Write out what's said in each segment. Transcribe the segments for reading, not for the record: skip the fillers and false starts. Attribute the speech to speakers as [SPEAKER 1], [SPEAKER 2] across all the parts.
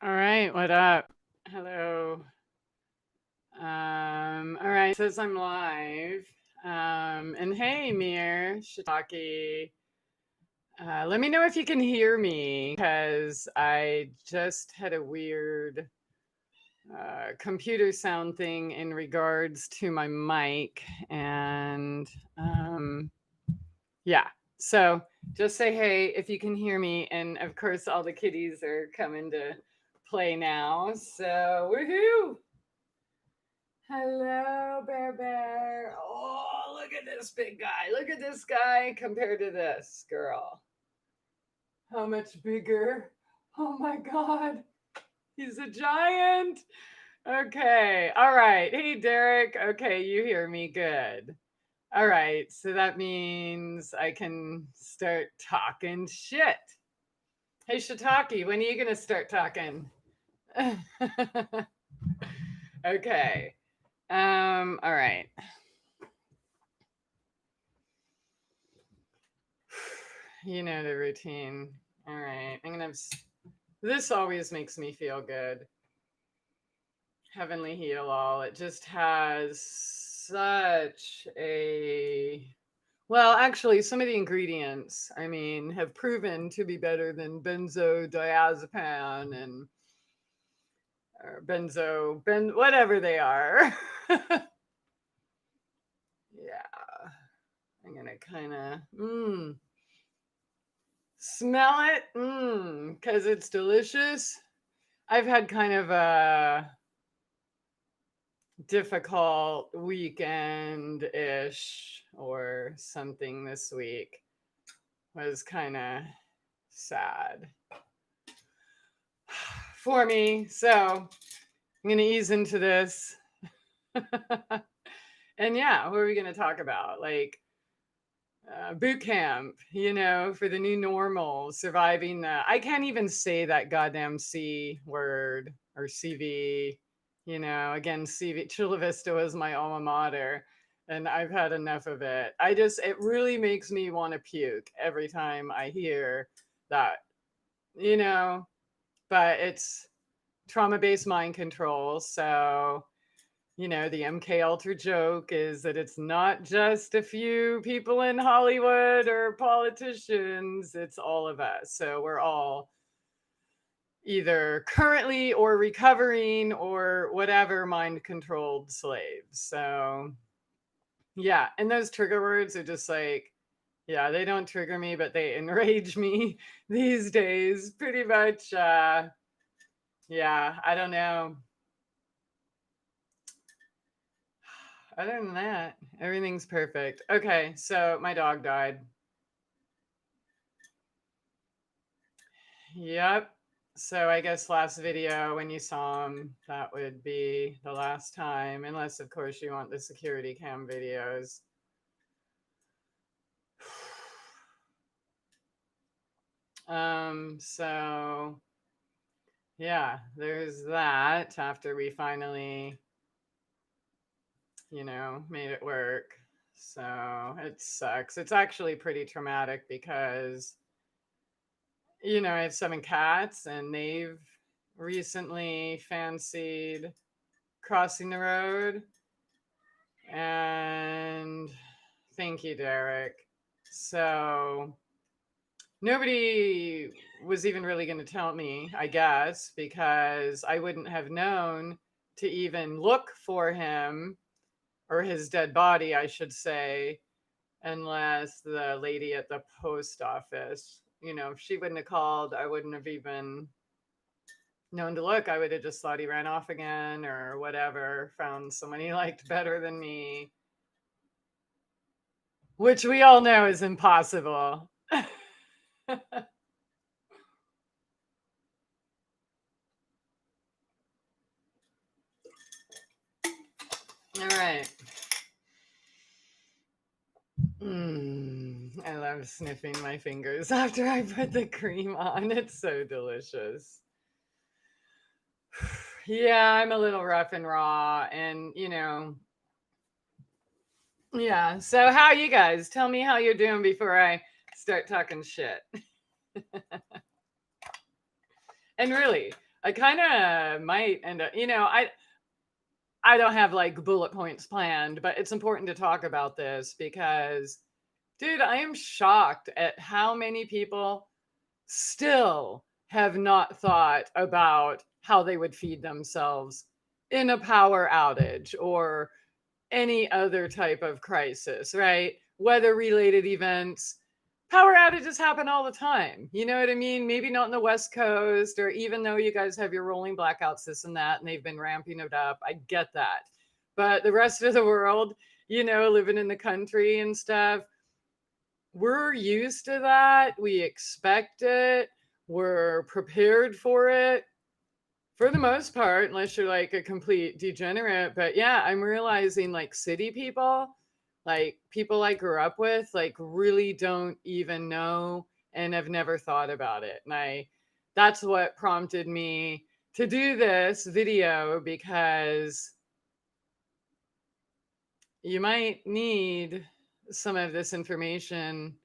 [SPEAKER 1] All right, what up? Hello. All right, it says I'm live. And hey, Mir, Shiitake. Let me know if you can hear me because I just had a weird computer sound thing in regards to my mic. And yeah, so just say hey if you can hear me. And of course, all the kitties are coming to play now. So, woohoo! Hello, Bear Bear. Oh, look at this big guy. Look at this guy compared to this girl. How much bigger? Oh my God. He's a giant. Okay. All right. Hey, Derek. Okay. You hear me good. All right. So that means I can start talking shit. Hey, Shiitake, when are you going to start talking? Okay. All right. You know the routine. All right. I'm going to this always makes me feel good. Heavenly Heal All. It just has such a well, actually, some of the ingredients, I mean, have proven to be better than benzodiazepam and or whatever they are. Yeah, I'm gonna kind of smell it because it's delicious. I've had kind of a difficult weekend ish or something this week. Was kind of sad for me. So I'm going to ease into this. And yeah, what are we going to talk about? Like boot camp, for the new normal, surviving the. I can't even say that goddamn C word or CV. Again, CV. Chula Vista was my alma mater, and I've had enough of it. It really makes me want to puke every time I hear that, you know, but it's trauma-based mind control. So, the MK Ultra joke is that it's not just a few people in Hollywood or politicians, it's all of us. So we're all either currently or recovering or whatever mind controlled slaves. So, yeah. And those trigger words are just like, yeah, they don't trigger me, but they enrage me these days. Pretty much, yeah, I don't know. Other than that, everything's perfect. Okay, so my dog died. Yep. So I guess last video when you saw him, that would be the last time, unless of course you want the security cam videos. So yeah, there's that after we finally, made it work. So it sucks. It's actually pretty traumatic because I have 7 cats and they've recently fancied crossing the road. And thank you, Derek. So nobody was even really going to tell me, I guess, because I wouldn't have known to even look for him or his dead body, I should say, unless the lady at the post office, if she wouldn't have called, I wouldn't have even known to look. I would have just thought he ran off again or whatever, found someone he liked better than me, which we all know is impossible. All right. I love sniffing my fingers after I put the cream on. It's so delicious. Yeah, I'm a little rough and raw, and yeah. So, how you guys? Tell me how you're doing before I start talking shit. And really, I kind of might end up, I don't have like bullet points planned, but it's important to talk about this because, dude, I am shocked at how many people still have not thought about how they would feed themselves in a power outage or any other type of crisis, right? Weather related events. Power outages happen all the time. You know what I mean? Maybe not in the West Coast, or even though you guys have your rolling blackouts, this and that, and they've been ramping it up. I get that. But the rest of the world, living in the country and stuff, we're used to that. We expect it. We're prepared for it for the most part, unless you're like a complete degenerate. But yeah, I'm realizing like city people, like people I grew up with, like really don't even know and have never thought about it. And that's what prompted me to do this video, because you might need some of this information,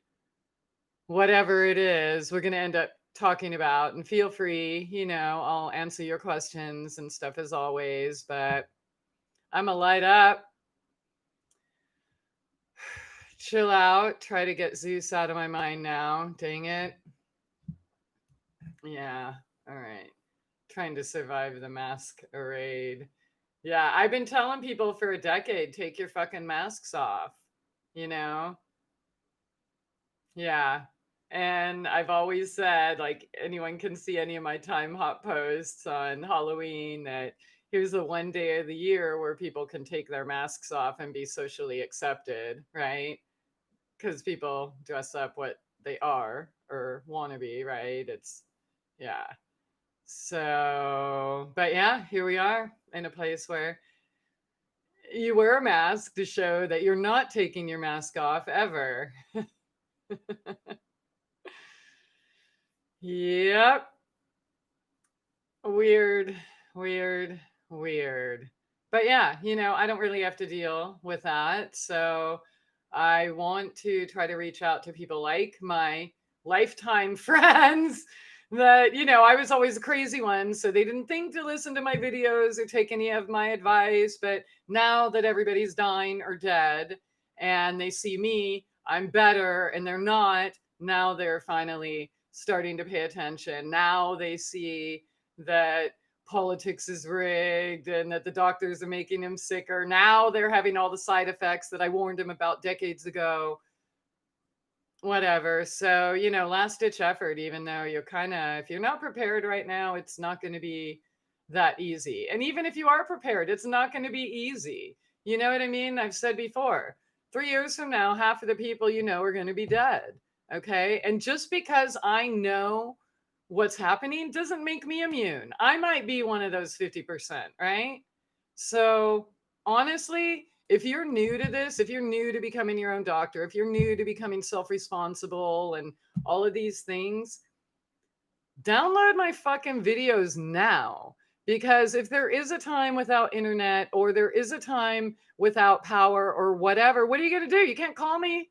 [SPEAKER 1] whatever it is we're going to end up talking about. And feel free, I'll answer your questions and stuff as always, but I'm a light up, chill out, try to get Zeus out of my mind now. Dang it. Yeah. All right. Trying to survive the masquerade. Yeah. I've been telling people for a decade, take your fucking masks off, you know? Yeah. And I've always said, like, anyone can see any of my time hop posts on Halloween, that here's the one day of the year where people can take their masks off and be socially accepted, right? Because people dress up what they are or want to be, right? Yeah. So, but yeah, here we are in a place where you wear a mask to show that you're not taking your mask off ever. Yep. Weird, weird, weird. But yeah, I don't really have to deal with that. So I want to try to reach out to people like my lifetime friends that, I was always a crazy one. So they didn't think to listen to my videos or take any of my advice. But now that everybody's dying or dead and they see me, I'm better, and they're not. Now they're finally starting to pay attention. Now they see that politics is rigged and that the doctors are making him sicker. Now they're having all the side effects that I warned him about decades ago. Whatever. So, last ditch effort, even though if you're not prepared right now, it's not going to be that easy. And even if you are prepared, it's not going to be easy. You know what I mean? I've said before, 3 years from now, half of the people are going to be dead. Okay. And just because I know what's happening doesn't make me immune. I might be one of those 50%, right? So honestly, if you're new to this, if you're new to becoming your own doctor, if you're new to becoming self-responsible and all of these things, download my fucking videos now. Because if there is a time without internet, or there is a time without power or whatever, what are you going to do? You can't call me.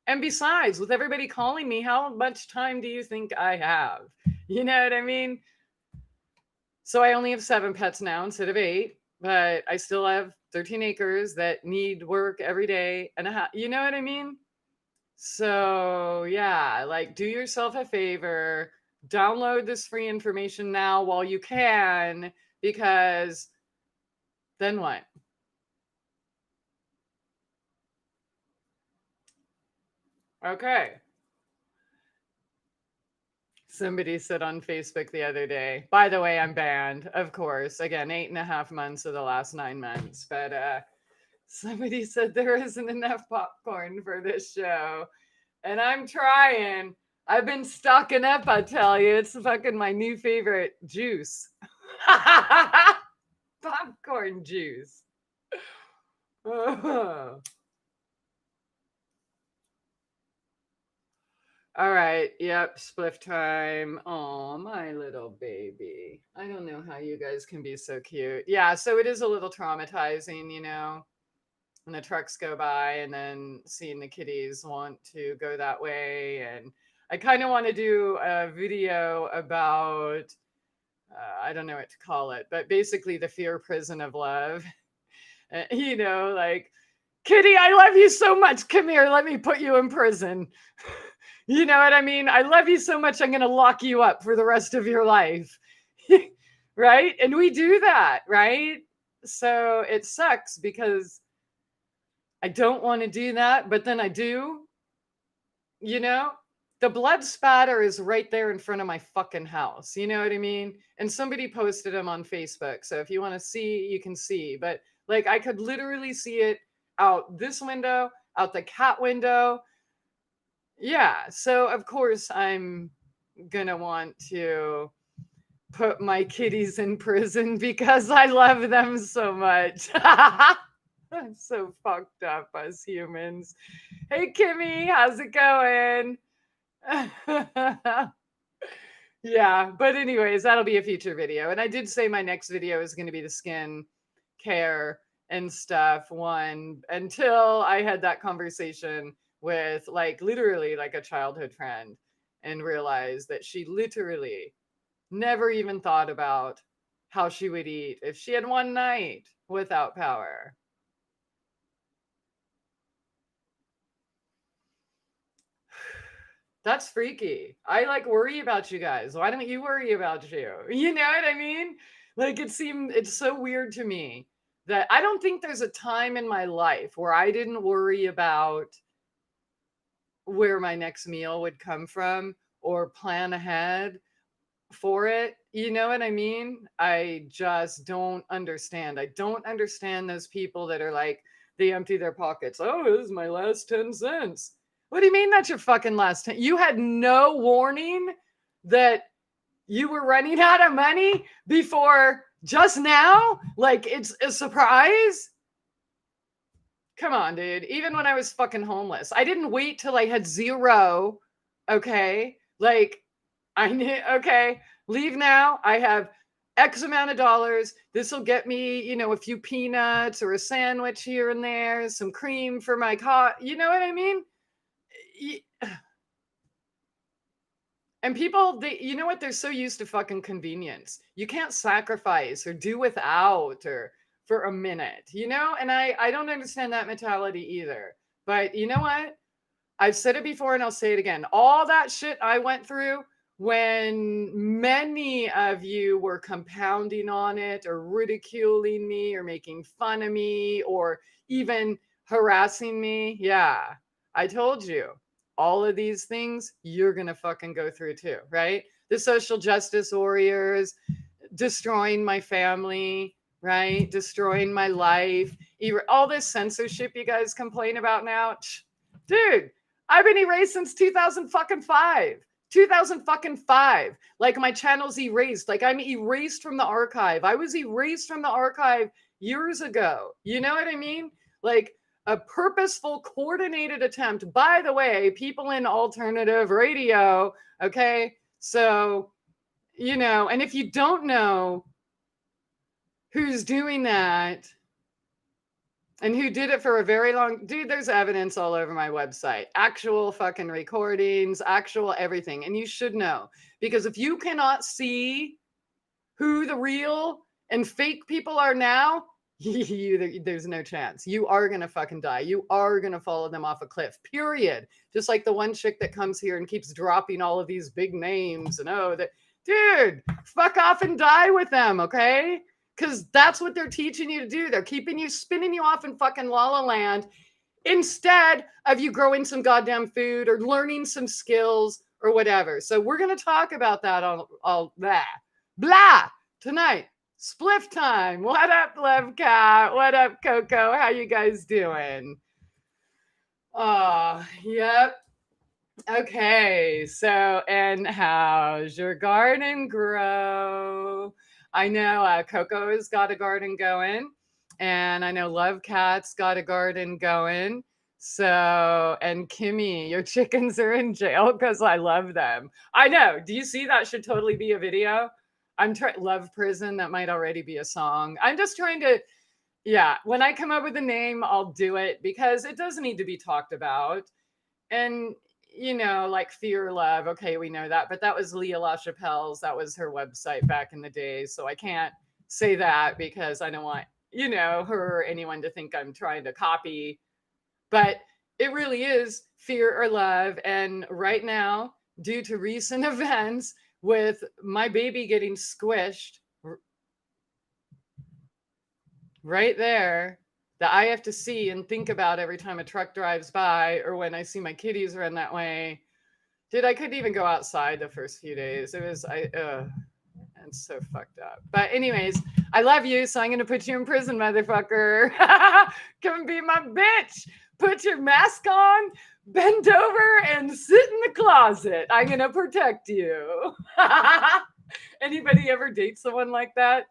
[SPEAKER 1] And besides, with everybody calling me, how much time do you think I have? You know what I mean? So I only have 7 pets now instead of 8, but I still have 13 acres that need work every day and a half. You know what I mean? So yeah, like, do yourself a favor, download this free information now while you can, because then what? Okay. Somebody said on Facebook the other day, by the way, I'm banned, of course. Again, 8.5 months of the last 9 months. But somebody said there isn't enough popcorn for this show. And I'm trying. I've been stocking up, I tell you. It's fucking my new favorite juice. Popcorn juice. Oh. All right. Yep. Spliff time. Oh, my little baby. I don't know how you guys can be so cute. Yeah. So it is a little traumatizing, when the trucks go by and then seeing the kitties want to go that way. And I kind of want to do a video about I don't know what to call it, but basically the fear prison of love. You know, like, Kitty, I love you so much. Come here, let me put you in prison. You know what I mean? I love you so much, I'm going to lock you up for the rest of your life. Right? And we do that, right? So it sucks because I don't want to do that, but then I do, you know? The blood spatter is right there in front of my fucking house. You know what I mean? And somebody posted them on Facebook. So if you want to see, you can see. But like I could literally see it out this window, out the cat window. Yeah. So of course I'm gonna want to put my kitties in prison because I love them so much. I'm so fucked up as humans. Hey Kimmy, how's it going? Yeah, but anyways, that'll be a future video. And I did say my next video is going to be the skin care and stuff one until I had that conversation with like literally like a childhood friend and realized that she literally never even thought about how she would eat if she had one night without power. That's freaky. I like worry about you guys. Why don't you worry about you? You know what I mean? Like it's so weird to me that I don't think there's a time in my life where I didn't worry about where my next meal would come from or plan ahead for it. You know what I mean? I just don't understand. I don't understand those people that are like, they empty their pockets. Oh, this is my last 10 cents. What do you mean that's your fucking last 10? You had no warning that you were running out of money before just now? Like it's a surprise? Come on, dude. Even when I was fucking homeless, I didn't wait till I had zero. Okay. Like I knew, okay, leave now. I have X amount of dollars. This will get me, you know, a few peanuts or a sandwich here and there, some cream for my coffee. You know what I mean? And people, you know what? They're so used to fucking convenience. You can't sacrifice or do without or for a minute, you know? And I don't understand that mentality either. But you know what? I've said it before and I'll say it again. All that shit I went through when many of you were compounding on it or ridiculing me or making fun of me or even harassing me. Yeah, I told you all of these things you're going to fucking go through too, right? The social justice warriors destroying my family, right? Destroying my life. All this censorship you guys complain about now. Dude, I've been erased since 2005. 2005. Like my channel's erased. Like I'm erased from the archive. I was erased from the archive years ago. You know what I mean? Like a purposeful, coordinated attempt. By the way, people in alternative radio, okay? So, you know, and if you don't know who's doing that, and who did it for a very long, dude, there's evidence all over my website, actual fucking recordings, actual everything. And you should know, because if you cannot see who the real and fake people are now, there's no chance. You are going to fucking die. You are going to follow them off a cliff, period. Just like the one chick that comes here and keeps dropping all of these big names and dude, fuck off and die with them. Okay. Because that's what they're teaching you to do. They're keeping you, spinning you off in fucking La La Land instead of you growing some goddamn food or learning some skills or whatever. So we're going to talk about that all blah tonight. Spliff time. What up, Love Cat? What up, Coco? How you guys doing? Oh, yep. Okay, so, and how's your garden grow? I know Coco has got a garden going, and I know Love Cat's got a garden going. So, and Kimmy, your chickens are in jail because I love them. I know. Do you see that should totally be a video? I'm trying, Love Prison, that might already be a song. I'm just trying to, yeah, when I come up with a name, I'll do it because it does need to be talked about. And like Fear Love. Okay, we know that, but that was Leah LaChapelle's. That was her website back in the day. So I can't say that because I don't want, her or anyone to think I'm trying to copy. But it really is Fear or Love. And right now, due to recent events with my baby getting squished right there, that I have to see and think about every time a truck drives by or when I see my kitties run that way. Dude, I couldn't even go outside the first few days. It's so fucked up. But anyways, I love you, so I'm gonna put you in prison, motherfucker. Come be my bitch. Put your mask on, bend over, and sit in the closet. I'm gonna protect you. Anybody ever date someone like that?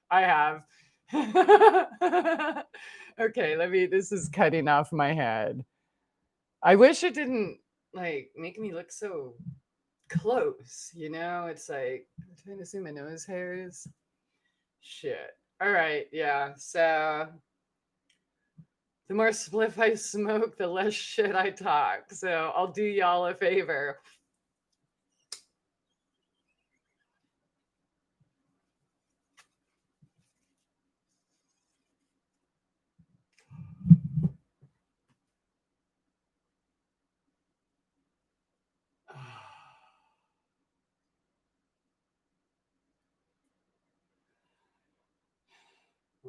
[SPEAKER 1] I have. Okay, this is cutting off my head. I wish it didn't make me look so close, It's like I'm trying to see my nose hairs. Shit. All right, yeah. So the more spliff I smoke, the less shit I talk. So I'll do y'all a favor.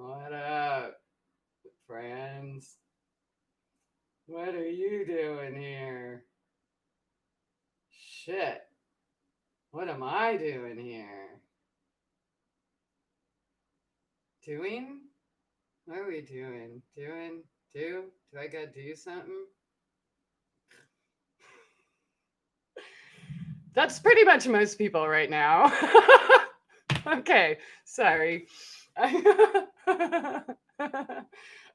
[SPEAKER 1] What up, friends? What are you doing here? Shit. What am I doing here? Doing? What are we doing? Do I gotta do something? That's pretty much most people right now. Okay, sorry.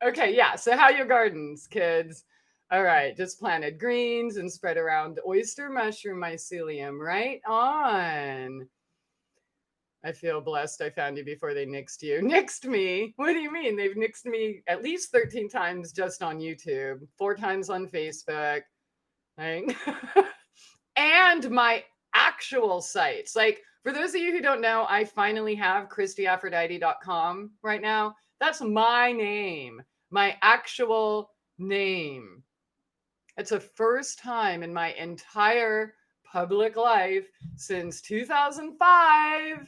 [SPEAKER 1] Okay, yeah. So how your gardens, kids? All right, just planted greens and spread around oyster mushroom mycelium. Right on. I feel blessed I found you before they nixed you. Nixed me? What do you mean? They've nixed me at least 13 times just on YouTube, 4 times on Facebook. Like, and my actual sites. Like, for those of you who don't know, I finally have ChristieAphrodite.com right now. That's my name, my actual name. It's the first time in my entire public life since 2005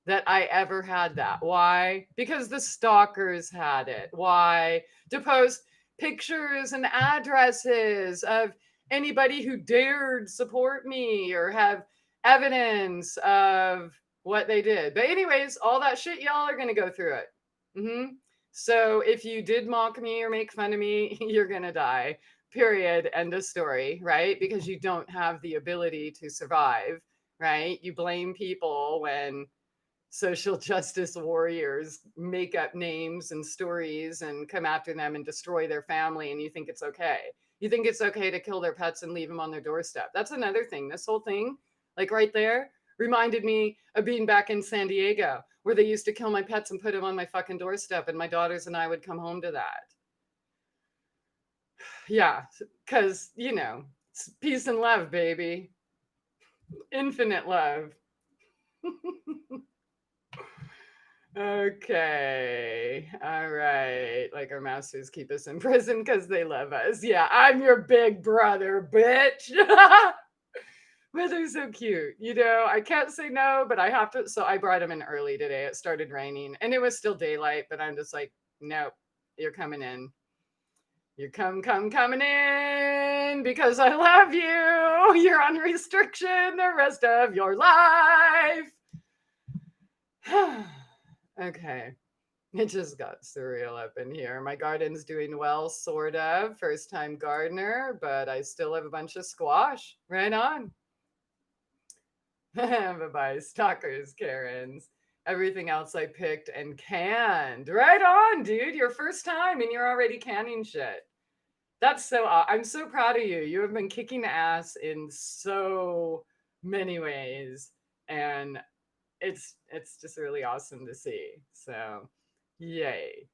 [SPEAKER 1] that I ever had that. Why? Because the stalkers had it. Why? To post pictures and addresses of anybody who dared support me or have evidence of what they did. But anyways, all that shit, y'all are going to go through it. So if you did mock me or make fun of me, you're going to die. Period. End of story, right? Because you don't have the ability to survive, right? You blame people when social justice warriors make up names and stories and come after them and destroy their family, and you think it's okay. You think it's okay to kill their pets and leave them on their doorstep. That's another thing. This whole thing, like right there, reminded me of being back in San Diego, where they used to kill my pets and put them on my fucking doorstep, and my daughters and I would come home to that. Yeah, because, it's peace and love, baby. Infinite love. Okay. All right. Like our masters keep us in prison because they love us. Yeah, I'm your big brother, bitch. But they're so cute. I can't say no, but I have to. So I brought them in early today. It started raining and it was still daylight, but I'm just like, nope, you're coming in. You're coming in because I love you. You're on restriction the rest of your life. Okay. It just got surreal up in here. My garden's doing well, sort of. First time gardener, but I still have a bunch of squash. Right on. Bye-bye, stalkers, Karens. Everything else I picked and canned. Right on, dude. Your first time and you're already canning shit. That's I'm so proud of you. You have been kicking ass in so many ways. And it's just really awesome to see. So, yay.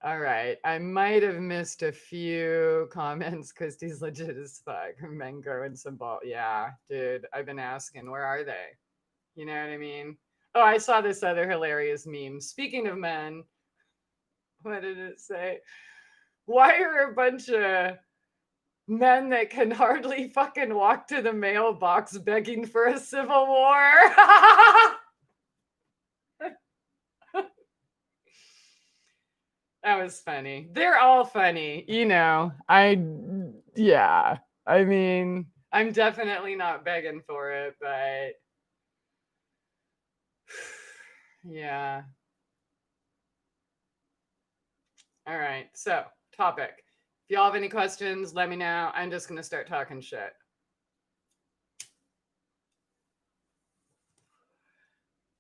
[SPEAKER 1] All right. I might have missed a few comments. Christie's legit as fuck. Men growing some ball. Yeah, dude. I've been asking, where are they? You know what I mean? Oh, I saw this other hilarious meme. Speaking of men, what did it say? Why are a bunch of men that can hardly fucking walk to the mailbox begging for a civil war? That was funny. They're all funny, you know. Yeah. I mean, I'm definitely not begging for it, but yeah. All right. So, topic. If y'all have any questions, let me know. I'm just going to start talking shit.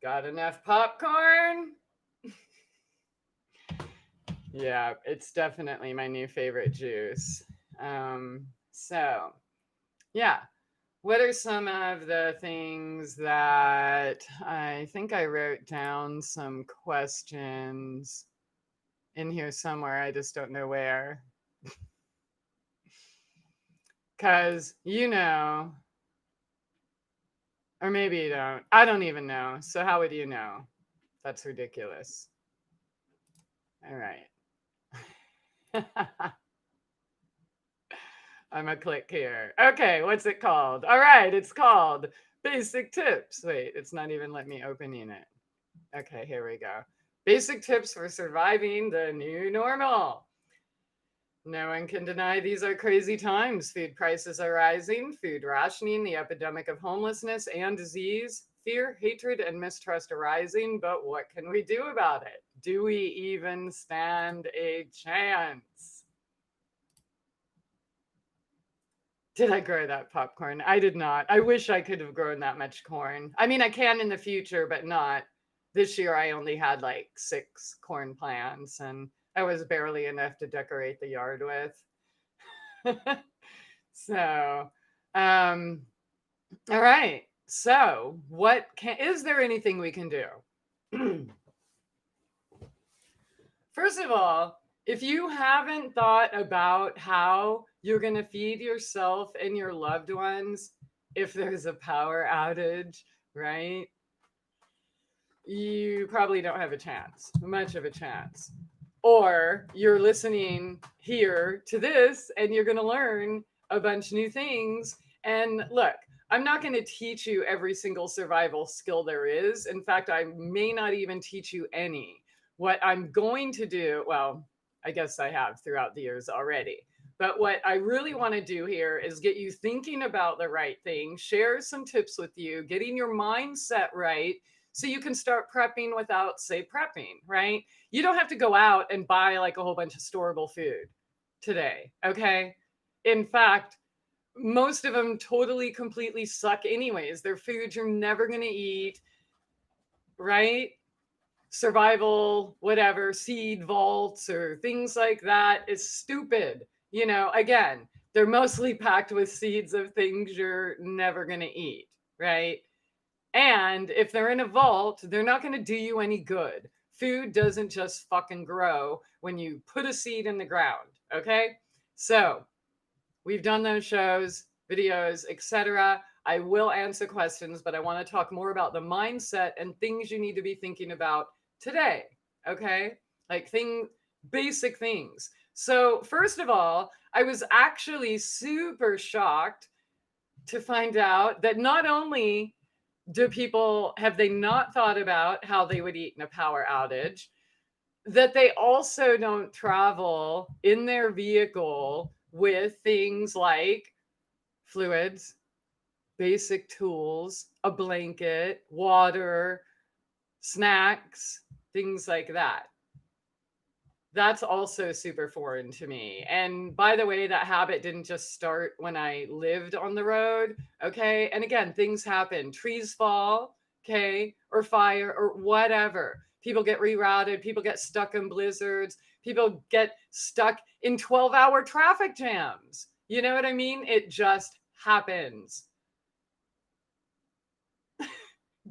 [SPEAKER 1] Got enough popcorn? Yeah, it's definitely my new favorite juice. So, yeah. What are some of the things that I think I wrote down some questions in here somewhere? I just don't know where. Because, you know, or maybe you don't. I don't even know. So, how would you know? That's ridiculous. All right. I'm a click here. Okay, what's it called? All right, it's called Basic Tips. Wait, it's not even let me opening it. Okay, here we go. Basic tips for surviving the new normal. No one can deny these are crazy times. Food prices are rising, food rationing, the epidemic of homelessness and disease, fear, hatred, and mistrust are rising. But what can we do about it? Do we even stand a chance? Did I grow that popcorn? I did not. I wish I could have grown that much corn. I mean, I can in the future, but not. This year, I only had like 6 corn plants, and that was barely enough to decorate the yard with. So, all right. So, is there anything we can do? First of all, if you haven't thought about how you're going to feed yourself and your loved ones if there's a power outage, right? You probably don't have a chance, much of a chance. Or you're listening here to this and you're going to learn a bunch of new things. And look, I'm not going to teach you every single survival skill there is. In fact, I may not even teach you any. What I'm going to do, well, I guess I have throughout the years already. But what I really want to do here is get you thinking about the right thing, share some tips with you, getting your mindset right so you can start prepping without, say, prepping, right? You don't have to go out and buy like a whole bunch of storable food today, okay? In fact, most of them totally, completely suck anyways. They're foods you're never going to eat, right? Survival, whatever, seed vaults or things like that is stupid. You know, again, they're mostly packed with seeds of things you're never going to eat, right? And if they're in a vault, they're not going to do you any good. Food doesn't just fucking grow when you put a seed in the ground, okay? So, we've done those shows, videos, etc. I will answer questions, but I want to talk more about the mindset and things you need to be thinking about today, okay? Like basic things. So, first of all, I was actually super shocked to find out that not only have they not thought about how they would eat in a power outage, that they also don't travel in their vehicle with things like fluids, basic tools, a blanket, water, snacks, things like that. That's also super foreign to me. And by the way, that habit didn't just start when I lived on the road. Okay. And again, things happen. Trees fall, okay, or fire or whatever. People get rerouted. People get stuck in blizzards. People get stuck in 12-hour traffic jams. You know what I mean? It just happens.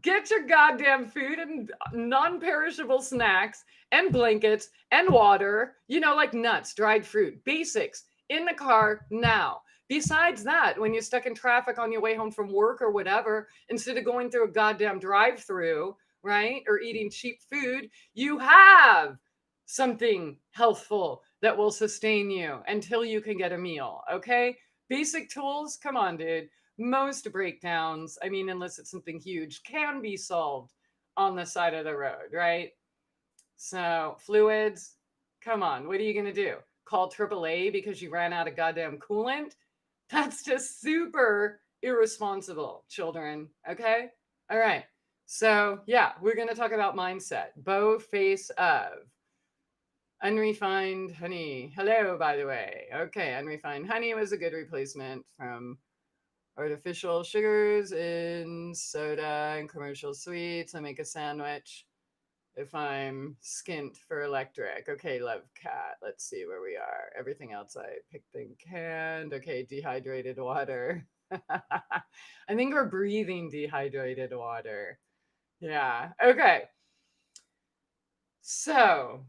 [SPEAKER 1] Get your goddamn food and non-perishable snacks and blankets and water, like nuts, dried fruit, basics in the car now. Besides that, when you're stuck in traffic on your way home from work or whatever, instead of going through a goddamn drive-through, right, or eating cheap food, you have something healthful that will sustain you until you can get a meal, okay? Basic tools, come on, dude. Most breakdowns, I mean, unless it's something huge, can be solved on the side of the road, right? So, fluids, come on, what are you going to do? Call AAA because you ran out of goddamn coolant? That's just super irresponsible, children, okay? All right. So, yeah, we're going to talk about mindset. Bow face of unrefined honey. Hello, by the way. Okay, unrefined honey was a good replacement from artificial sugars in soda and commercial sweets. I make a sandwich if I'm skint for electric. Okay, love cat. Let's see where we are. Everything else I picked and canned. Okay, dehydrated water. I think we're breathing dehydrated water. Yeah. Okay. So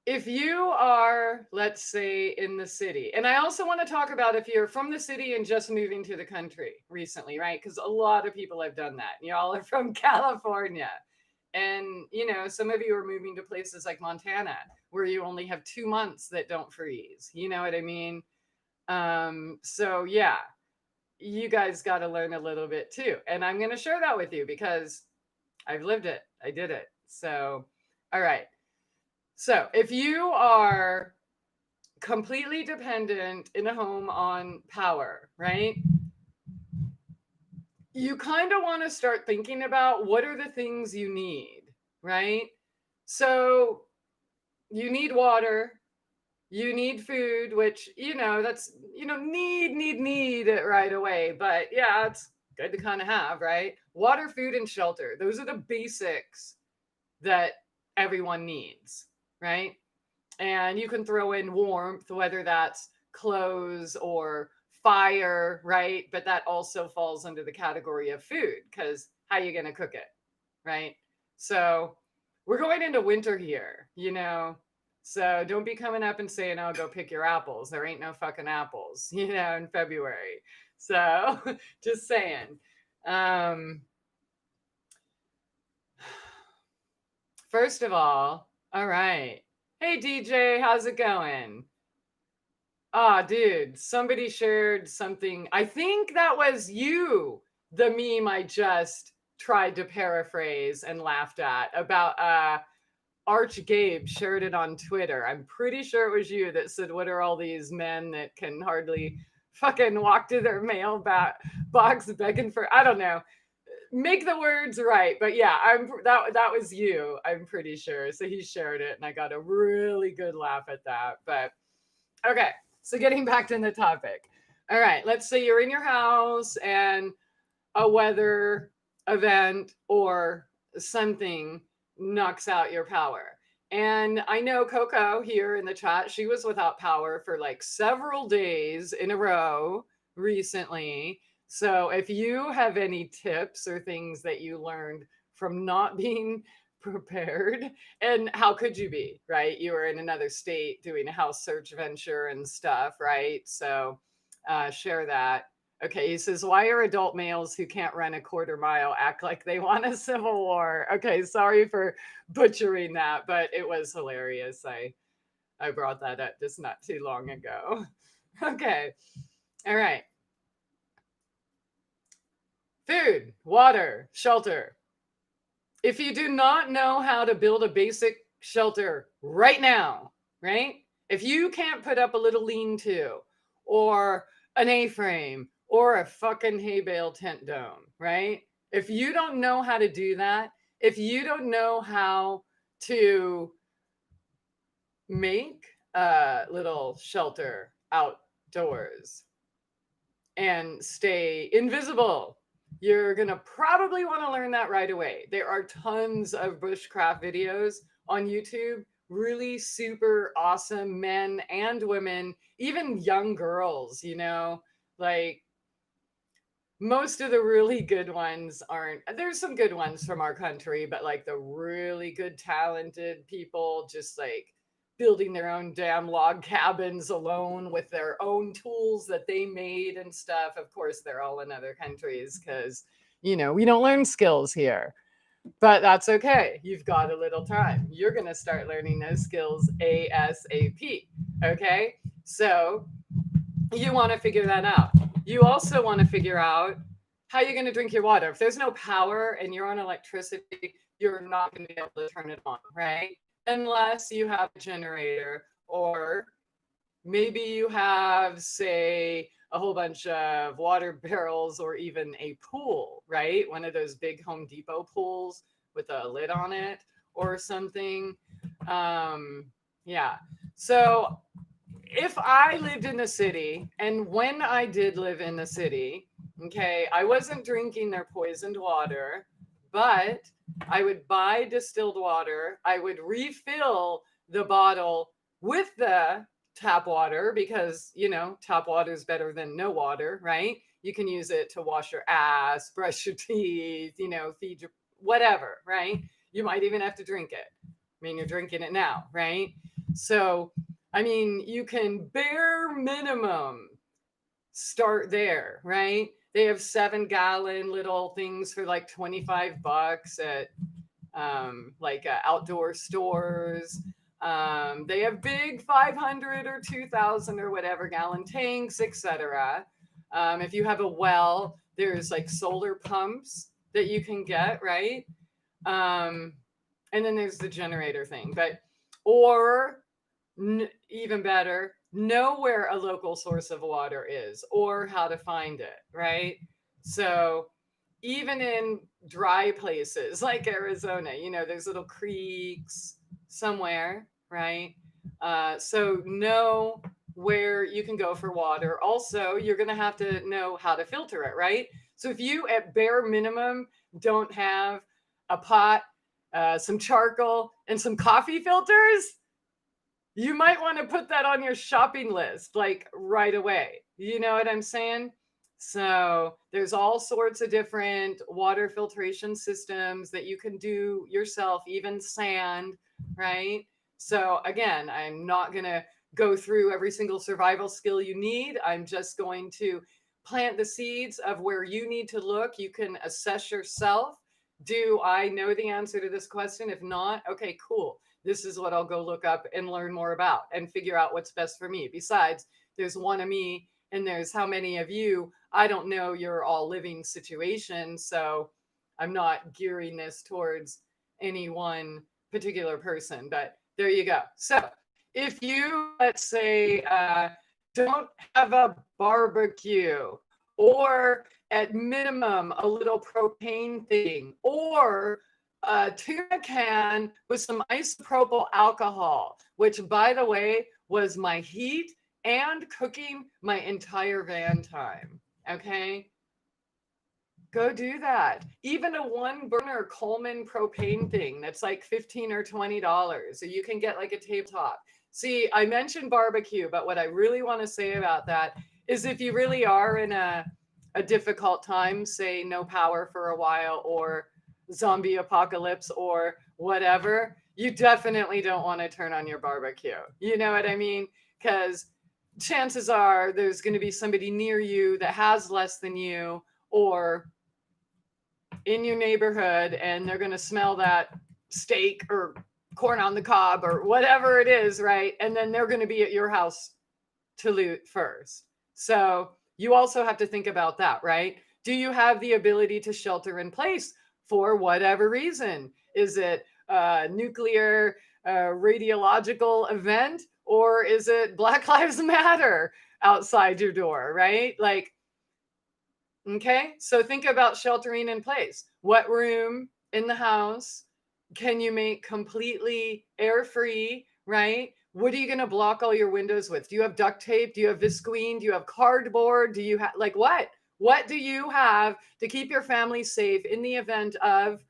[SPEAKER 1] if you are, let's say, in the city, and I also want to talk about if you're from the city and just moving to the country recently, right? Because a lot of people have done that. Y'all are from California. And, some of you are moving to places like Montana, where you only have 2 months that don't freeze. You know what I mean? So, yeah, you guys got to learn a little bit too. And I'm going to share that with you because I've lived it. I did it. So, all right. So if you are completely dependent in a home on power, right? You kind of want to start thinking about what are the things you need, right? So you need water, you need food, which, that's, need it right away. But yeah, it's good to kind of have, right? Water, food, and shelter. Those are the basics that everyone needs, right? And you can throw in warmth, whether that's clothes or fire, right? But that also falls under the category of food because how are you going to cook it, right? So we're going into winter here, So don't be coming up and saying, oh, go pick your apples. There ain't no fucking apples, in February. So just saying. First of all right. Hey, DJ, how's it going? Ah, dude, somebody shared something. I think that was you, the meme I just tried to paraphrase and laughed at about Arch Gabe shared it on Twitter. I'm pretty sure it was you that said, what are all these men that can hardly fucking walk to their mail box begging for, I don't know. Make the words right, but yeah, that was you, I'm pretty sure. So he shared it and I got a really good laugh at that. But okay, so getting back to the topic. All right, let's say you're in your house and a weather event or something knocks out your power. And I know Coco here in the chat, she was without power for like several days in a row recently. So if you have any tips or things that you learned from not being prepared, and how could you be, right? You were in another state doing a house search venture and stuff, right? So share that. Okay, he says, why are adult males who can't run a quarter mile act like they want a civil war? Okay, sorry for butchering that, but it was hilarious. I brought that up just not too long ago. Okay, all right. Food, water, shelter. If you do not know how to build a basic shelter right now, right? If you can't put up a little lean-to or an A-frame or a fucking hay bale tent dome, right? If you don't know how to do that, if you don't know how to make a little shelter outdoors and stay invisible, you're going to probably want to learn that right away. There are tons of bushcraft videos on YouTube, really super awesome men and women, even young girls, like most of the really good ones aren't. There's some good ones from our country, but like the really good, talented people just like building their own damn log cabins alone with their own tools that they made and stuff. Of course, they're all in other countries because, we don't learn skills here. But that's okay. You've got a little time. You're going to start learning those skills ASAP. Okay. So you want to figure that out. You also want to figure out how you're going to drink your water. If there's no power and you're on electricity, you're not going to be able to turn it on, right? Unless you have a generator, or maybe you have, say, a whole bunch of water barrels, or even a pool, right? One of those big Home Depot pools with a lid on it or something. Yeah. So if I lived in the city, and when I did live in the city, okay, I wasn't drinking their poisoned water, but I would buy distilled water. I would refill the bottle with the tap water because, tap water is better than no water, right? You can use it to wash your ass, brush your teeth, feed your whatever, right? You might even have to drink it. I mean, you're drinking it now, right? So, I mean, you can bare minimum start there, right? They have 7-gallon little things for like $25 at outdoor stores. They have big 500 or 2,000 or whatever gallon tanks, etc. If you have a well, there's like solar pumps that you can get, right? And then there's the generator thing, or even better, know where a local source of water is or how to find it, right? So even in dry places like Arizona, there's little creeks somewhere, right? So know where you can go for water. Also, you're going to have to know how to filter it, right? So if you, at bare minimum, don't have a pot, some charcoal, and some coffee filters, you might want to put that on your shopping list, like right away. You know what I'm saying? So there's all sorts of different water filtration systems that you can do yourself, even sand, right? So again, I'm not going to go through every single survival skill you need. I'm just going to plant the seeds of where you need to look. You can assess yourself. Do I know the answer to this question? If not, okay, cool. This is what I'll go look up and learn more about and figure out what's best for me. Besides, there's one of me and there's how many of you. I don't know your all living situation, so I'm not gearing this towards any one particular person, but there you go. So if you, let's say, don't have a barbecue, or at minimum a little propane thing, or a tuna can with some isopropyl alcohol, which, by the way, was my heat and cooking my entire van time. Okay. Go do that. Even a 1-burner Coleman propane thing that's like $15 or $20. So you can get like a tabletop. See, I mentioned barbecue, but what I really want to say about that is if you really are in a difficult time, say no power for a while, or zombie apocalypse, or whatever, you definitely don't want to turn on your barbecue. You know what I mean? Because chances are there's going to be somebody near you that has less than you, or in your neighborhood, and they're going to smell that steak or corn on the cob or whatever it is, right? And then they're going to be at your house to loot first. So you also have to think about that, right? Do you have the ability to shelter in place for whatever reason? Is it a nuclear radiological event, or is it Black Lives Matter outside your door, right? Like, okay, so think about sheltering in place. What room in the house can you make completely air-free, right? What are you going to block all your windows with? Do you have duct tape? Do you have visqueen? Do you have cardboard? Do you have, like, what? What do you have to keep your family safe in the event of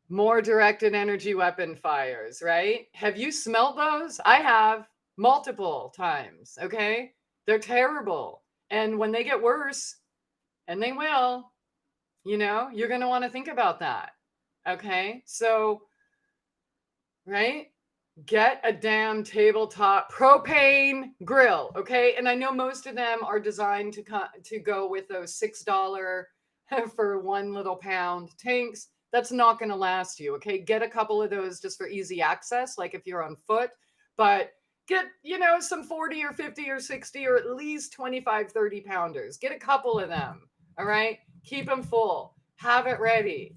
[SPEAKER 1] more directed energy weapon fires, right? Have you smelled those? I have, multiple times, okay? They're terrible. And when they get worse, And they will, you're going to want to think about that. Okay. So, right? Get a damn tabletop propane grill, okay? And I know most of them are designed to go with those $6 for 1 little pound tanks. That's not going to last you, okay? Get a couple of those just for easy access, like if you're on foot, but get, some 40 or 50 or 60 or at least 25, 30 pounders. Get a couple of them, all right? Keep them full. Have it ready.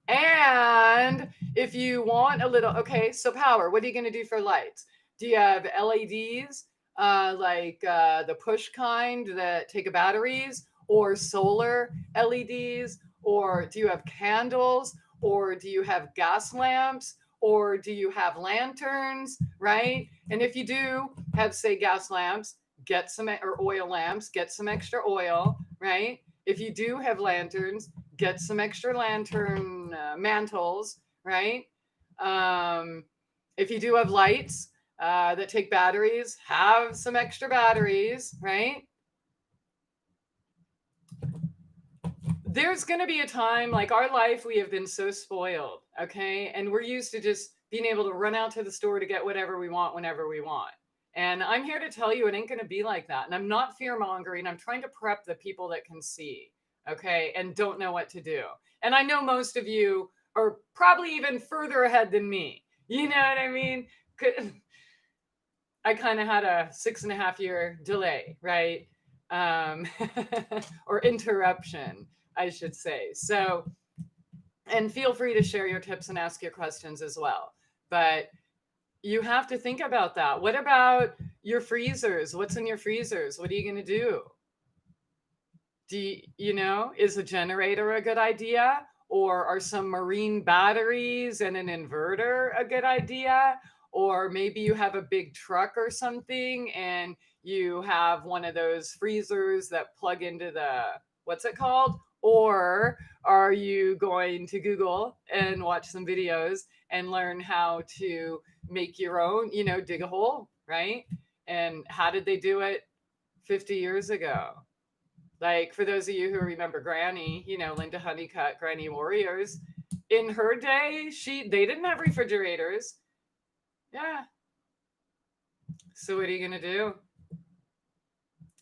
[SPEAKER 1] And if you want a little, okay, so power, what are you going to do for lights? Do you have LEDs, like the push kind that take batteries, or solar LEDs? Or do you have candles? Or do you have gas lamps? Or do you have lanterns, right? And if you do have, say, gas lamps, get some, or oil lamps, get some extra oil, right? If you do have lanterns, get some extra lantern mantles, right? If you do have lights that take batteries, have some extra batteries, right? There's going to be a time, like our life, we have been so spoiled, okay? And we're used to just being able to run out to the store to get whatever we want whenever we want. And I'm here to tell you it ain't going to be like that. And I'm not fear mongering. I'm trying to prep the people that can see, okay, and don't know what to do. And I know most of you are probably even further ahead than me. You know what I mean? I kind of had a 6.5 year delay, right? Or interruption, I should say. So, and feel free to share your tips and ask your questions as well. But you have to think about that. What about your freezers? What's in your freezers? What are you going to do? Is a generator a good idea? Or are some marine batteries and an inverter a good idea? Or maybe you have a big truck or something and you have one of those freezers that plug into what's it called? Or are you going to Google and watch some videos and learn how to make your own, dig a hole, right? And how did they do it 50 years ago? Like, for those of you who remember Granny, Linda Honeycutt, Granny Warriors, in her day, they didn't have refrigerators. Yeah. So what are you going to do?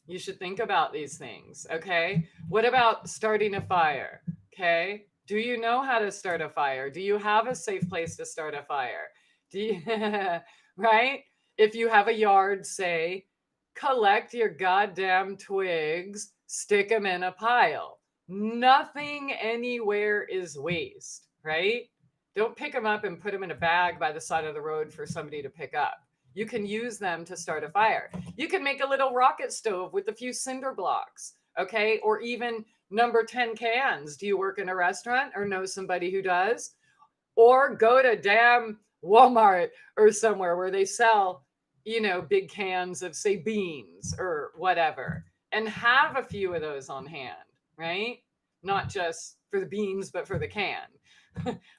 [SPEAKER 1] You should think about these things, okay? What about starting a fire, okay? Do you know how to start a fire? Do you have a safe place to start a fire? Right? If you have a yard, say, collect your goddamn twigs, stick them in a pile. Nothing anywhere is waste, right? Don't pick them up and put them in a bag by the side of the road for somebody to pick up. You can use them to start a fire. You can make a little rocket stove with a few cinder blocks, okay? Or even number 10 cans. Do you work in a restaurant or know somebody who does? Or go to damn Walmart or somewhere where they sell, big cans of, say, beans or whatever, and have a few of those on hand, right? Not just for the beans, but for the can,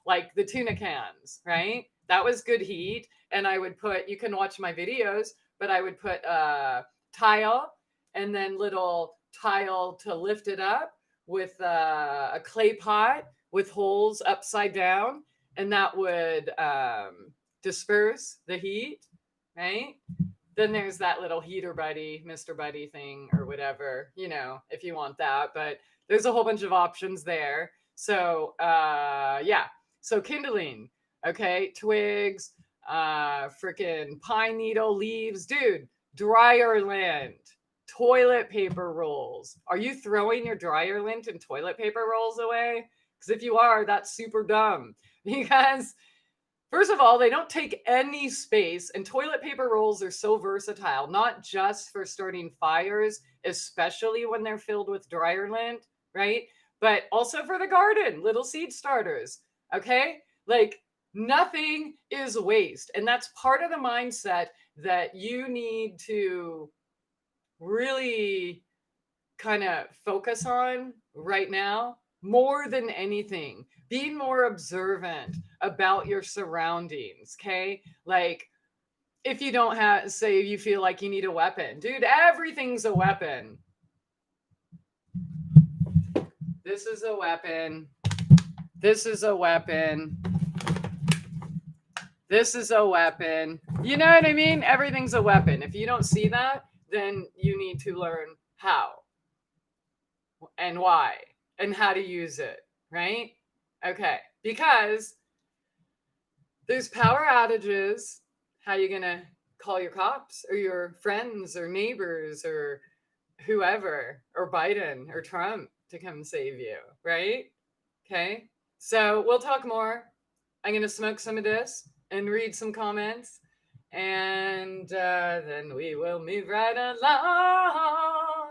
[SPEAKER 1] like the tuna cans, right? That was good heat. And I would you can watch my videos, but I would put tile and then little tile to lift it up with a clay pot with holes upside down. And that would disperse the heat, right? Then there's that little heater buddy, Mr. Buddy thing or whatever, if you want that. But there's a whole bunch of options there. So, yeah. So kindling, okay, twigs, freaking pine needle leaves, dude, dryer lint, toilet paper rolls. Are you throwing your dryer lint and toilet paper rolls away? Because if you are, that's super dumb. Because first of all, they don't take any space, and toilet paper rolls are so versatile, not just for starting fires, especially when they're filled with dryer lint, right? But also for the garden, little seed starters, okay? Like, nothing is waste. And that's part of the mindset that you need to really kind of focus on right now, more than anything. Being more observant about your surroundings, okay? Like, if you don't have, say, you feel like you need a weapon, dude, everything's a weapon. This is a weapon. This is a weapon. This is a weapon. You know what I mean? Everything's a weapon. If you don't see that, then you need to learn how and why and how to use it, right? Okay. Because there's power outages. How you going to call your cops or your friends or neighbors or whoever or Biden or Trump to come save you, right? Okay. So we'll talk more. I'm going to smoke some of this and read some comments. And then we will move right along.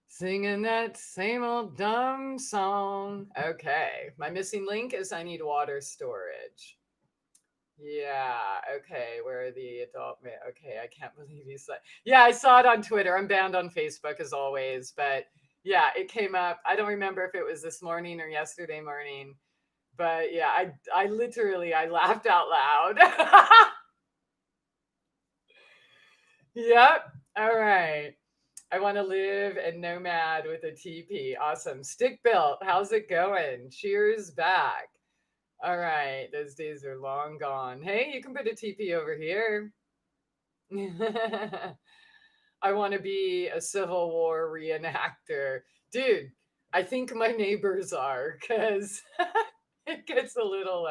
[SPEAKER 1] Singing that same old dumb song. Okay. My missing link is I need water storage. Yeah. Okay. Where are the adult? Okay. I can't believe you said. Yeah, I saw it on Twitter. I'm banned on Facebook as always, but yeah, it came up. I don't remember if it was this morning or yesterday morning, but yeah, I literally I laughed out loud. Yep. All right. I want to live and nomad with a TP. Awesome. Stick built. How's it going? Cheers back. All right. Those days are long gone. Hey, you can put a TP over here. I want to be a Civil War reenactor. Dude, I think my neighbors are because it gets a little,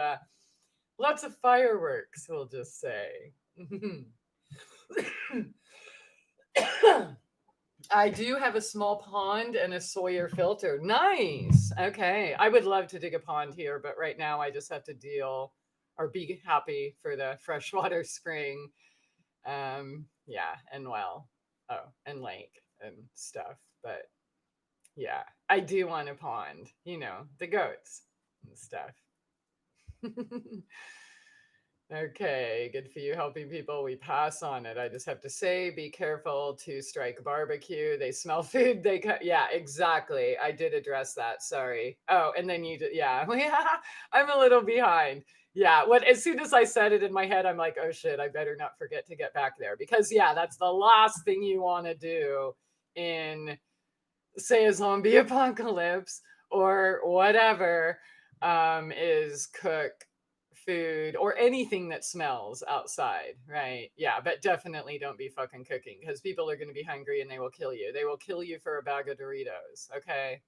[SPEAKER 1] lots of fireworks, we'll just say. I do have a small pond and a Sawyer filter. Nice. Okay. I would love to dig a pond here, but right now I just have to deal or be happy for the freshwater spring. Yeah, and well, and lake and stuff. But yeah, I do want a pond, the goats and stuff. Okay, good for you helping people. We pass on it. I just have to say, be careful to strike barbecue. They smell food. Yeah, exactly. I did address that. Sorry. Oh, and then yeah, I'm a little behind. Yeah, as soon as I said it in my head, I'm like, oh shit, I better not forget to get back there because yeah, that's the last thing you want to do in, say, a zombie apocalypse or whatever, is cook food or anything that smells outside, right? Yeah, but definitely don't be fucking cooking because people are going to be hungry and they will kill you. They will kill you for a bag of Doritos, okay?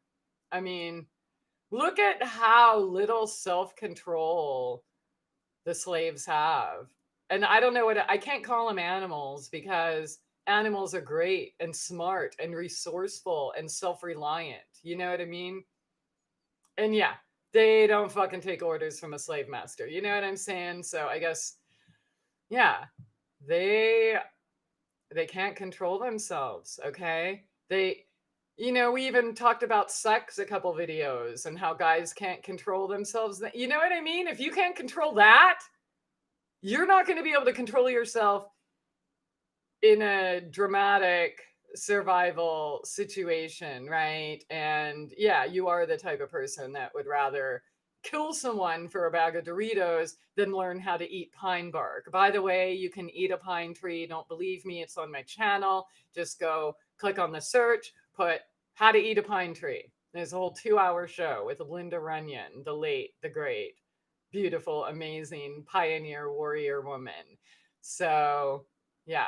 [SPEAKER 1] I mean, look at how little self-control the slaves have. And I don't know I can't call them animals because animals are great and smart and resourceful and self-reliant. You know what I mean? And yeah, they don't fucking take orders from a slave master. You know what I'm saying? So I guess, yeah, they can't control themselves. Okay. We even talked about sex a couple videos and how guys can't control themselves. You know what I mean? If you can't control that, you're not going to be able to control yourself in a dramatic survival situation, right? And yeah, you are the type of person that would rather kill someone for a bag of Doritos than learn how to eat pine bark. By the way, you can eat a pine tree. Don't believe me, it's on my channel. Just go click on the search, put how to eat a pine tree. There's a whole 2-hour show with Linda Runyon, the late, the great, beautiful, amazing pioneer warrior woman. So yeah.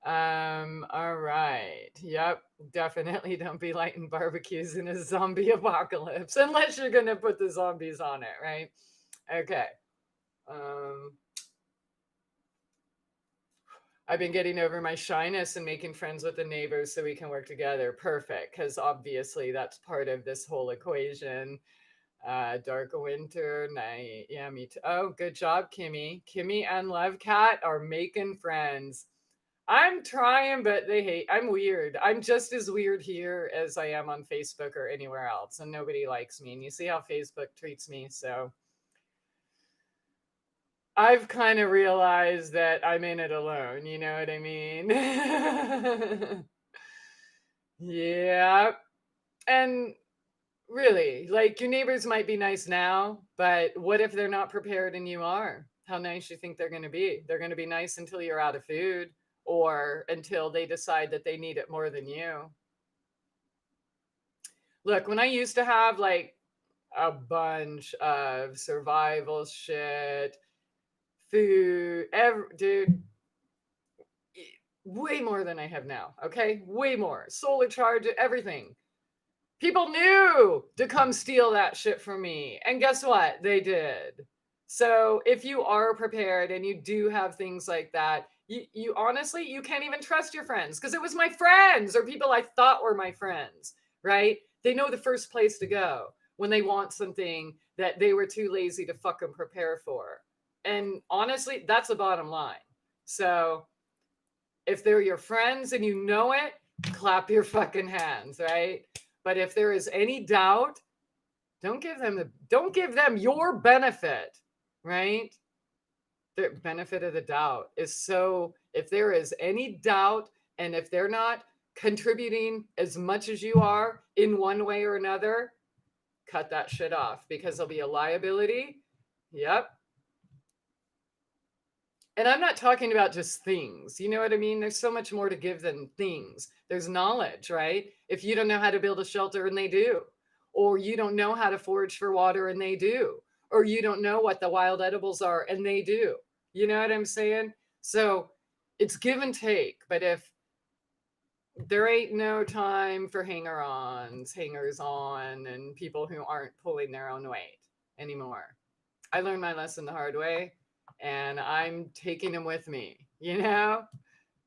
[SPEAKER 1] All right. Yep. Definitely don't be lighting barbecues in a zombie apocalypse unless you're gonna put the zombies on it, right? Okay. I've been getting over my shyness and making friends with the neighbors so we can work together. Perfect, because obviously that's part of this whole equation. Dark winter night. Yeah, me too. Oh, good job, Kimmy. Kimmy and Love Cat are making friends. I'm trying, but they hate. I'm weird. I'm just as weird here as I am on Facebook or anywhere else, and nobody likes me. And you see how Facebook treats me. So I've kind of realized that I'm in it alone. You know what I mean? Yeah. And really, like your neighbors might be nice now, but what if they're not prepared and you are? How nice you think they're going to be? They're going to be nice until you're out of food or until they decide that they need it more than you. Look, when I used to have like a bunch of survival shit, food, dude, way more than I have now. Okay, way more. Solar charge, everything. People knew to come steal that shit from me, and guess what? They did. So if you are prepared and you do have things like that, you honestly you can't even trust your friends because it was my friends or people I thought were my friends, right? They know the first place to go when they want something that they were too lazy to fucking prepare for. And honestly, that's the bottom line. So if they're your friends and you know it, clap your fucking hands, right? But if there is any doubt, don't give them your benefit, right? The benefit of the doubt is so if there is any doubt and if they're not contributing as much as you are in one way or another, cut that shit off because there'll be a liability. Yep. And I'm not talking about just things. You know what I mean? There's so much more to give than things. There's knowledge, right? If you don't know how to build a shelter and they do, or you don't know how to forage for water and they do, or you don't know what the wild edibles are and they do. You know what I'm saying? So it's give and take. But if there ain't no time for hanger-ons, hangers-on, and people who aren't pulling their own weight anymore. I learned my lesson the hard way and I'm taking them with me, you know?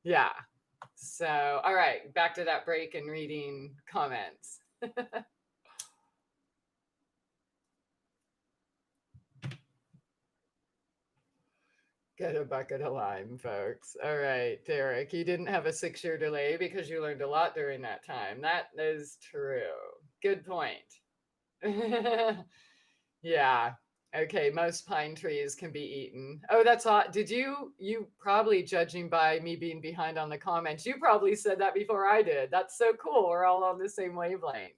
[SPEAKER 1] Yeah. So, all right, back to that break and reading comments. Get a bucket of lime, folks. All right, Derek, you didn't have a 6-year delay because you learned a lot during that time. That is true. Good point. Yeah. Okay, most pine trees can be eaten. Oh, that's odd. Did you probably judging by me being behind on the comments, you probably said that before I did. That's so cool. We're all on the same wavelength.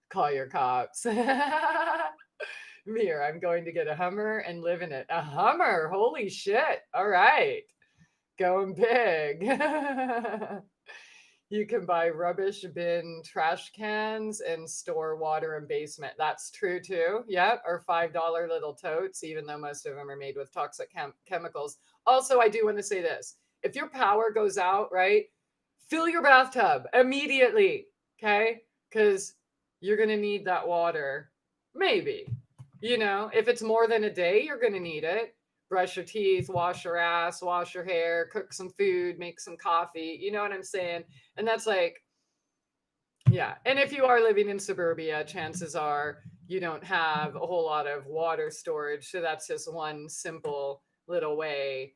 [SPEAKER 1] Call your cops. Mir, I'm going to get a Hummer and live in it. A Hummer. Holy shit. All right. Going big. You can buy rubbish bin trash cans and store water in basement. That's true too. Yep. Or $5 little totes, even though most of them are made with toxic chemicals. Also, I do want to say this. If your power goes out, right, fill your bathtub immediately. Okay. Because you're going to need that water. Maybe. You know, if it's more than a day, you're going to need it. Brush your teeth, wash your ass, wash your hair, cook some food, make some coffee. You know what I'm saying? And that's like, yeah. And if you are living in suburbia, chances are you don't have a whole lot of water storage. So that's just one simple little way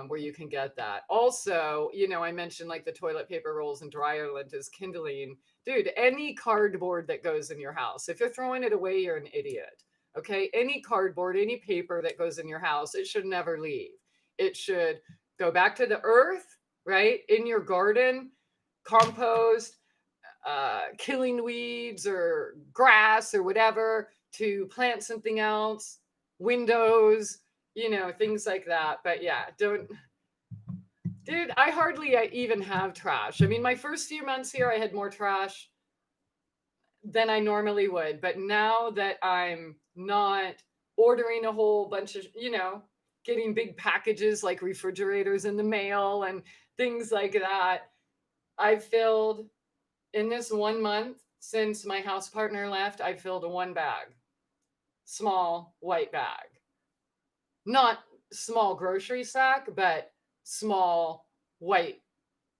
[SPEAKER 1] where you can get that. Also, you know, I mentioned like the toilet paper rolls and dryer lint is kindling. Dude, any cardboard that goes in your house, if you're throwing it away, you're an idiot. Okay. Any cardboard, any paper that goes in your house, it should never leave. It should go back to the earth, right? In your garden, compost, killing weeds or grass or whatever to plant something else, windows, you know, things like that. But yeah, don't, dude, I hardly even have trash. I mean, my first few months here, I had more trash than I normally would. But now that I'm not ordering a whole bunch of, you know, getting big packages like refrigerators in the mail and things like that, I've filled in this 1 month since my house partner left, I filled one bag, small white bag, not small grocery sack, but small white,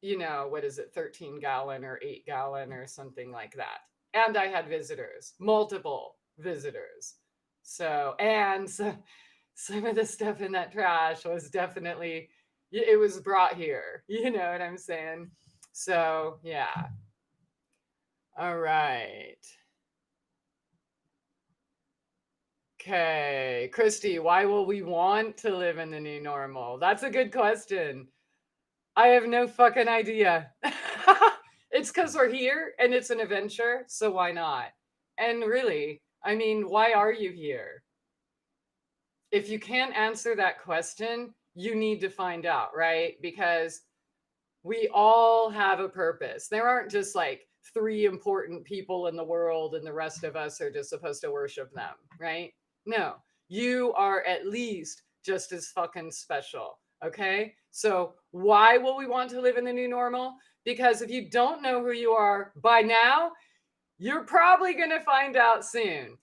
[SPEAKER 1] you know, what is it, 13-gallon or 8-gallon or something like that. And I had visitors, multiple visitors. So, and some of the stuff in that trash was definitely, it was brought here. You know what I'm saying? So, yeah. All right. Okay. Christie, why will we want to live in the new normal? That's a good question. I have no fucking idea. It's because we're here and it's an adventure, so why not? And really, I mean, why are you here? If you can't answer that question, you need to find out, right? Because we all have a purpose. There aren't just like three important people in the world and the rest of us are just supposed to worship them, right? No, you are at least just as fucking special. Okay. So why will we want to live in the new normal? Because if you don't know who you are by now, you're probably going to find out soon.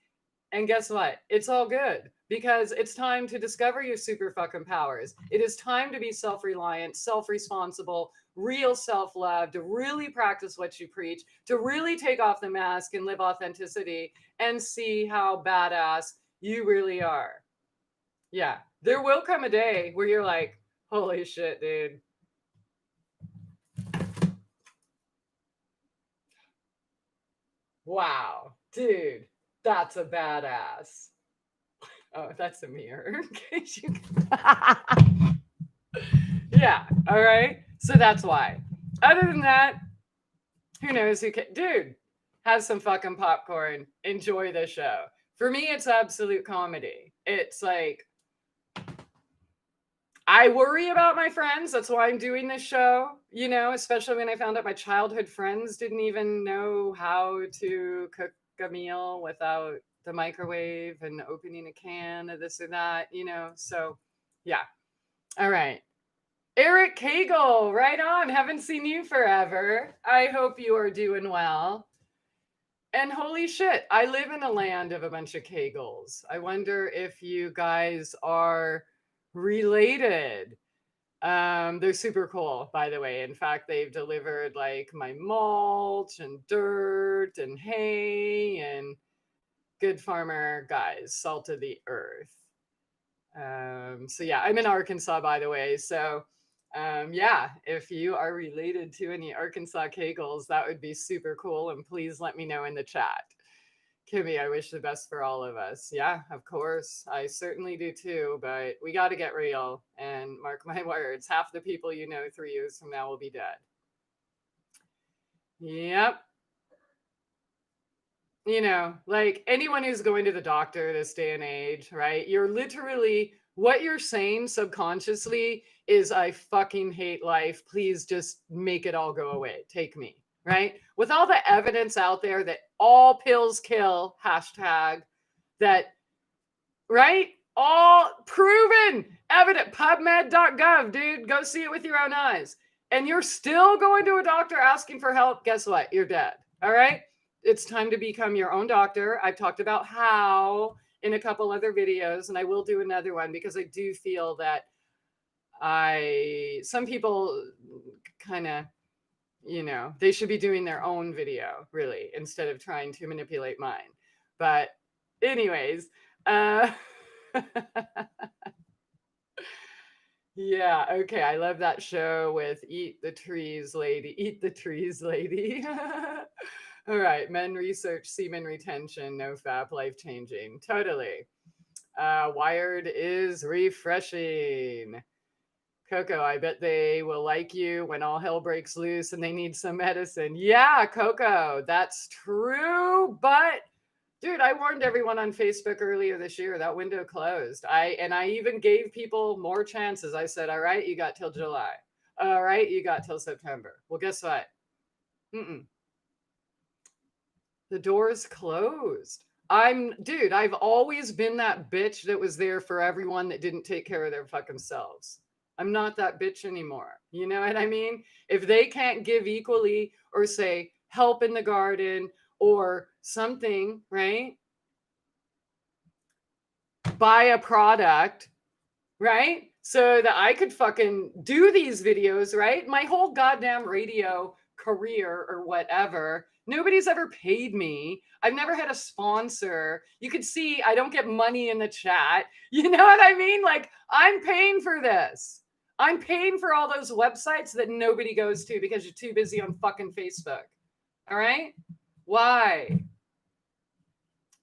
[SPEAKER 1] And guess what? It's all good because it's time to discover your super fucking powers. It is time to be self reliant, self responsible, real self love, to really practice what you preach, to really take off the mask and live authenticity and see how badass you really are. Yeah, there will come a day where you're like, holy shit, dude. Wow, dude, that's a badass. Oh, that's a mirror. In case you yeah, all right. So that's why. Other than that, who knows who can. Dude, have some fucking popcorn. Enjoy the show. For me, it's absolute comedy. It's like, I worry about my friends. That's why I'm doing this show, you know, especially when I found out my childhood friends didn't even know how to cook a meal without the microwave and opening a can of this or that, you know. So, yeah. All right. Eric Cagle, right on. Haven't seen you forever. I hope you are doing well. And holy shit, I live in a land of a bunch of Kegels. I wonder if you guys are related. They're super cool, by the way. In fact, they've delivered like my mulch and dirt and hay and good farmer guys, salt of the earth. So yeah, I'm in Arkansas, by the way. So yeah, if you are related to any Arkansas Kegels, that would be super cool. And please let me know in the chat. Kimmy, I wish the best for all of us. Yeah, of course. I certainly do too, but we got to get real. And mark my words, half the people you know 3 years from now will be dead. Yep. You know, like anyone who's going to the doctor this day and age, right? You're literally, what you're saying subconsciously is, I fucking hate life. Please just make it all go away. Take me, right? With all the evidence out there that all pills kill, hashtag, that, right? All proven, evident, pubmed.gov, dude. Go see it with your own eyes. And you're still going to a doctor asking for help. Guess what? You're dead. All right? It's time to become your own doctor. I've talked about how in a couple other videos, and I will do another one because I do feel that some people kind of, you know, they should be doing their own video really instead of trying to manipulate mine. But anyways, yeah, okay. I love that show with Eat the Trees Lady. Eat the Trees Lady. All right. Men research semen retention, no fap, life changing. Totally. Wired is refreshing. Coco, I bet they will like you when all hell breaks loose and they need some medicine. Yeah, Coco, that's true. But dude, I warned everyone on Facebook earlier this year that window closed. I even gave people more chances. I said, all right, you got till July. All right, you got till September. Well, guess what? The door's closed. Dude, I've always been that bitch that was there for everyone that didn't take care of their fucking selves. I'm not that bitch anymore. You know what I mean? If they can't give equally or say help in the garden or something, right? Buy a product, right? So that I could fucking do these videos, right? My whole goddamn radio career or whatever, nobody's ever paid me. I've never had a sponsor. You could see I don't get money in the chat. You know what I mean? Like, I'm paying for this. I'm paying for all those websites that nobody goes to because you're too busy on fucking Facebook. All right? Why?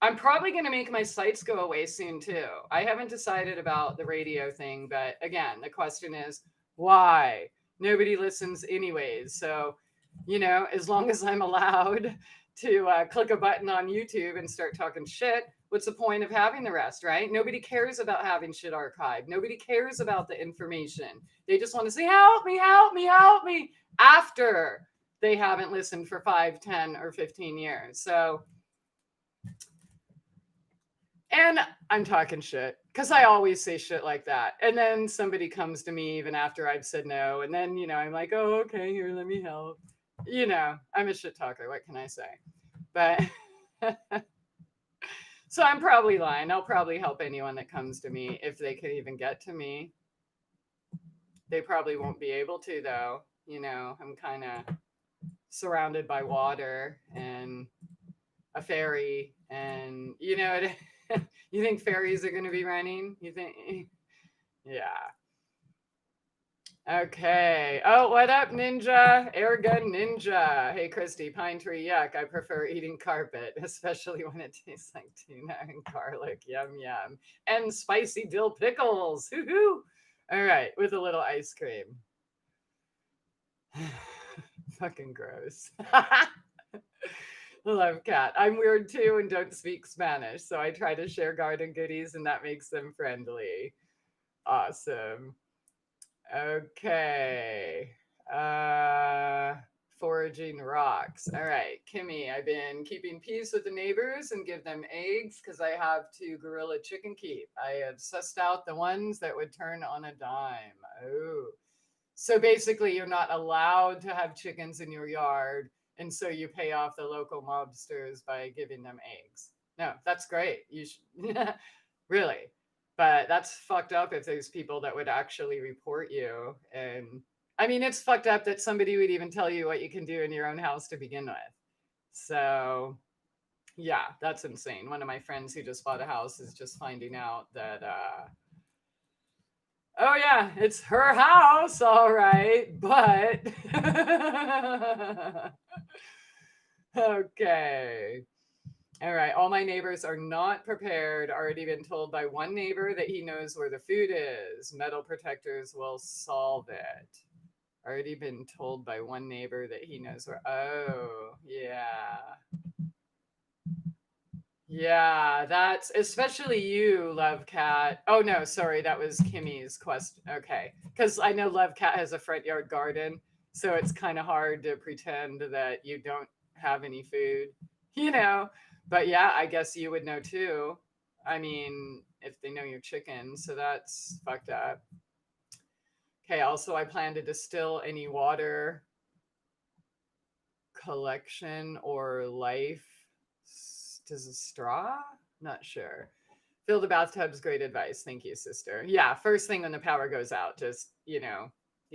[SPEAKER 1] I'm probably going to make my sites go away soon too. I haven't decided about the radio thing, but again, the question is why? Nobody listens anyways. So, you know, as long as I'm allowed to click a button on YouTube and start talking shit, what's the point of having the rest, right? Nobody cares about having shit archived. Nobody cares about the information. They just want to say, help me, help me, help me after they haven't listened for 5, 10, or 15 years. So, and I'm talking shit because I always say shit like that. And then somebody comes to me even after I've said no. And then, I'm like, oh, okay, here, let me help. I'm a shit talker. What can I say? But so I'm probably lying. I'll probably help anyone that comes to me if they can even get to me. They probably won't be able to, though. I'm kind of surrounded by water and a ferry, and you think ferries are going to be running? You think? Yeah. Okay. Oh, what up, Ninja? Airgun Ninja. Hey, Christie, pine tree, yuck. I prefer eating carpet, especially when it tastes like tuna and garlic. Yum, yum. And spicy dill pickles. Hoo-hoo. All right, with a little ice cream. Fucking gross. Love cat. I'm weird too and don't speak Spanish, so I try to share garden goodies and that makes them friendly. Awesome. Okay. Foraging rocks. All right, Kimmy, I've been keeping peace with the neighbors and give them eggs because I have to gorilla chicken keep. I have sussed out the ones that would turn on a dime. Oh. So basically, you're not allowed to have chickens in your yard. And so you pay off the local mobsters by giving them eggs. No, that's great. You should, really. But that's fucked up if there's people that would actually report you. And I mean, it's fucked up that somebody would even tell you what you can do in your own house to begin with. So, yeah, that's insane. One of my friends who just bought a house is just finding out that, oh, yeah, it's her house, all right, but. Okay. All right. All my neighbors are not prepared. Already been told by one neighbor that he knows where the food is. Metal protectors will solve it. Already been told by one neighbor that he knows where. Oh, yeah. Yeah, that's especially you, Love Cat. Oh, no, sorry. That was Kimmy's question. Okay. Because I know Love Cat has a front yard garden. So it's kind of hard to pretend that you don't have any food, But yeah, I guess you would know too. I mean, if they know your chicken, so that's fucked up. Okay, also, I plan to distill any water collection or life. Does a straw? Not sure. Fill the bathtub's great advice. Thank you, sister. Yeah, first thing when the power goes out, just, you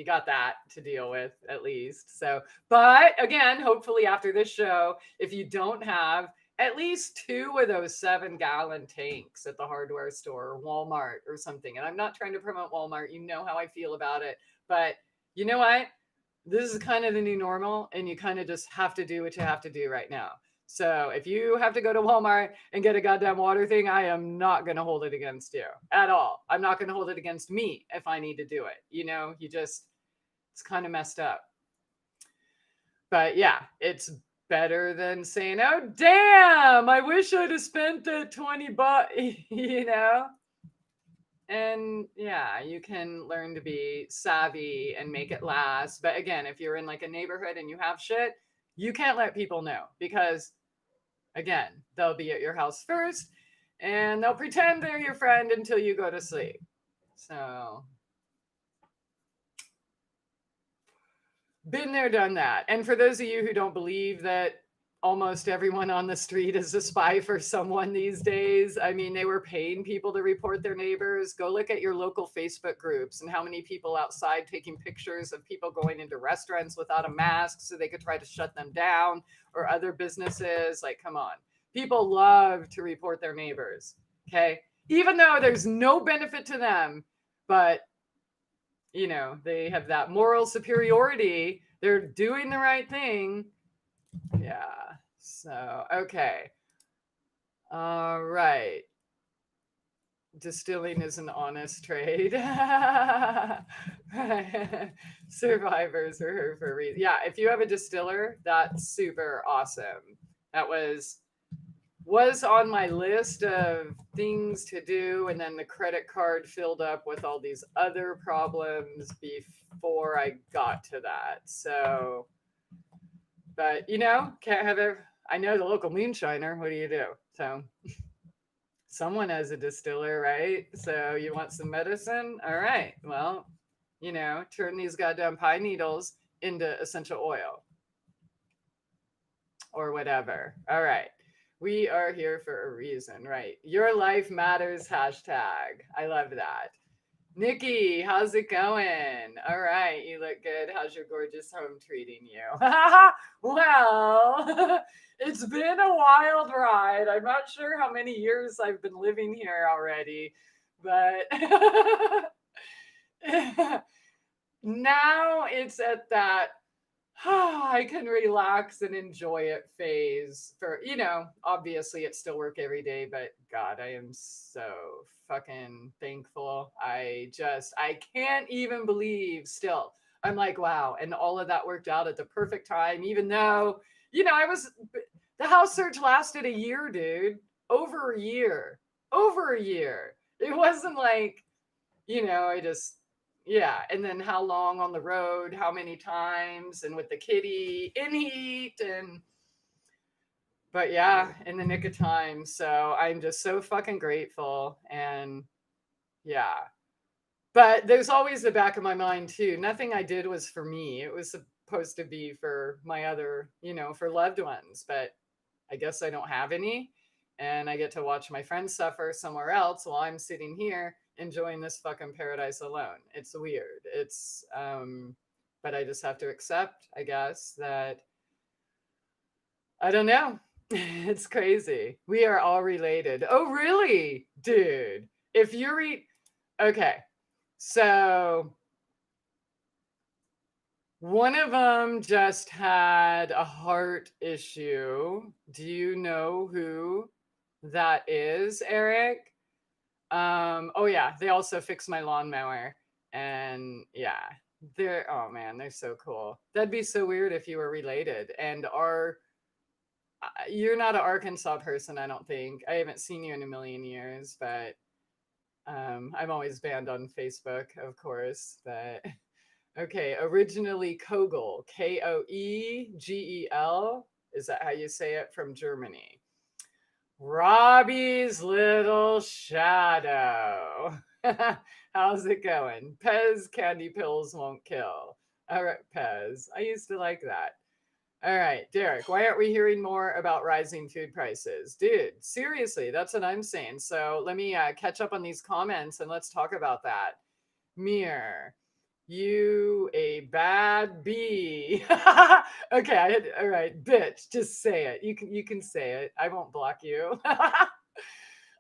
[SPEAKER 1] got that to deal with at least. So, but again, hopefully after this show, if you don't have at least 2 of those 7-gallon tanks at the hardware store or Walmart or something, and I'm not trying to promote Walmart, you know how I feel about it, but you know what? This is kind of the new normal, and you kind of just have to do what you have to do right now. So if you have to go to Walmart and get a goddamn water thing, I am not going to hold it against you at all. I'm not going to hold it against me if I need to do it. It's kind of messed up. But yeah, it's better than saying, oh, damn, I wish I'd have spent the $20, And yeah, you can learn to be savvy and make it last. But again, if you're in like a neighborhood and you have shit, you can't let people know because, again, they'll be at your house first and they'll pretend they're your friend until you go to sleep. So, been there, done that. And for those of you who don't believe that almost everyone on the street is a spy for someone these days, I mean, they were paying people to report their neighbors. Go look at your local Facebook groups and how many people outside taking pictures of people going into restaurants without a mask so they could try to shut them down, or other businesses. Like, come on. People love to report their neighbors, okay? Even though there's no benefit to them, but they have that moral superiority. They're doing the right thing. Yeah. So, okay. All right. Distilling is an honest trade. Survivors are here for a reason. Yeah. If you have a distiller, that's super awesome. That was on my list of things to do, and then the credit card filled up with all these other problems before I got to that. So But can't have it. I know the local moonshiner. What do you do? So someone has a distiller, right? So you want some medicine? All right. Well, turn these goddamn pine needles into essential oil or whatever. All right. We are here for a reason, right? Your life matters hashtag. I love that. Nikki, how's it going? All right, you look good. How's your gorgeous home treating you? Well, it's been a wild ride. I'm not sure how many years I've been living here already, but now it's at that I can relax and enjoy it phase for, obviously it's still work every day, but God, I am so fucking thankful. I can't even believe still. I'm like, wow. And all of that worked out at the perfect time, even though, the house search lasted a year, dude. Over a year. Over a year. It wasn't like, I just, yeah. And then how long on the road, how many times, and with the kitty in heat, but yeah, in the nick of time. So I'm just so fucking grateful. And yeah. But there's always the back of my mind too. Nothing I did was for me. It was supposed to be for my other, for loved ones. But I guess I don't have any. And I get to watch my friends suffer somewhere else while I'm sitting here enjoying this fucking paradise alone. It's weird. But I just have to accept, I guess, that I don't know. It's crazy. We are all related. Oh, really? Dude. If you're okay. So one of them just had a heart issue. Do you know who that is, Eric? Oh yeah, they also fixed my lawnmower. And yeah, oh man, they're so cool. That'd be so weird if you were related. And you're not an Arkansas person, I don't think. I haven't seen you in a million years, but I'm always banned on Facebook, of course. But okay, originally Kogel, Koegel. Is that how you say it? From Germany. Robbie's little shadow. How's it going? Pez candy pills won't kill. All right, Pez. I used to like that. All right, Derek, why aren't we hearing more about rising food prices? Dude, seriously, that's what I'm saying. So let me catch up on these comments and let's talk about that. Mir, you a bad bee. Okay, all right, bitch, just say it. You can say it. I won't block you.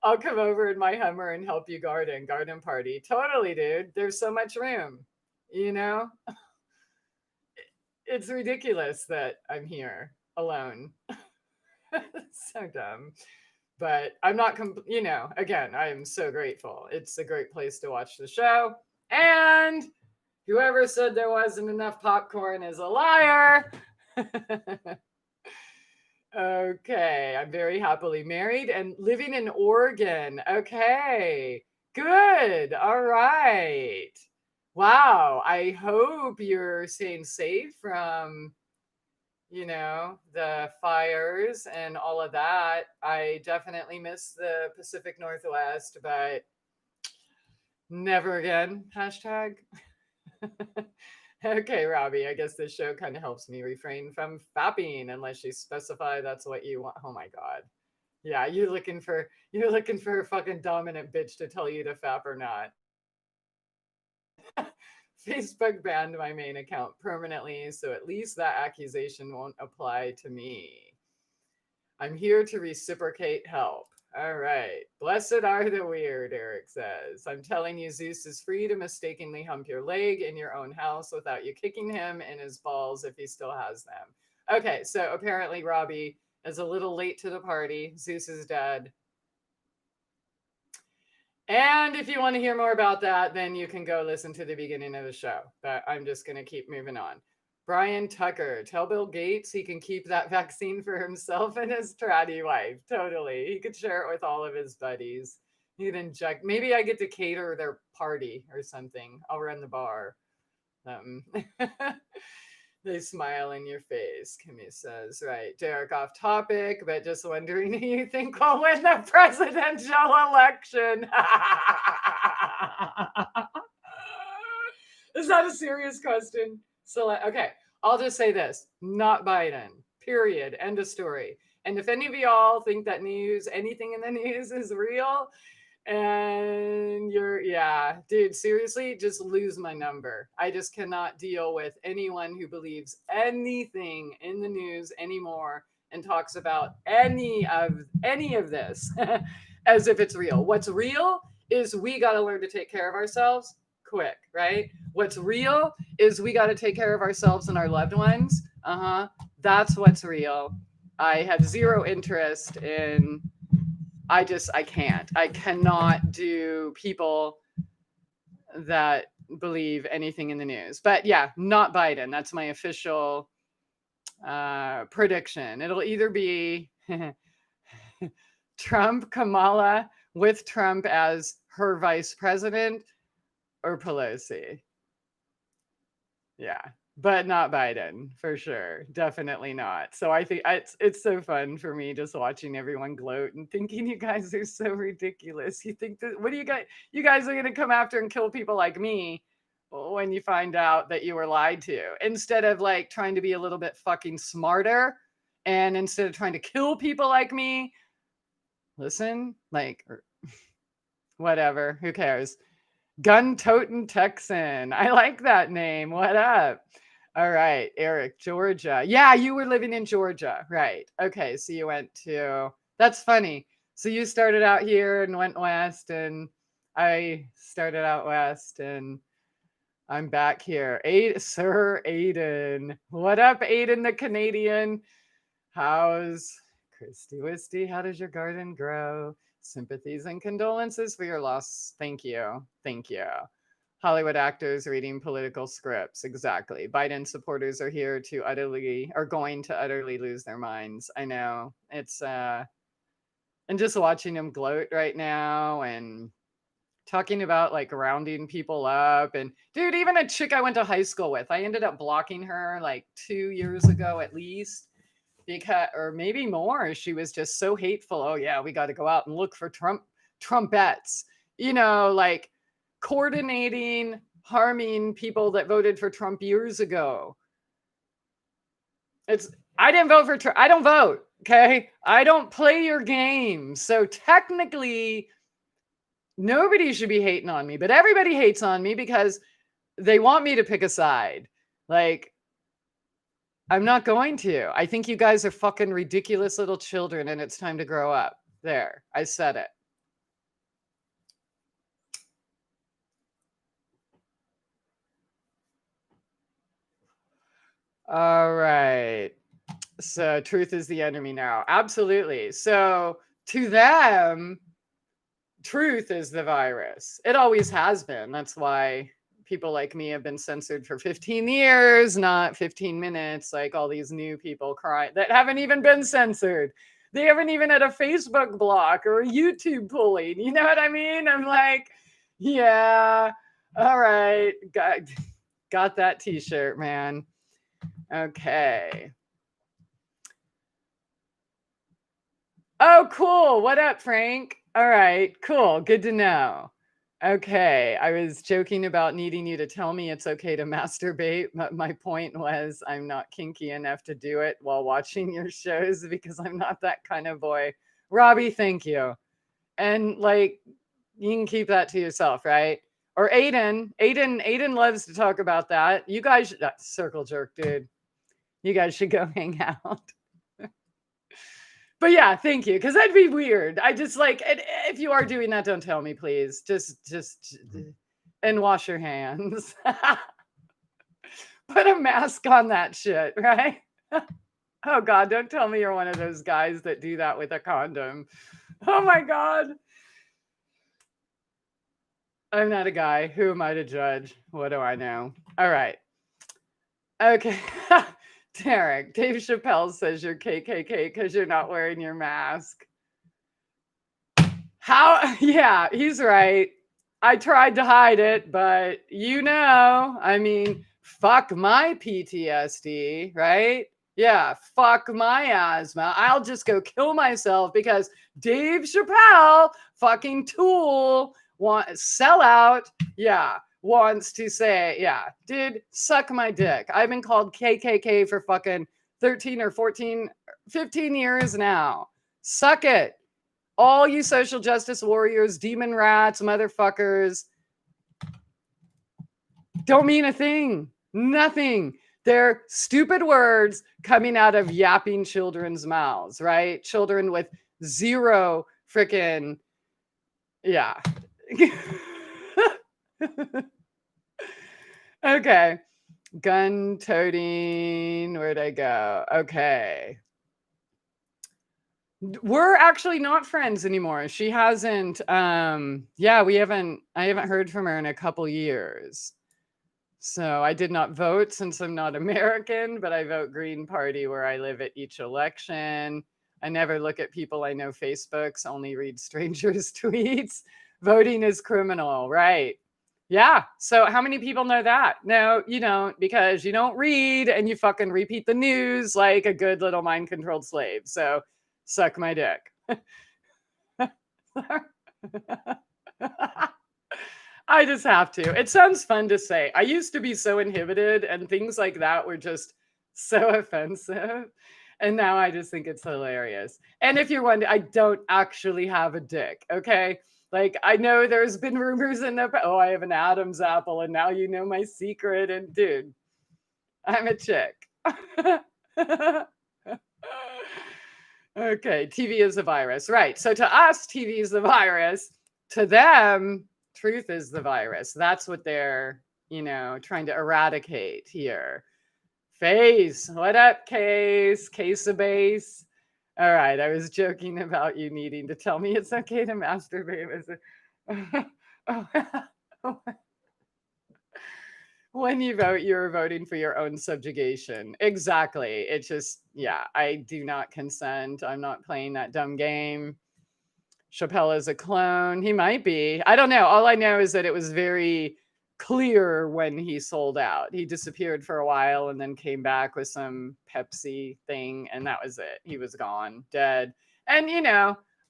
[SPEAKER 1] I'll come over in my Hummer and help you garden party. Totally, dude. There's so much room. You know? It's ridiculous that I'm here alone. So dumb. But I'm not, again, I am so grateful. It's a great place to watch the show. And whoever said there wasn't enough popcorn is a liar. Okay, I'm very happily married and living in Oregon. Okay, good. All right. Wow, I hope you're staying safe from, the fires and all of that. I definitely miss the Pacific Northwest, but never again. Hashtag. Okay, Robbie, I guess this show kind of helps me refrain from fapping unless you specify that's what you want. Oh my God. Yeah, you're looking for a fucking dominant bitch to tell you to fap or not. Facebook banned my main account permanently, so at least that accusation won't apply to me. I'm here to reciprocate help. All right. Blessed are the weird, Eric says. I'm telling you, Zeus is free to mistakenly hump your leg in your own house without you kicking him in his balls if he still has them. Okay, so apparently Robbie is a little late to the party. Zeus is dead. And if you want to hear more about that, then you can go listen to the beginning of the show. But I'm just going to keep moving on. Brian Tucker, tell Bill Gates he can keep that vaccine for himself and his tratty wife. Totally. He could share it with all of his buddies. He'd inject. Maybe I get to cater their party or something. I'll run the bar. They smile in your face, Kimmy says. Right. Derek, off topic, but just wondering who you think will win the presidential election. Is that a serious question? So, okay, I'll just say this: not Biden. Period. End of story. And if any of y'all think that anything in the news is real, and yeah, dude, seriously, just lose my number. I just cannot deal with anyone who believes anything in the news anymore and talks about any of this as if it's real. What's real is we got to learn to take care of ourselves quick, right? What's real is we got to take care of ourselves and our loved ones. That's what's real. I have zero interest in I cannot do people that believe anything in the news. But yeah, not Biden. That's my official prediction. It'll either be Trump, Kamala, with Trump as her vice president, or Pelosi. Yeah, but not Biden for sure. Definitely not. So I think it's so fun for me just watching everyone gloat and thinking you guys are so ridiculous. You think that what do you guys are going to come after and kill people like me when you find out that you were lied to, instead of like trying to be a little bit fucking smarter, and instead of trying to kill people like me, listen, like whatever, who cares? Gun toting Texan. I like that name. What up? All right, Eric, Georgia. Yeah, you were living in Georgia, right? Okay, so you went to, that's funny. So you started out here and went west, and I started out west, and I'm back here. Sir Aiden. What up, Aiden the Canadian? How's Christie Wisty? How does your garden grow? Sympathies and condolences for your loss. Thank you. Thank you. Hollywood actors reading political scripts. Exactly. Biden supporters are going to utterly lose their minds. I know. It's and just watching them gloat right now and talking about like rounding people up. And dude, even a chick I went to high school with, I ended up blocking her like 2 years ago at least, because, or maybe more. She was just so hateful. Oh yeah, we got to go out and look for Trumpettes, like coordinating, harming people that voted for Trump years ago. I didn't vote for Trump. I don't vote. Okay. I don't play your game. So technically nobody should be hating on me, but everybody hates on me because they want me to pick a side. Like, I'm not going to. I think you guys are fucking ridiculous little children and it's time to grow up. There, I said it. All right. So truth is the enemy now. Absolutely. So to them, truth is the virus. It always has been. That's why people like me have been censored for 15 years, not 15 minutes, like all these new people crying that haven't even been censored. They haven't even had a Facebook block or a YouTube pulling. You know what I mean? I'm like, yeah, all right. Got that t-shirt, man. Okay. Oh, cool. What up, Frank? All right, cool. Good to know. Okay, I was joking about needing you to tell me it's okay to masturbate. My point was I'm not kinky enough to do it while watching your shows because I'm not that kind of boy. Robbie, thank you. And like, you can keep that to yourself, right? Or Aiden loves to talk about that. You guys, that circle jerk, dude. You guys should go hang out. But yeah, thank you. Because that'd be weird. I just like, if you are doing that, don't tell me, please. Just, and wash your hands. Put a mask on that shit, right? Oh God, don't tell me you're one of those guys that do that with a condom. Oh my God. I'm not a guy. Who am I to judge? What do I know? All right. Okay. Derek, Dave Chappelle says you're KKK because you're not wearing your mask. How? Yeah, he's right. I tried to hide it, but I mean, fuck my PTSD, right? Yeah, fuck my asthma. I'll just go kill myself because Dave Chappelle, fucking tool, sell out. Yeah, wants to say, yeah, dude, suck my dick. I've been called KKK for fucking 13 or 14, 15 years now. Suck it. All you social justice warriors, demon rats, motherfuckers, don't mean a thing. Nothing. They're stupid words coming out of yapping children's mouths, right? Children with zero freaking, yeah. Okay. Gun toting. Where'd I go? Okay. We're actually not friends anymore. She hasn't, yeah, I haven't heard from her in a couple years. So I did not vote since I'm not American, but I vote Green Party where I live at each election. I never look at people I know Facebooks, only read strangers' tweets. Voting is criminal, right? Yeah. So how many people know that? No, you don't, because you don't read and you fucking repeat the news like a good little mind controlled slave. So suck my dick. I just have to. It sounds fun to say. I used to be so inhibited and things like that were just so offensive. And now I just think it's hilarious. And if you're wondering, I don't actually have a dick, okay? Like, I know there's been rumors in the, oh, I have an Adam's apple and now you know my secret. And dude, I'm a chick. Okay, TV is the virus. Right. So to us, TV is the virus. To them, truth is the virus. That's what they're, trying to eradicate here. Face, what up, Case? Case of base. All right, I was joking about you needing to tell me it's okay to masturbate. When you vote, you're voting for your own subjugation. Exactly. It's just, yeah, I do not consent. I'm not playing that dumb game. Chappelle is a clone. He might be. I don't know. All I know is that it was very clear when he sold out. He disappeared for a while and then came back with some Pepsi thing, and that was it. He was gone, dead. And,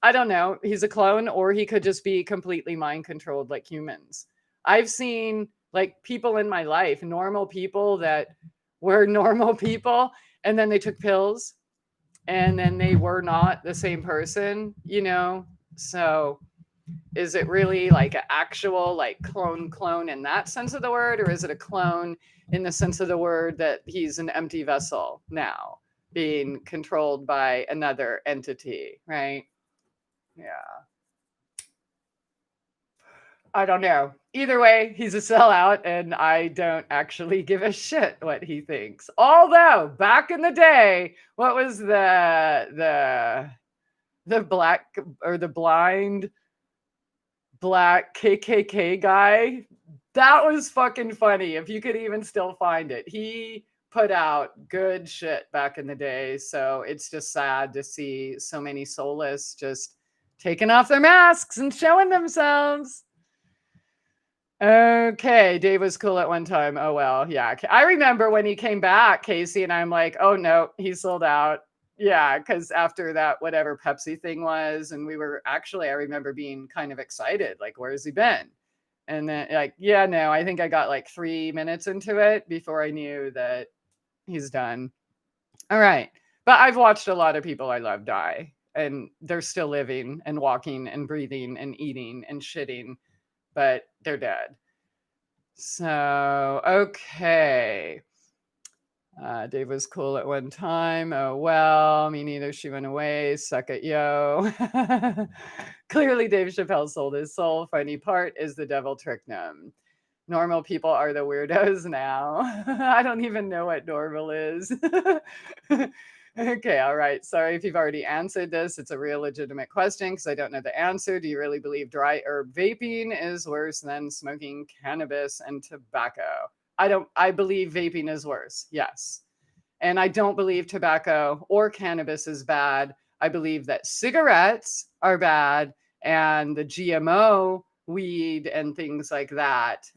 [SPEAKER 1] I don't know. He's a clone, or he could just be completely mind controlled like humans. I've seen like people in my life, normal people that were normal people, and then they took pills and then they were not the same person, So is it really like an actual like clone in that sense of the word, or is it a clone in the sense of the word that he's an empty vessel now being controlled by another entity, right? Yeah. I don't know. Either way, he's a sellout, and I don't actually give a shit what he thinks. Although back in the day, what was the black or the blind black KKK guy? That was fucking funny. If you could even still find it, he put out good shit back in the day. So it's just sad to see so many soulless just taking off their masks and showing themselves. Okay, Dave was cool at one time. Oh, well, yeah. I remember when he came back, Casey, and I'm like, oh, no, he sold out. Yeah, because after that, whatever Pepsi thing was, and we were actually, I remember being kind of excited, like, where's he been? And then, like, yeah, no, I think I got like 3 minutes into it before I knew that he's done. All right. But I've watched a lot of people I love die, and they're still living and walking and breathing and eating and shitting, but they're dead. So, okay. Dave was cool at one time. Oh, well, me neither. She went away. Suck it, yo. Clearly, Dave Chappelle sold his soul. Funny part is the devil tricked him. Normal people are the weirdos now. I don't even know what normal is. Okay, all right. Sorry if you've already answered this. It's a real legitimate question because I don't know the answer. Do you really believe dry herb vaping is worse than smoking cannabis and tobacco? I believe vaping is worse. Yes. And I don't believe tobacco or cannabis is bad. I believe that cigarettes are bad and the GMO weed and things like that.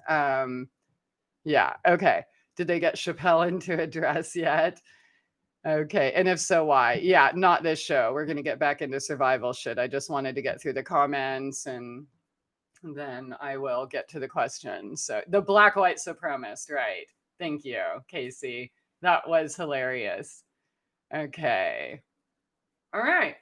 [SPEAKER 1] Yeah. Okay. Did they get Chappelle into a dress yet? Okay. And if so, why? Yeah, not this show. We're going to get back into survival shit. I just wanted to get through the comments and then I will get to the questions. So the black white supremacist, right? Thank you, Casey. That was hilarious. Okay. All right.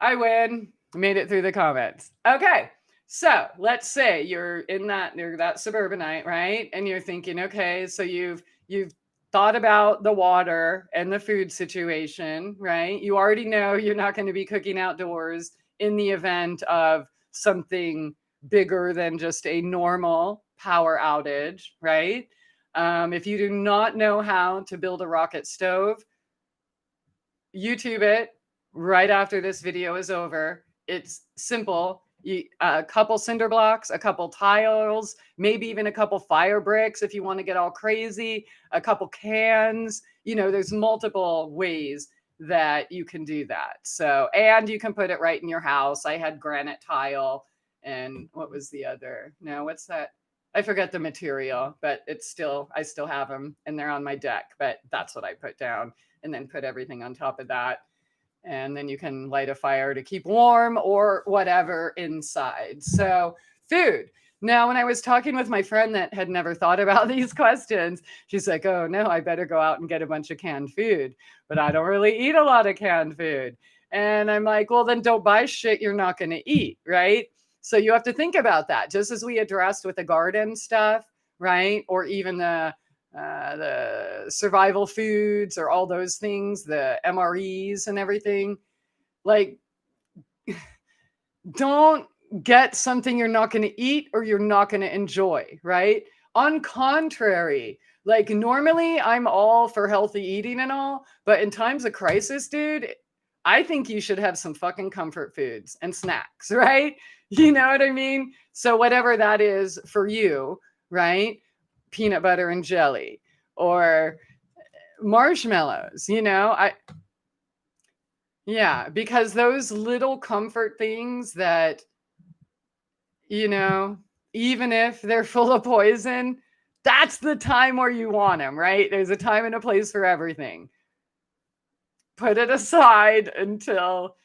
[SPEAKER 1] I win. Made it through the comments. Okay. So let's say you're that suburbanite, right? And you're thinking, okay, so you've thought about the water and the food situation, right? You already know you're not going to be cooking outdoors in the event of something bigger than just a normal power outage, right? If you do not know how to build a rocket stove, YouTube it right after this video is over. It's simple. A couple cinder blocks, a couple tiles, maybe even a couple fire bricks if you want to get all crazy, a couple cans. There's multiple ways that you can do that. So, and you can put it right in your house. I had granite tile and what was the other? No, what's that? I forget the material, but I still have them and they're on my deck, but that's what I put down and then put everything on top of that. And then you can light a fire to keep warm or whatever inside. So food. Now, when I was talking with my friend that had never thought about these questions, she's like, oh no, I better go out and get a bunch of canned food. But I don't really eat a lot of canned food. And I'm like, well, then don't buy shit you're not going to eat, right? So you have to think about that, just as we addressed with the garden stuff, right? Or even the survival foods or all those things, the MREs and everything. Like, don't get something you're not going to eat or you're not going to enjoy, right? On contrary, like normally I'm all for healthy eating and all, but in times of crisis, dude, I think you should have some fucking comfort foods and snacks, right? You know what I mean? So whatever that is for you, right? Peanut butter and jelly or marshmallows, yeah, because those little comfort things that, even if they're full of poison, that's the time where you want them, right? There's a time and a place for everything. Put it aside until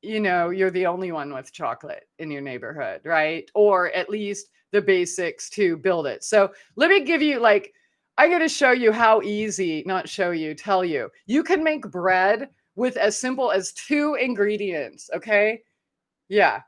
[SPEAKER 1] you're the only one with chocolate in your neighborhood, right? Or at least the basics to build it. So let me give you I got to show you how easy, not show you, tell you. You can make bread with as simple as 2 ingredients, okay? Yeah,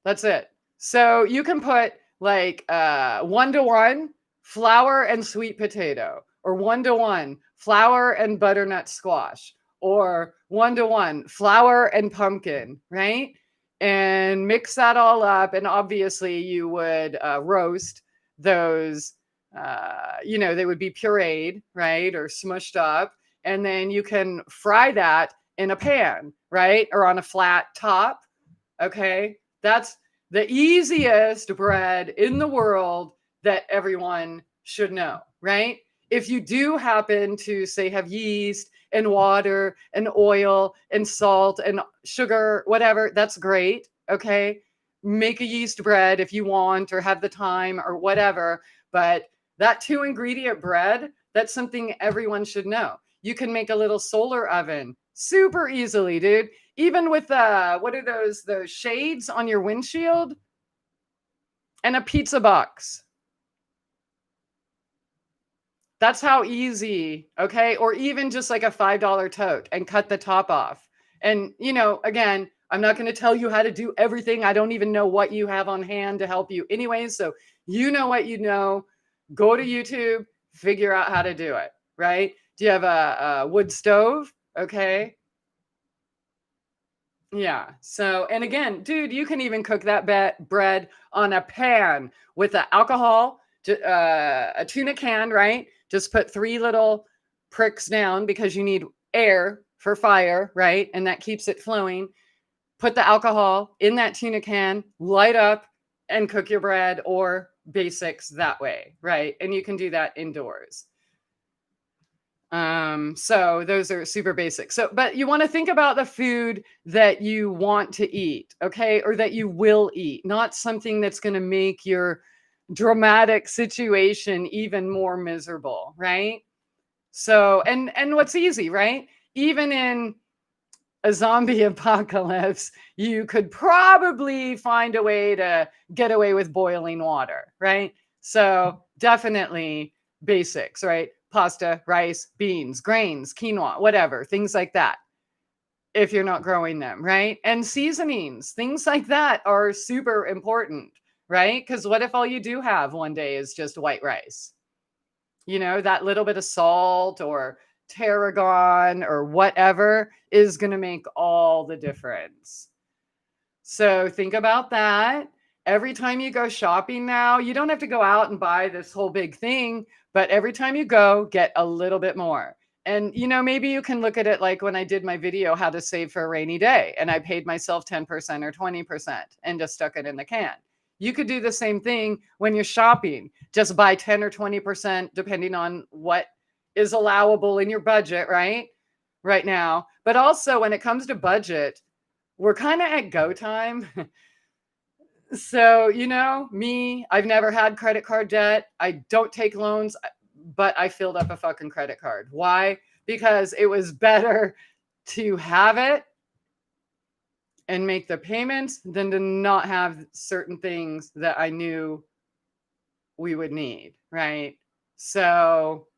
[SPEAKER 1] that's it. So you can put 1-to-1 flour and sweet potato, or 1-to-1 flour and butternut squash, or 1-to-1 flour and pumpkin, right? And mix that all up. And obviously you would roast those, they would be pureed, right? Or smushed up. And then you can fry that in a pan, right? Or on a flat top. Okay. That's the easiest bread in the world that everyone should know, right? If you do happen to say have yeast and water and oil and salt and sugar, whatever, that's great. Okay. Make a yeast bread if you want or have the time or whatever. But that 2 ingredient bread, that's something everyone should know. You can make a little solar oven super easily, dude. Even with what are those shades on your windshield and a pizza box. That's how easy, okay? Or even just like a $5 tote and cut the top off. And, again, I'm not going to tell you how to do everything. I don't even know what you have on hand to help you anyway. So you know what you know. Go to YouTube, figure out how to do it, right? Do you have a wood stove? Okay. Yeah. So, and again, dude, you can even cook that bread on a pan with the alcohol, a tuna can, right? Just put 3 little pricks down because you need air for fire, right? And that keeps it flowing. Put the alcohol in that tuna can, light up and cook your bread or basics that way, right? And you can do that indoors. So those are super basic. So, but you want to think about the food that you want to eat, okay? Or that you will eat, not something that's going to make your dramatic situation even more miserable, right? So, and what's easy, right? Even in a zombie apocalypse, you could probably find a way to get away with boiling water, right? So, definitely basics, right? Pasta, rice, beans, grains, quinoa, whatever, things like that. If you're not growing them, right? And seasonings, things like that are super important, right? Because what if all you do have one day is just white rice? That little bit of salt or tarragon or whatever is going to make all the difference. So think about that. Every time you go shopping now, you don't have to go out and buy this whole big thing, but every time you go, get a little bit more. And maybe you can look at it like when I did my video, how to save for a rainy day, and I paid myself 10% or 20% and just stuck it in the can. You could do the same thing when you're shopping. Just buy 10 or 20%, depending on what is allowable in your budget, right? Right now. But also, when it comes to budget, we're kind of at go time. So, me, I've never had credit card debt. I don't take loans, but I filled up a fucking credit card. Why? Because it was better to have it and make the payments than to not have certain things that I knew we would need, right? So,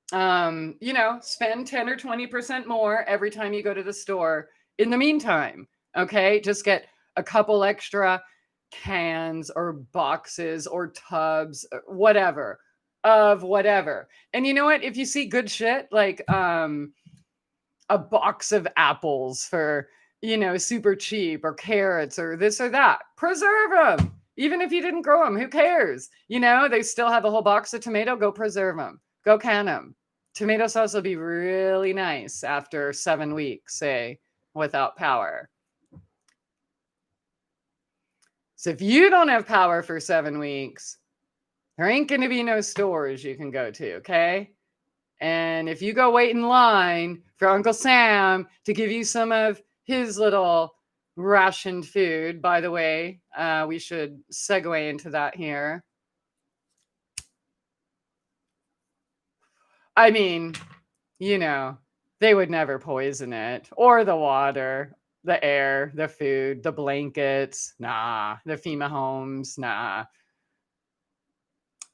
[SPEAKER 1] spend 10 or 20% more every time you go to the store. In the meantime, okay, just get a couple extra cans or boxes or tubs, whatever, of whatever. And you know what? If you see good shit, like a box of apples for, super cheap, or carrots or this or that, preserve them. Even if you didn't grow them, who cares? They still have a whole box of tomato, go preserve them, go can them. Tomato sauce will be really nice after 7 weeks, say, without power. So if you don't have power for 7 weeks, there ain't going to be no stores you can go to, okay? And if you go wait in line for Uncle Sam to give you some of his little rationed food, by the way, we should segue into that here. I mean, they would never poison it, or the water, the air, the food, the blankets. Nah, the FEMA homes. Nah.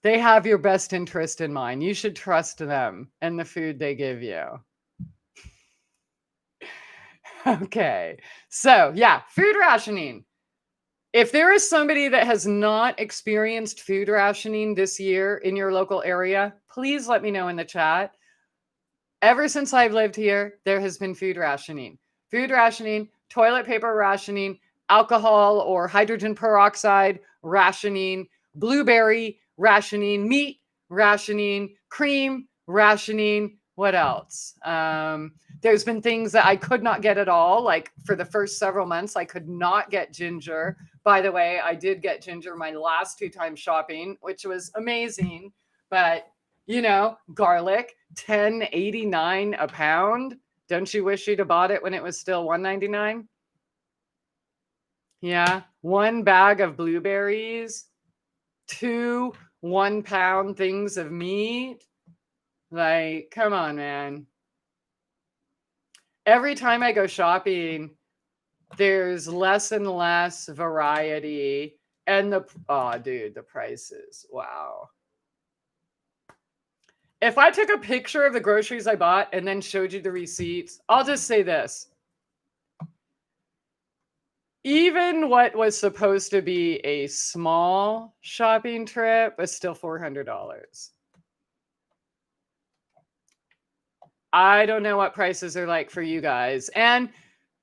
[SPEAKER 1] They have your best interest in mind. You should trust them and the food they give you. Okay. So, yeah, food rationing. If there is somebody that has not experienced food rationing this year in your local area, please let me know in the chat. Ever since I've lived here, there has been food rationing. Food rationing, toilet paper rationing, alcohol or hydrogen peroxide rationing, blueberry rationing, meat rationing, cream rationing. What else? There's been things that I could not get at all. Like for the first several months, I could not get ginger. By the way, I did get ginger my last 2 times shopping, which was amazing. But garlic, $10.89 a pound. Don't you wish you'd have bought it when it was still $1.99? Yeah. 1 bag of blueberries, 2 1-pound things of meat. Like, come on, man. Every time I go shopping, there's less and less variety. And the prices. Wow. If I took a picture of the groceries I bought and then showed you the receipts, I'll just say this. Even what was supposed to be a small shopping trip is still $400. I don't know what prices are like for you guys. And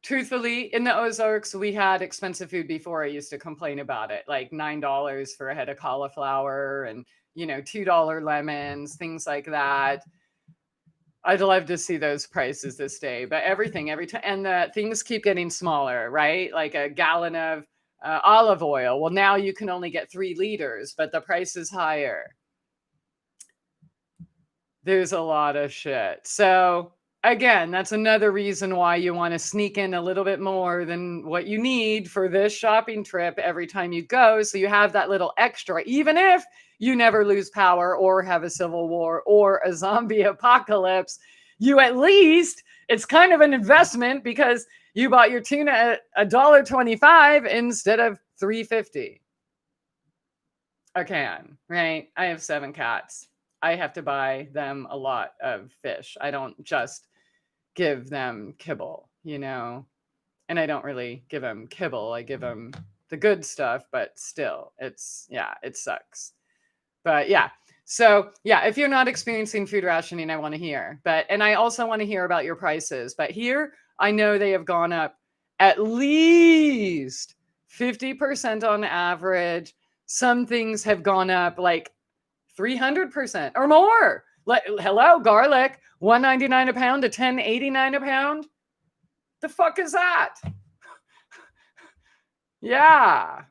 [SPEAKER 1] truthfully, in the Ozarks, we had expensive food before. I used to complain about it, like $9 for a head of cauliflower and, $2 lemons, things like that. I'd love to see those prices this day, but everything, every time, and the things keep getting smaller, right? Like a gallon of olive oil. Well, now you can only get 3 liters, but the price is higher. There's a lot of shit. So again, that's another reason why you want to sneak in a little bit more than what you need for this shopping trip every time you go. So you have that little extra, even if you never lose power or have a civil war or a zombie apocalypse, you at least, it's kind of an investment because you bought your tuna at $1.25 instead of $3.50 a can, right? I have 7 cats. I have to buy them a lot of fish. I don't just give them kibble, and I don't really give them kibble. I give them the good stuff, but still, it sucks. But yeah. So yeah, if you're not experiencing food rationing, I want to hear. And I also want to hear about your prices. But here, I know they have gone up at least 50% on average. Some things have gone up like 300% or more. Like, hello, garlic, $1.99 a pound to $10.89 a pound. The fuck is that? Yeah.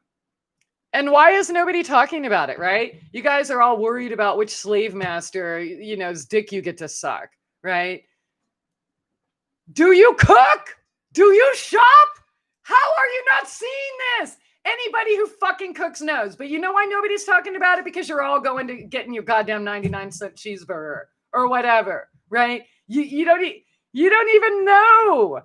[SPEAKER 1] And why is nobody talking about it, right? You guys are all worried about which slave master's dick you get to suck, right? Do you cook? Do you shop? How are you not seeing this? Anybody who fucking cooks knows. But you know why nobody's talking about it? Because you're all going to getting your goddamn 99-cent cheeseburger or whatever, right? You don't even know.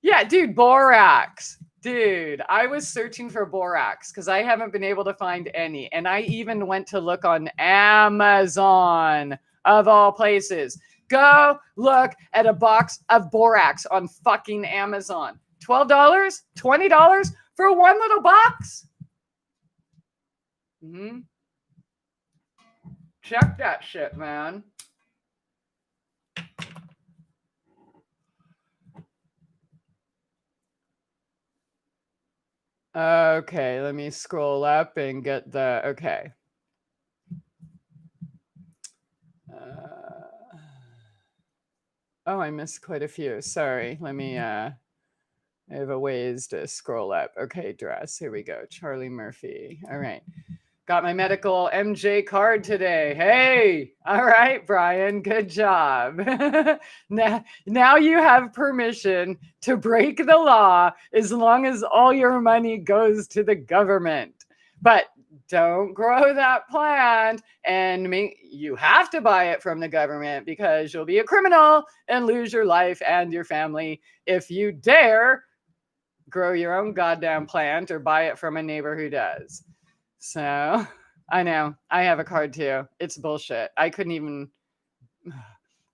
[SPEAKER 1] Yeah, dude, borax. Dude, I was searching for borax because I haven't been able to find any. And I even went to look on Amazon, of all places. Go look at a box of borax on fucking Amazon. $12? $20 for one little box? Check that shit, man. Okay, let me scroll up and get the, okay. Oh, I missed quite a few. Sorry. Let me, I have a ways to scroll up. Okay, dress. Here we go. Charlie Murphy. All right. Got my medical MJ card today. Hey, all right, Brian, good job. now you have permission to break the law as long as all your money goes to the government. But don't grow that plant and you have to buy it from the government because you'll be a criminal and lose your life and your family if you dare grow your own goddamn plant or buy it from a neighbor who does. So I know I have a card too. It's bullshit. I couldn't even,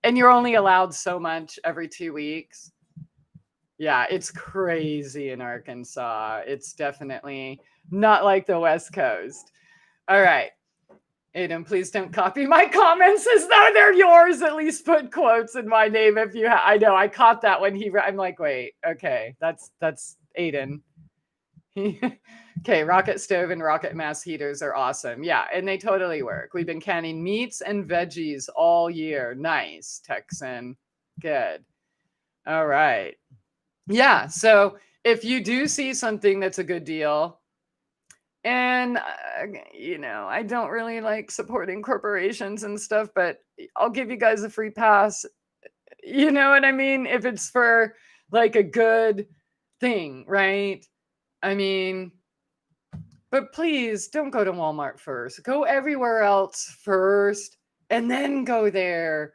[SPEAKER 1] and you're only allowed so much every 2 weeks. Yeah, it's crazy in Arkansas. It's definitely not like the West Coast. All right. Aiden, please don't copy my comments as though they're yours. At least put quotes in my name if you I know, I caught that when I'm like, wait, okay, that's Aiden. Okay, rocket stove and rocket mass heaters are awesome. Yeah, and they totally work. We've been canning meats and veggies all year. Nice, Texan. Good. All right. Yeah, so if you do see something that's a good deal, and, I don't really like supporting corporations and stuff, but I'll give you guys a free pass. You know what I mean? If it's for like a good thing, right? I mean, but please don't go to Walmart first. Go everywhere else first and then go there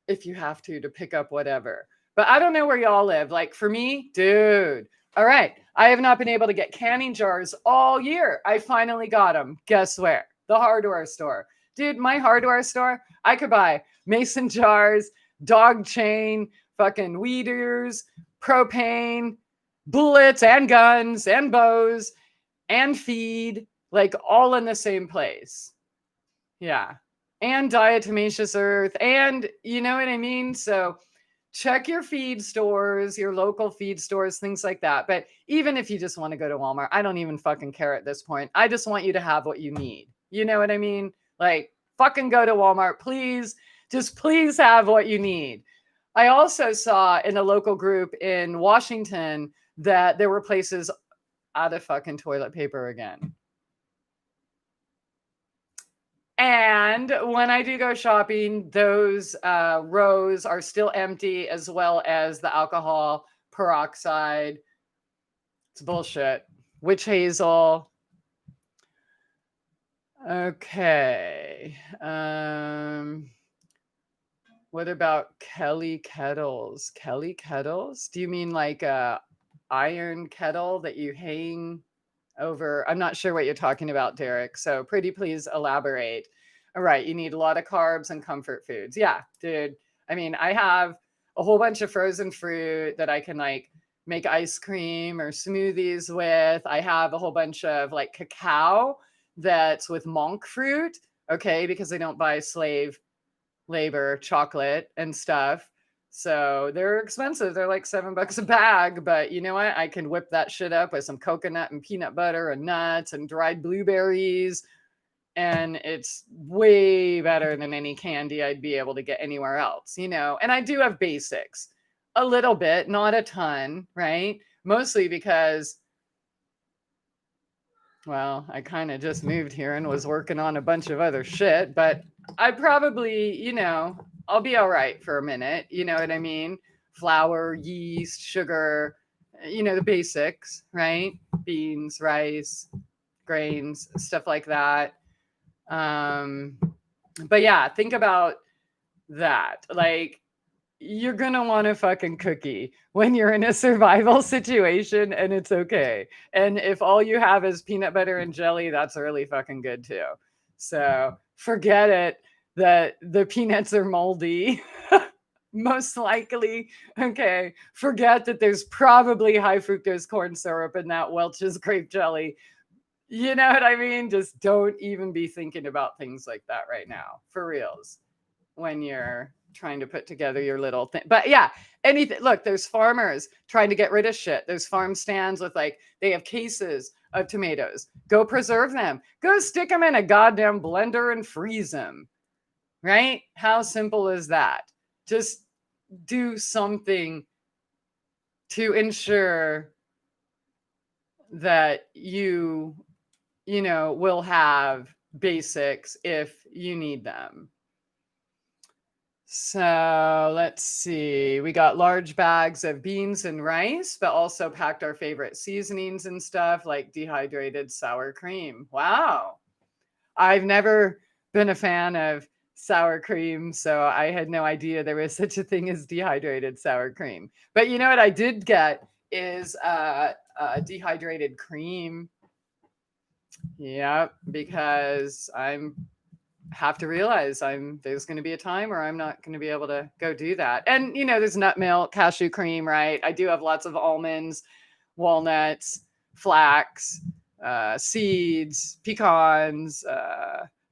[SPEAKER 1] if you have to pick up whatever. But I don't know where y'all live. Like for me, dude. All right. I have not been able to get canning jars all year. I finally got them. Guess where? The hardware store. Dude, my hardware store, I could buy mason jars, dog chain, fucking weed eaters, propane, bullets and guns and bows and feed, like all in the same place. Yeah. And diatomaceous earth. And you know what I mean? So check your feed stores, your local feed stores, things like that. But even if you just want to go to Walmart, I don't even fucking care at this point. I just want you to have what you need. You know what I mean? Like, fucking go to Walmart, please. Just please have what you need. I also saw in a local group in Washington that there were places out of fucking toilet paper again. And when I do go shopping, those rows are still empty, as well as the alcohol peroxide. It's bullshit. Witch hazel. Okay. What about Kelly kettles? Kelly kettles? Do you mean like a iron kettle that you hang over? I'm not sure what you're talking about, Derek. So pretty please elaborate. All right, you need a lot of carbs and comfort foods. Yeah, dude. I mean, I have a whole bunch of frozen fruit that I can like make ice cream or smoothies with. I have a whole bunch of like cacao that's with monk fruit, okay, because I don't buy slave labor chocolate and stuff. So they're expensive. They're like $7 a bag, but you know what? I can whip that shit up with some coconut and peanut butter and nuts and dried blueberries. And it's way better than any candy I'd be able to get anywhere else, you know? And I do have basics a little bit, not a ton, right? Mostly because, well, I kind of just moved here and was working on a bunch of other shit, but I probably, you know, I'll be all right for a minute. You know what I mean? Flour, yeast, sugar, you know, the basics, right? Beans, rice, grains, stuff like that. But yeah, think about that. Like, you're gonna want a fucking cookie when you're in a survival situation, and it's okay. And if all you have is peanut butter and jelly, that's really fucking good too. So forget it that the peanuts are moldy. Most likely. Okay. Forget that there's probably high fructose corn syrup in that Welch's grape jelly. You know what I mean? Just don't even be thinking about things like that right now, for reals, when you're trying to put together your little thing. But yeah, anything. Look, there's farmers trying to get rid of shit. There's farm stands with like, they have cases of tomatoes. Go preserve them. Go stick them in a goddamn blender and freeze them. Right? How simple is that? Just do something to ensure that you know, will have basics if you need them. So let's see. We got large bags of beans and rice, but also packed our favorite seasonings and stuff like dehydrated sour cream. Wow. I've never been a fan of sour cream, so I had no idea there was such a thing as dehydrated sour cream. But you know what I did get is dehydrated cream. Yep, because I'm have to realize there's going to be a time where I'm not going to be able to go do that. And you know, there's nut milk, cashew cream, right? I do have lots of almonds, walnuts, flax, seeds, pecans,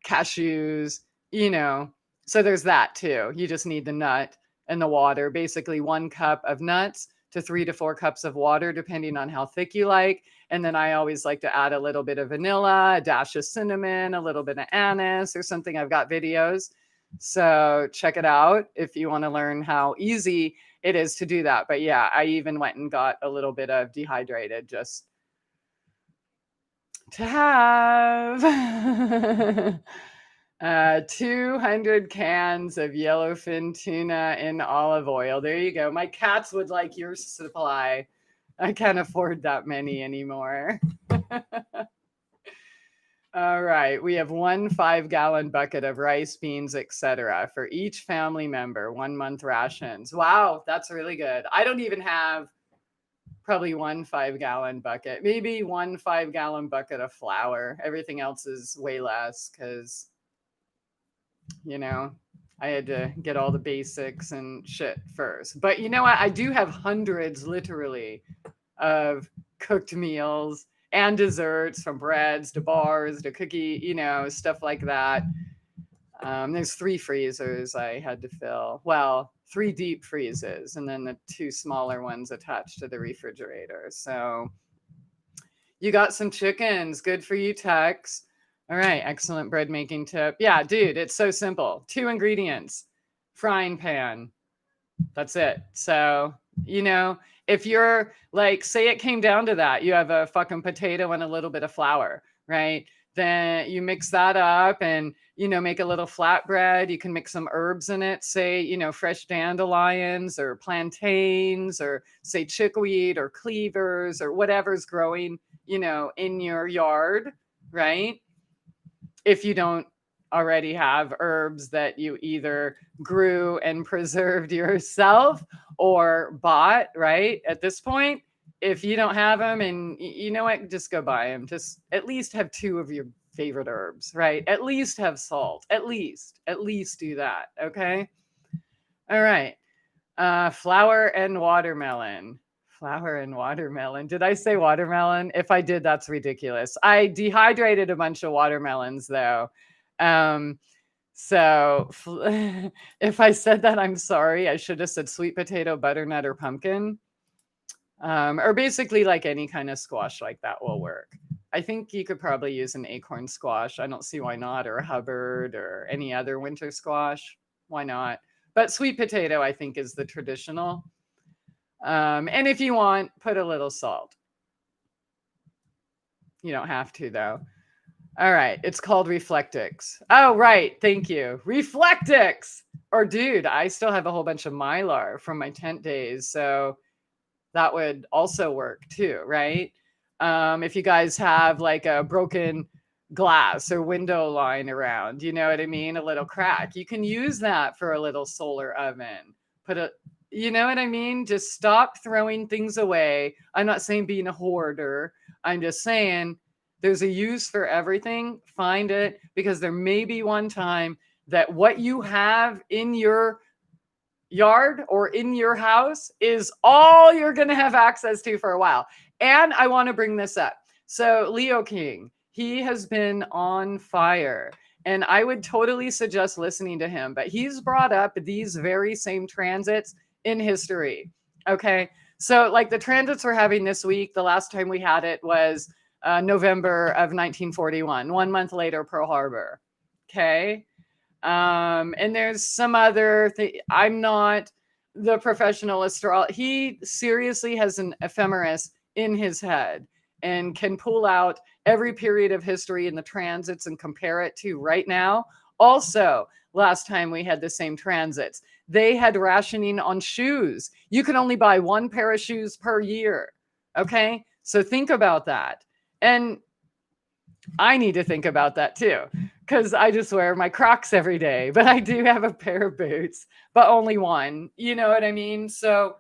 [SPEAKER 1] cashews, you know. So there's that too. You just need the nut and the water, basically 1 cup of nuts to 3 to 4 cups of water, depending on how thick you like. And then I always like to add a little bit of vanilla, a dash of cinnamon, a little bit of anise or something. I've got videos. So check it out if you want to learn how easy it is to do that. But yeah, I even went and got a little bit of dehydrated just to have. 200 cans of yellowfin tuna in olive oil. There you go. My cats would like your supply. I can't afford that many anymore. All right. We have 1 5-gallon bucket of rice, beans, etc. for each family member, 1 month rations. Wow, that's really good. I don't even have probably 1 5-gallon bucket, maybe 1 5-gallon bucket of flour. Everything else is way less because, you know, I had to get all the basics and shit first. But you know what? I do have hundreds, literally, of cooked meals and desserts, from breads to bars to cookie, you know, stuff like that. There's 3 freezers I had to fill. Well, 3 deep freezes, and then the 2 smaller ones attached to the refrigerator. So you got some chickens. Good for you, Tex. All right, excellent bread making tip. Yeah, dude, it's so simple. 2 ingredients, frying pan. That's it. So, you know, if you're like, say it came down to that, you have a fucking potato and a little bit of flour, right? Then you mix that up and, make a little flatbread. You can mix some herbs in it, say, fresh dandelions or plantains or say chickweed or cleavers or whatever's growing, in your yard, right? If you don't already have herbs that you either grew and preserved yourself or bought, right? At this point, if you don't have them, and you know what, just go buy them. Just at least have two of your favorite herbs, right? At least have salt. At least do that. Okay. All right. Flour and watermelon. Flour and watermelon. Did I say watermelon? If I did, that's ridiculous. I dehydrated a bunch of watermelons though. So if I said that, I'm sorry. I should have said sweet potato, butternut, or pumpkin. Or basically like any kind of squash like that will work. I think you could probably use an acorn squash. I don't see why not, or a Hubbard or any other winter squash. Why not? But sweet potato, I think, is the traditional. And if you want, put a little salt. You don't have to, though. All right. It's called Reflectix. Oh, right. Thank you. Reflectix. Or, dude, I still have a whole bunch of Mylar from my tent days. So that would also work too, right? If you guys have like a broken glass or window line around, you know what I mean? A little crack, you can use that for a little solar oven. You know what I mean? Just stop throwing things away. I'm not saying being a hoarder. I'm just saying there's a use for everything. Find it, because there may be one time that what you have in your yard or in your house is all you're going to have access to for a while. And I want to bring this up. So Leo King, he has been on fire, and I would totally suggest listening to him, but he's brought up these very same transits in history. Okay. So like the transits we're having this week, the last time we had it was November of 1941, 1 month later, Pearl Harbor. Okay. And there's some other thing. I'm not the professional astrologer. He seriously has an ephemeris in his head and can pull out every period of history in the transits and compare it to right now. Also, last time we had the same transits, they had rationing on shoes. You can only buy one pair of shoes per year. Okay. So think about that. And I need to think about that too, because I just wear my Crocs every day, but I do have a pair of boots, but only one. You know what I mean? So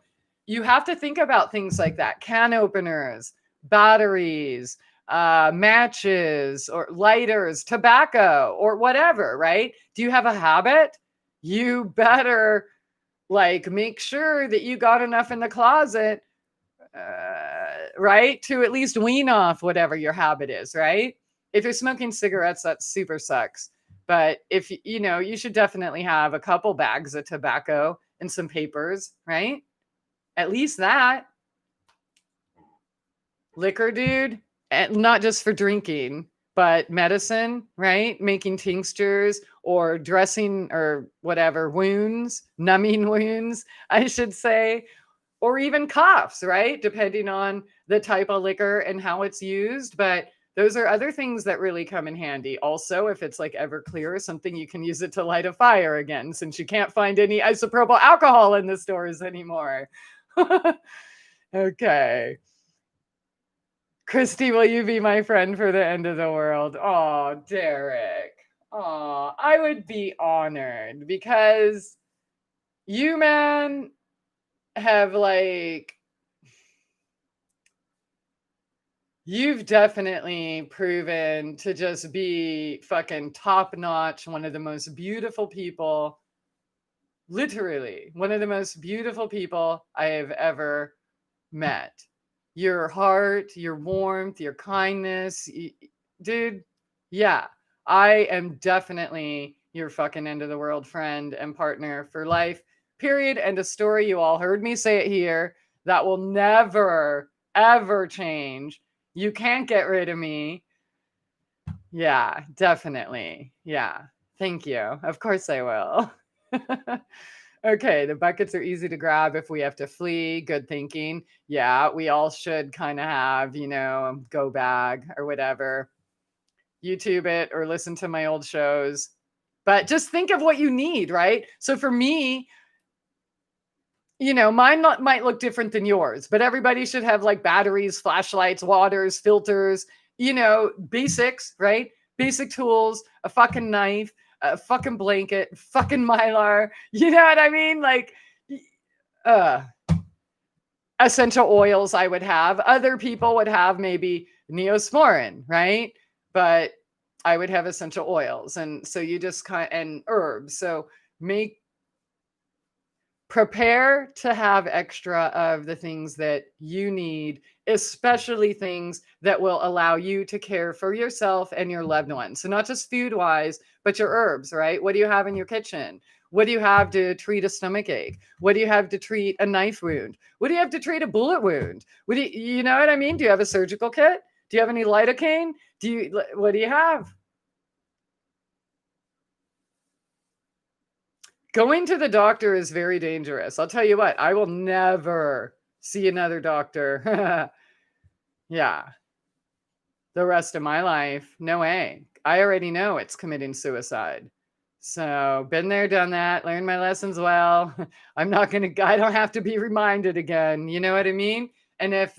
[SPEAKER 1] you have to think about things like that. Can openers, batteries, matches or lighters, tobacco or whatever, right? Do you have a habit? You better like make sure that you got enough in the closet, right? To at least wean off whatever your habit is, right? If you're smoking cigarettes, that super sucks. But if you should definitely have a couple bags of tobacco and some papers, right? At least that. Liquor, dude, and not just for drinking, but medicine, right? Making tinctures or dressing or whatever wounds, numbing wounds, I should say, or even coughs, right? Depending on the type of liquor and how it's used. But those are other things that really come in handy. Also, if it's like Everclear or something, you can use it to light a fire again, since you can't find any isopropyl alcohol in the stores anymore. Okay. Christie, will you be my friend for the end of the world? Oh, Derek. Oh, I would be honored, because you, man, have like, you've definitely proven to just be fucking top notch, one of the most beautiful people, literally, one of the most beautiful people I have ever met. Your heart, your warmth, your kindness, dude. Yeah, I am definitely your fucking end of the world friend and partner for life. Period. End of story. You all heard me say it here. That will never, ever change. You can't get rid of me. Yeah, definitely. Yeah. Thank you. Of course I will. Okay, the buckets are easy to grab if we have to flee. Good thinking. Yeah, we all should kind of have, a go bag or whatever. YouTube it or listen to my old shows. But just think of what you need, right? So for me, mine might look different than yours, but everybody should have like batteries, flashlights, waters, filters, basics, right? Basic tools, a fucking knife, a fucking blanket, fucking Mylar. You know what I mean? Like, uh, essential oils I would have. Other people would have maybe Neosporin, right? But I would have essential oils. And so you just and herbs. So prepare to have extra of the things that you need, especially things that will allow you to care for yourself and your loved ones. So not just food wise, but your herbs, right? What do you have in your kitchen? What do you have to treat a stomach ache? What do you have to treat a knife wound? What do you have to treat a bullet wound? You know what I mean? Do you have a surgical kit? Do you have any lidocaine? What do you have? Going to the doctor is very dangerous. I'll tell you what, I will never see another doctor. Yeah. The rest of my life, no way. I already know it's committing suicide. So, been there, done that, learned my lessons well. I don't have to be reminded again. You know what I mean? And if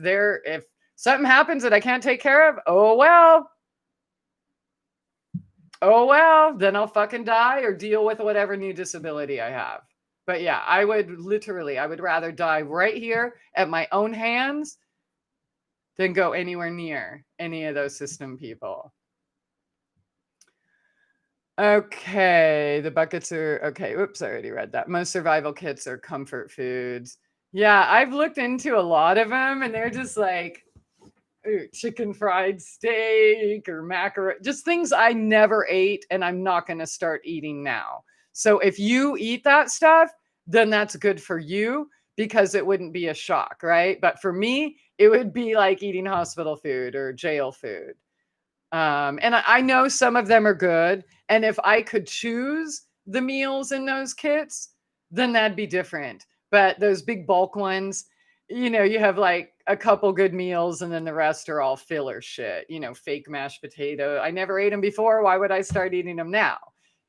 [SPEAKER 1] something happens that I can't take care of, oh well, then I'll fucking die or deal with whatever new disability I have. But yeah, I would rather die right here at my own hands than go anywhere near any of those system people. Okay, the buckets are okay. Oops, I already read that. Most survival kits are comfort foods. Yeah, I've looked into a lot of them and they're just like, chicken fried steak or macaroni, just things I never ate and I'm not going to start eating now. So if you eat that stuff, then that's good for you because it wouldn't be a shock, right? But for me, it would be like eating hospital food or jail food. And I know some of them are good. And if I could choose the meals in those kits, then that'd be different. But those big bulk ones, you have like a couple good meals and then the rest are all filler shit, fake mashed potato. I never ate them before. Why would I start eating them now?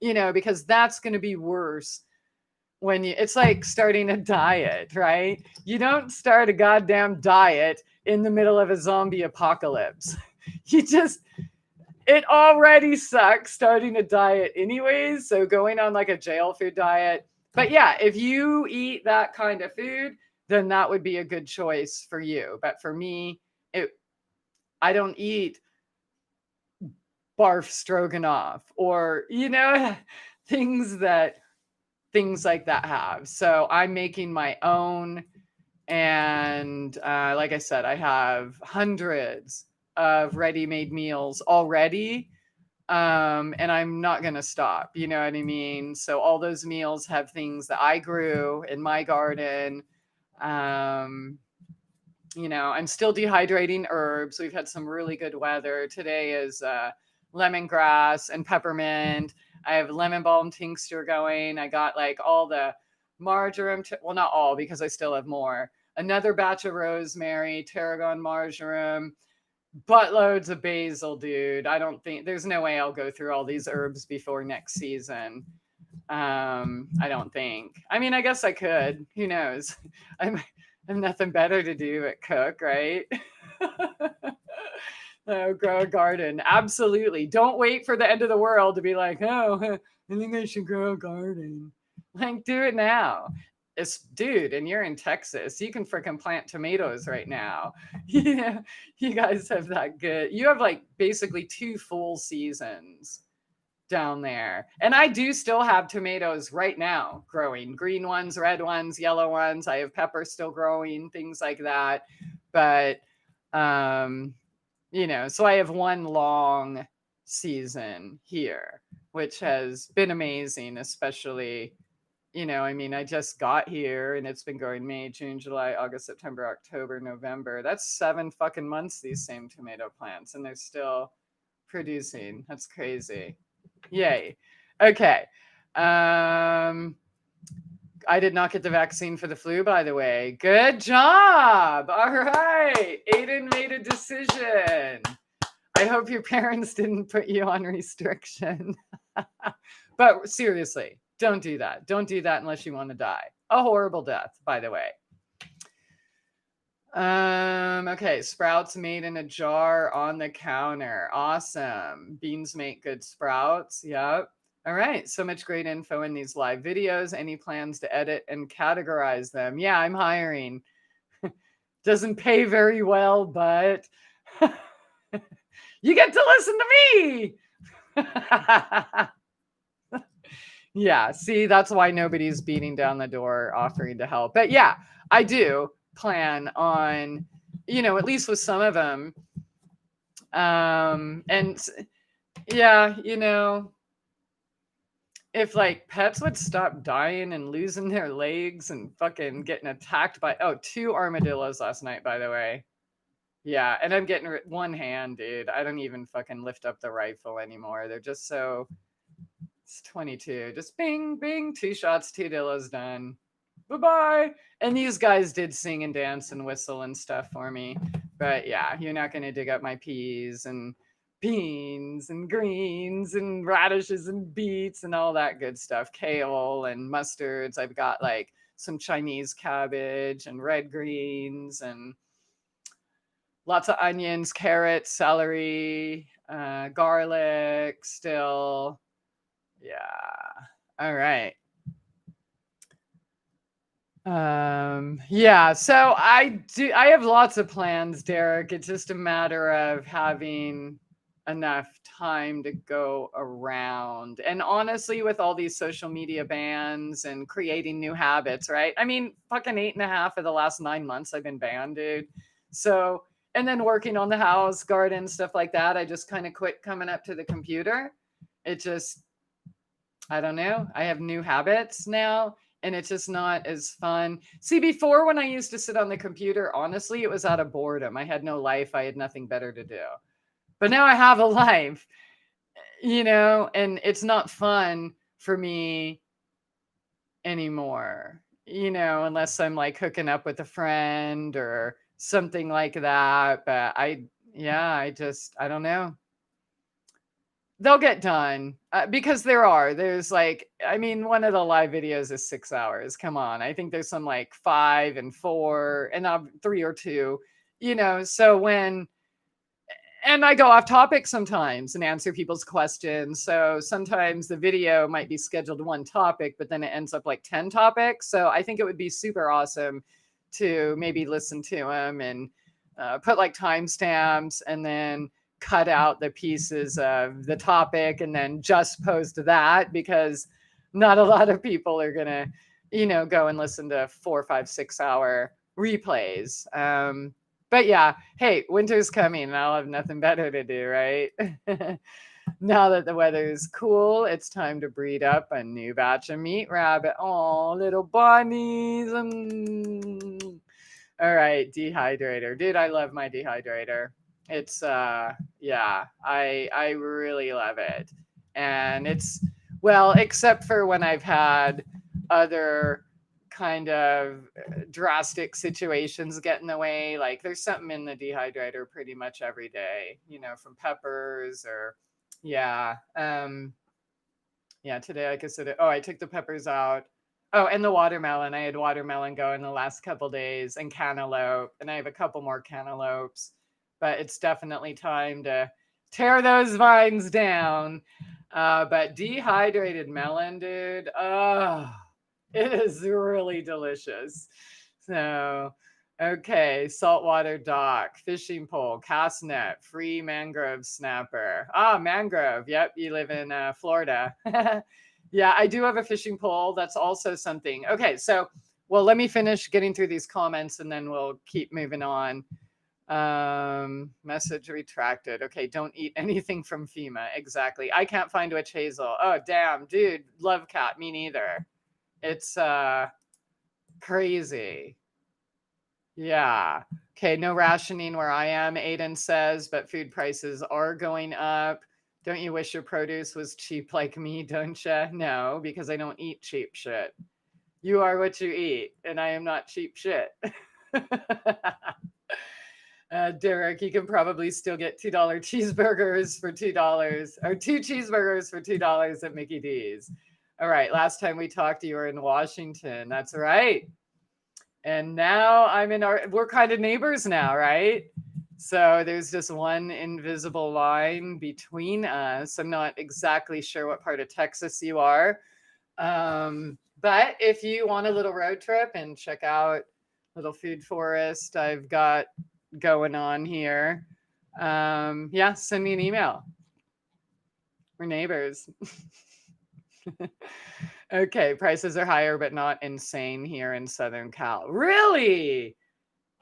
[SPEAKER 1] Because that's going to be worse it's like starting a diet, right? You don't start a goddamn diet in the middle of a zombie apocalypse. It already sucks starting a diet anyways. So going on like a jail food diet. But yeah, if you eat that kind of food, then that would be a good choice for you. But for me, I don't eat barf stroganoff or, things like that have. So I'm making my own. And like I said, I have hundreds of ready-made meals already. And I'm not going to stop, you know what I mean? So all those meals have things that I grew in my garden. I'm still dehydrating herbs. We've had some really good weather. Today is lemongrass and peppermint. I have lemon balm tincture going. I got like all the marjoram. Well, not all because I still have more. Another batch of rosemary, tarragon marjoram, buttloads of basil, dude. There's no way I'll go through all these herbs before next season. I don't think. I mean, I guess I could. Who knows? I'm nothing better to do but cook, right? Grow a garden. Absolutely. Don't wait for the end of the world to be like, oh, I think I should grow a garden. Like, do it now. Dude, and you're in Texas. You can freaking plant tomatoes right now. You guys have that good. You have like basically 2 full seasons down there. And I do still have tomatoes right now growing. Green ones, red ones, yellow ones. I have peppers still growing, things like that. But so I have one long season here, which has been amazing, especially, I just got here and it's been going May, June, July, August, September, October, November. That's 7 fucking months, these same tomato plants, and they're still producing. That's crazy. Yay. Okay. I did not get the vaccine for the flu, by the way. Good job. All right. Aiden made a decision. I hope your parents didn't put you on restriction. But seriously, don't do that. Don't do that unless you want to die. A horrible death, by the way. Okay, sprouts made in a jar on the counter. Awesome. Beans make good sprouts. Yep. All right, so much great info in these live videos. Any plans to edit and categorize them? Yeah, I'm hiring. Doesn't pay very well, but you get to listen to me. Yeah, see, that's why nobody's beating down the door offering to help. But yeah, I do plan on, at least with some of them. And yeah, if like pets would stop dying and losing their legs and fucking getting attacked by, 2 armadillos last night, by the way. Yeah, and I'm getting one hand, dude. I don't even fucking lift up the rifle anymore. They're just so. It's 22. Just bing, bing, 2 shots, 2 dillos done. Bye-bye. And these guys did sing and dance and whistle and stuff for me. But yeah, you're not going to dig up my peas and beans and greens and radishes and beets and all that good stuff. Kale and mustards. I've got like some Chinese cabbage and red greens and lots of onions, carrots, celery, garlic still. Yeah. All right. Yeah, so I have lots of plans, Derek. It's just a matter of having enough time to go around. And honestly, with all these social media bans and creating new habits, right? I mean, fucking 8.5 of the last 9 months I've been banned, dude. So, and then working on the house, garden, stuff like that. I just kind of quit coming up to the computer. It just, I don't know. I have new habits now and it's just not as fun. See, before when I used to sit on the computer, honestly, it was out of boredom. I had no life. I had nothing better to do. But now I have a life, and it's not fun for me anymore, unless I'm like hooking up with a friend or something like that. But I don't know. They'll get done because there's like, I mean, one of the live videos is 6 hours. Come on. I think there's some like 5 and 4 and 3 or 2, so and I go off topic sometimes and answer people's questions. So sometimes the video might be scheduled to one topic, but then it ends up like 10 topics. So I think it would be super awesome to maybe listen to them and put like timestamps and then cut out the pieces of the topic and then just post that, because not a lot of people are gonna, go and listen to 4, 5, 6 hour replays. But yeah, hey, winter's coming and I'll have nothing better to do, right? Now that the weather is cool, it's time to breed up a new batch of meat rabbit. Oh, little bunnies. All right, dehydrator. Dude, I love my dehydrator. It's yeah, I really love it. And it's, well, except for when I've had other kind of drastic situations get in the way, like there's something in the dehydrator pretty much every day, from peppers or yeah. Yeah, today I considered, I took the peppers out. Oh, and the watermelon. I had watermelon go in the last couple days and cantaloupe, and I have a couple more cantaloupes, but it's definitely time to tear those vines down. But dehydrated melon, dude, it is really delicious. So, okay, saltwater dock, fishing pole, cast net, free mangrove snapper. Mangrove. Yep, you live in Florida. Yeah, I do have a fishing pole. That's also something. Okay, so, well, let me finish getting through these comments and then we'll keep moving on. Message retracted. Okay, don't eat anything from FEMA. Exactly. I can't find witch hazel. Oh, damn, dude. Love cat. Me neither. It's crazy. Yeah. Okay, no rationing where I am, Aiden says, but food prices are going up. Don't you wish your produce was cheap like me, don't you? No, because I don't eat cheap shit. You are what you eat, and I am not cheap shit. Derek, you can probably still get $2 cheeseburgers for $2 or 2 cheeseburgers for $2 at Mickey D's. All right. Last time we talked, you were in Washington. That's right. And now we're kind of neighbors now, right? So there's just one invisible line between us. I'm not exactly sure what part of Texas you are. But if you want a little road trip and check out little food forest I've got going on here, yeah, send me an email. We're neighbors. Okay, prices are higher, but not insane here in Southern Cal. Really?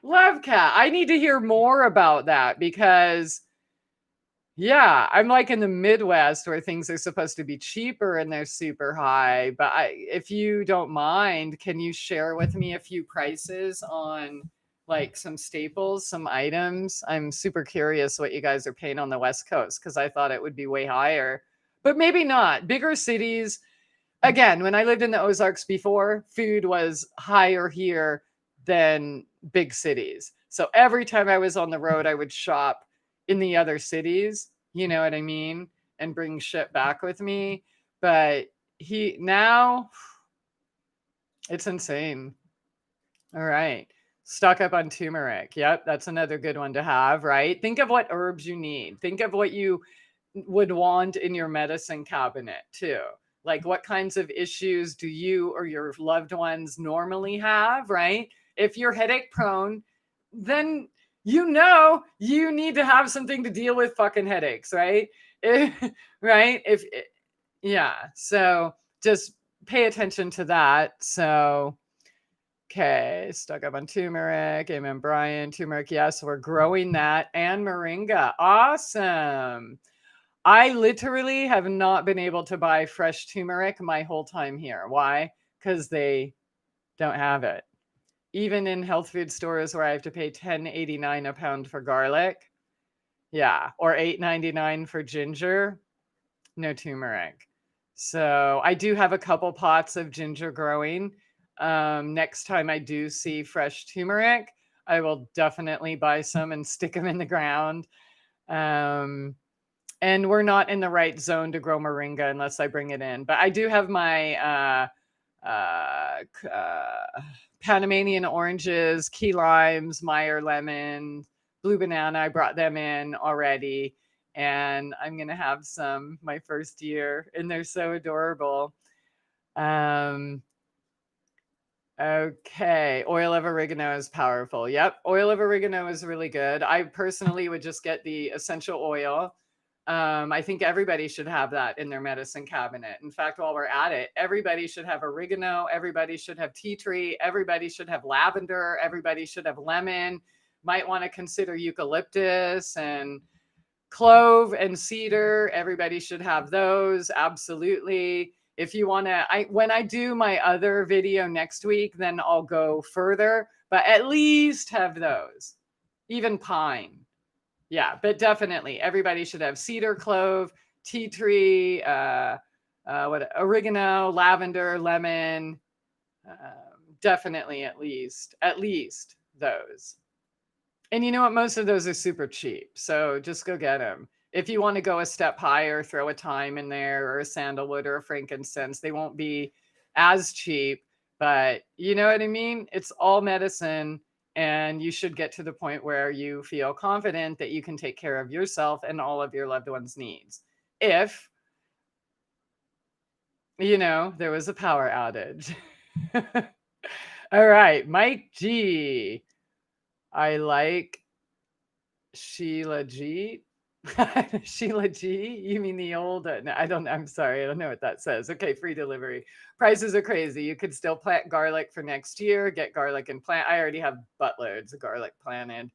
[SPEAKER 1] Love cat. I need to hear more about that because, yeah, I'm like in the Midwest where things are supposed to be cheaper and they're super high. But if you don't mind, can you share with me a few prices on like some staples, some items? I'm super curious what you guys are paying on the West Coast because I thought it would be way higher, but maybe not. Bigger cities. Again, when I lived in the Ozarks before, food was higher here than big cities. So every time I was on the road, I would shop in the other cities, you know what I mean? And bring shit back with me. But now it's insane. All right. Stock up on turmeric. Yep, that's another good one to have, right? Think of what herbs you need. Think of what you would want in your medicine cabinet too. Like what kinds of issues do you or your loved ones normally have, right? If you're headache prone, then you need to have something to deal with fucking headaches, right? Right? Yeah. So just pay attention to that. So okay, stuck up on turmeric. Amen, Brian. Turmeric, yes, we're growing that. And moringa. Awesome. I literally have not been able to buy fresh turmeric my whole time here. Why? Because they don't have it. Even in health food stores where I have to pay $10.89 a pound for garlic. Yeah. Or $8.99 for ginger. No turmeric. So I do have a couple pots of ginger growing. Next time I do see fresh turmeric, I will definitely buy some and stick them in the ground. And we're not in the right zone to grow moringa unless I bring it in. But I do have my Panamanian oranges, key limes, Meyer lemon, blue banana. I brought them in already. And I'm going to have some my first year. And they're so adorable. Okay. Oil of oregano is powerful. Yep. Oil of oregano is really good. I personally would just get the essential oil. I think everybody should have that in their medicine cabinet. In fact, while we're at it, everybody should have oregano. Everybody should have tea tree. Everybody should have lavender. Everybody should have lemon. Might want to consider eucalyptus and clove and cedar. Everybody should have those. Absolutely. If you want to, when I do my other video next week, then I'll go further, but at least have those. Even pine. Yeah, but definitely everybody should have cedar, clove, tea tree, oregano, lavender, lemon. Definitely at least those. And you know what? Most of those are super cheap. So just go get them. If you want to go a step higher, throw a thyme in there or a sandalwood or a frankincense. They won't be as cheap, but you know what I mean? It's all medicine. And you should get to the point where you feel confident that you can take care of yourself and all of your loved ones' needs. If, there was a power outage. All right, Mike G. I like Sheila G. Sheila G. You mean the old? No, I'm sorry. I don't know what that says. Okay, free delivery. Prices are crazy. You could still plant garlic for next year. Get garlic and plant. I already have buttloads of garlic planted.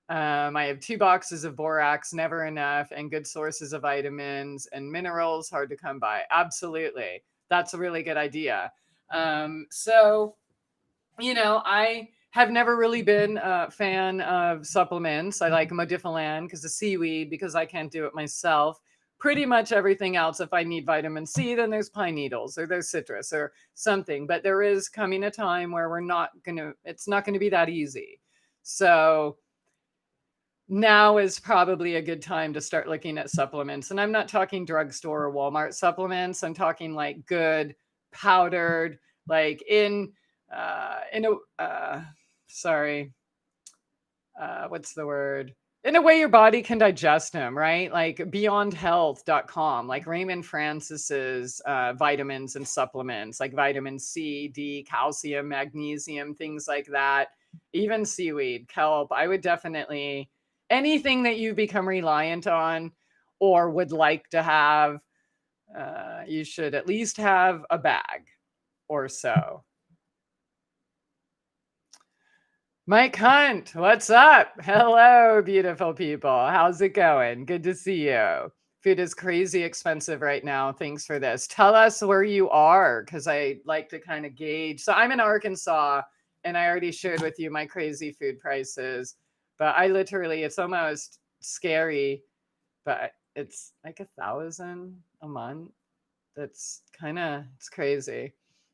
[SPEAKER 1] I have 2 boxes of borax, never enough, and good sources of vitamins and minerals, hard to come by. Absolutely. That's a really good idea. So, I have never really been a fan of supplements. I like Modifilan because of seaweed, because I can't do it myself. Pretty much everything else, if I need vitamin C, then there's pine needles or there's citrus or something. But there is coming a time where it's not going to be that easy. So now is probably a good time to start looking at supplements. And I'm not talking drugstore or Walmart supplements. I'm talking like good powdered, like in a, sorry, what's the word? In a way your body can digest them, right? Like beyondhealth.com, like Raymond Francis's vitamins and supplements, like vitamin C, D, calcium, magnesium, things like that. Even seaweed, kelp. I would definitely, anything that you become reliant on or would like to have, you should at least have a bag or so. Mike Hunt, what's up? Hello, beautiful people. How's it going? Good to see you. Food is crazy expensive right now. Thanks for this. Tell us where you are because I like to kind of gauge. So I'm in Arkansas and I already shared with you my crazy food prices, but I literally, it's almost scary, but it's like 1,000 a month. That's kind of, it's crazy.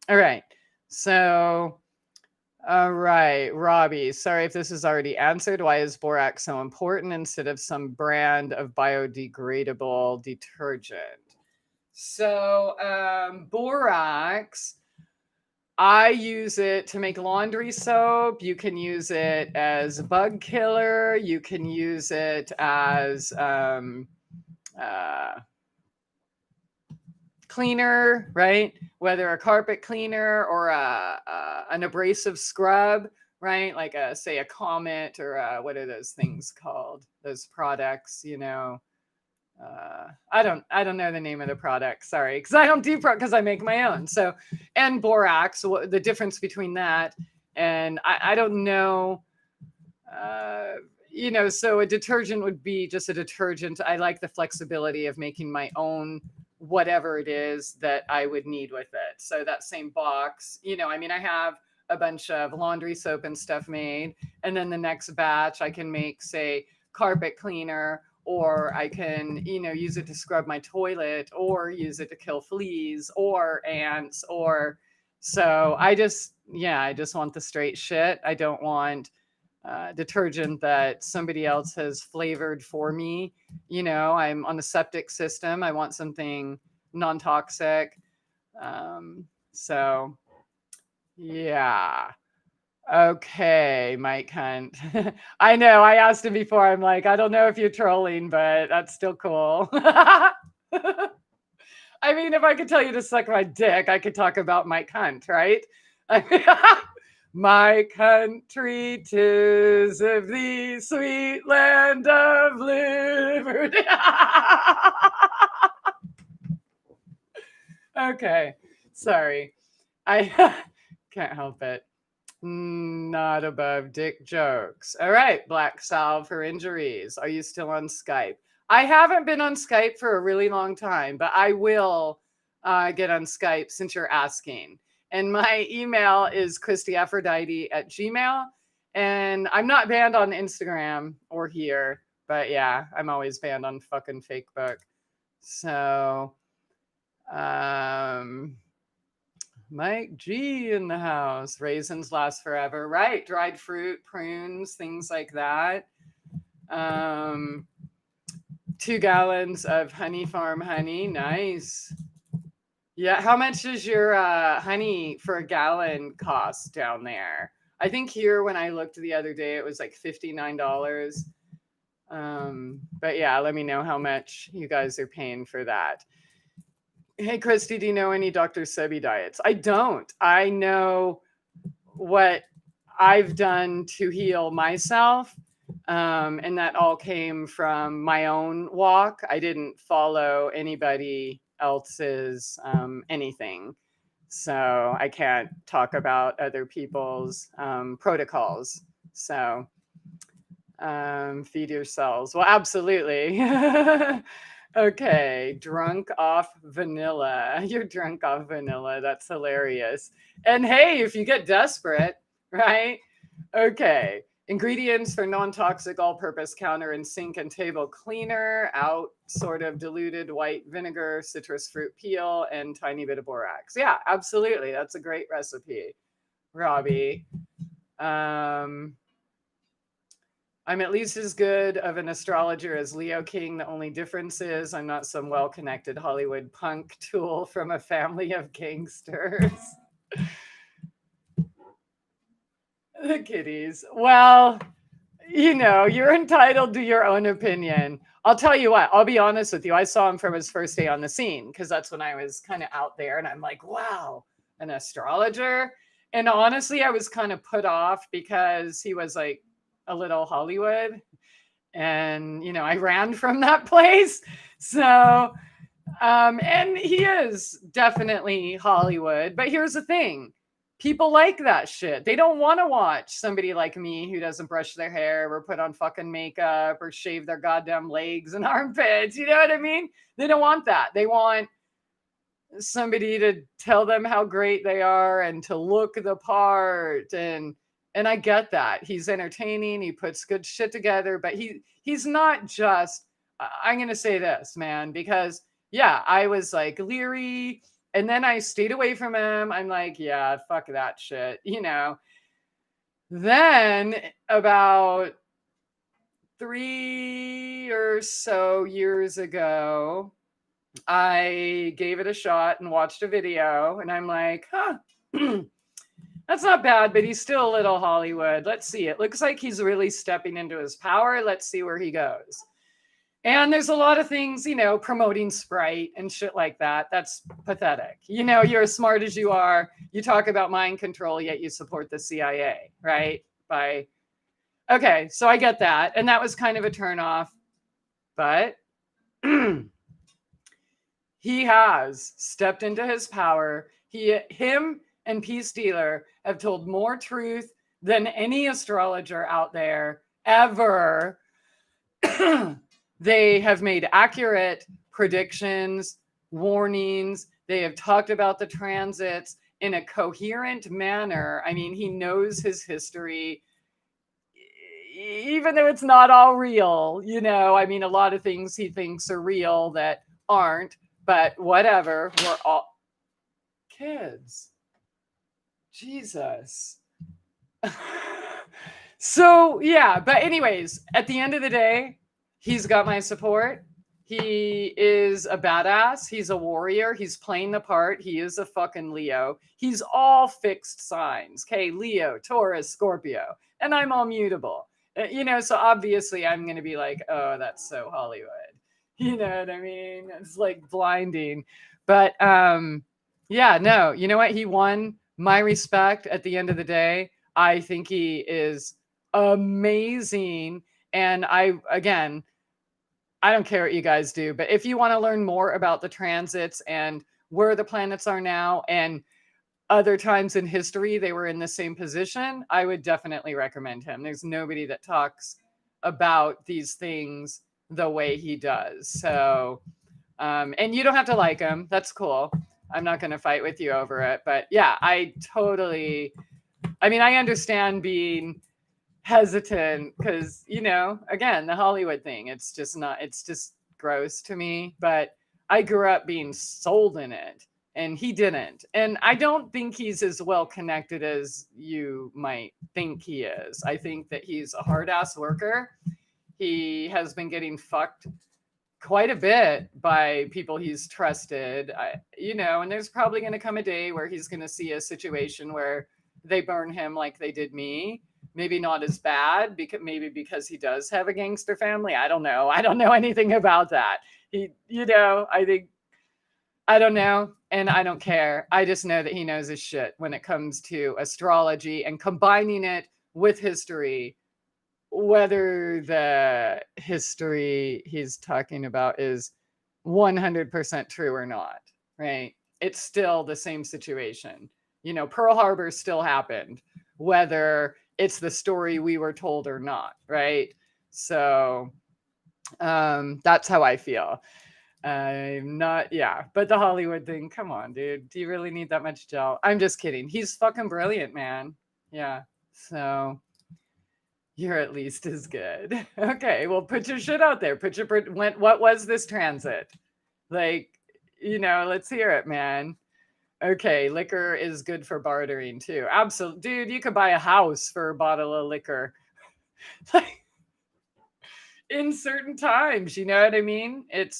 [SPEAKER 1] All right. So all right, Robbie. Sorry if this is already answered. Why is borax so important instead of some brand of biodegradable detergent? So, borax, I use it to make laundry soap. You can use it as a bug killer. You can use it as uh, cleaner, right? Whether a carpet cleaner or an abrasive scrub, right? Like a, say, a Comet or what are those things called? Those products, you know. I don't know the name of the product. Sorry, because I don't do because I make my own. So, and borax, the difference between that and I don't know. Uh, you know, so a detergent would be just a detergent. I like the flexibility of making my own whatever it is that I would need with it. So that same box, you know, I mean, I have a bunch of laundry soap and stuff made, and then the next batch I can make, say, carpet cleaner, or I can, you know, use it to scrub my toilet, or use it to kill fleas or ants, or so I just, yeah, I just want the straight shit. I don't want detergent that somebody else has flavored for me. You know, I'm on a septic system. I want something non-toxic. So yeah. Okay, Mike Hunt. I know I asked him before. I'm like, I don't know if you're trolling, but that's still cool. I mean, if I could tell you to suck my dick, I could talk about Mike Hunt, right? My country, 'tis of the sweet land of liberty. Okay, sorry. I can't help it. Not above dick jokes. All right, Black Salve for injuries. Are you still on Skype? I haven't been on Skype for a really long time, but I will get on Skype since you're asking. And my email is ChristieAphrodite@gmail. And I'm not banned on Instagram or here, but yeah, I'm always banned on fucking Facebook. So, Mike G in the house. Raisins last forever. Right. Dried fruit, prunes, things like that. 2 gallons of Honey Farm honey. Nice. Yeah. How much does your honey for a gallon cost down there? I think here when I looked the other day, it was like $59. But yeah, let me know how much you guys are paying for that. Hey, Christy, do you know any Dr. Sebi diets? I don't. I know what I've done to heal myself. And that all came from my own walk. I didn't follow anybody else's anything. So I can't talk about other people's protocols. So feed yourselves. Well, absolutely. Okay, drunk off vanilla. You're drunk off vanilla. That's hilarious. And hey, if you get desperate, right? Okay, ingredients for non-toxic all-purpose counter and sink and table cleaner, out sort of diluted white vinegar, citrus fruit peel, and tiny bit of borax. Yeah, absolutely. That's a great recipe, Robbie. I'm I'm at least as good of an astrologer as Leo King. The only difference is I'm not some well-connected Hollywood punk tool from a family of gangsters. The kitties. Well, you're entitled to your own opinion. I'll tell you what, I'll be honest with you. I saw him from his first day on the scene because that's when I was kind of out there and I'm like, wow, an astrologer. And honestly, I was kind of put off because he was like a little Hollywood. And, I ran from that place. So, and he is definitely Hollywood. But here's the thing, people like that shit. They don't want to watch somebody like me who doesn't brush their hair or put on fucking makeup or shave their goddamn legs and armpits. You know what I mean? They don't want that. They want somebody to tell them how great they are and to look the part. And I get that. He's entertaining, he puts good shit together, but he's not just I'm going to say this, man, because yeah, I was like leery and then I stayed away from him. I'm like, yeah, fuck that shit, Then about 3 or so years ago, I gave it a shot and watched a video and I'm like, huh, that's not bad, but he's still a little Hollywood. Let's see. It looks like he's really stepping into his power. Let's see where he goes. And there's a lot of things, promoting Sprite and shit like that. That's pathetic. You're as smart as you are. You talk about mind control, yet you support the CIA, right? Okay, so I get that. And that was kind of a turnoff. But he has stepped into his power. Him and Peace Dealer have told more truth than any astrologer out there ever. They have made accurate predictions, warnings. They have talked about the transits in a coherent manner. I mean, he knows his history, even though it's not all real. I mean, a lot of things he thinks are real that aren't, but whatever. We're all kids. Jesus. So, yeah, but anyways, at the end of the day, he's got my support. He is a badass. He's a warrior. He's playing the part. He is a fucking Leo. He's all fixed signs. Okay, Leo, Taurus, Scorpio. And I'm all mutable. So obviously I'm going to be like, oh, that's so Hollywood. You know what I mean? It's like blinding. But yeah, no, you know what? He won my respect at the end of the day. I think he is amazing. And I don't care what you guys do, but if you want to learn more about the transits and where the planets are now and other times in history they were in the same position, I would definitely recommend him. There's nobody that talks about these things the way he does. So, and you don't have to like him. That's cool. I'm not going to fight with you over it. But yeah, I understand being hesitant because, again, the Hollywood thing, it's just gross to me. But I grew up being sold in it and he didn't. And I don't think he's as well connected as you might think he is. I think that he's a hard ass worker. He has been getting fucked quite a bit by people he's trusted, and there's probably going to come a day where he's going to see a situation where they burn him like they did me. Maybe not as bad, because he does have a gangster family. I don't know. I don't know anything about that. I don't know, and I don't care. I just know that he knows his shit when it comes to astrology and combining it with history, whether the history he's talking about is 100% true or not, right? It's still the same situation. Pearl Harbor still happened, whether it's the story we were told or not, right? So that's how I feel. I'm not, yeah, but the Hollywood thing, come on, dude. Do you really need that much gel? I'm just kidding. He's fucking brilliant, man. Yeah, so you're at least as good. Okay, well, put your shit out there. What was this transit? Let's hear it, man. Okay, liquor is good for bartering too. Absolutely. Dude, you could buy a house for a bottle of liquor. in certain times. You know what I mean? It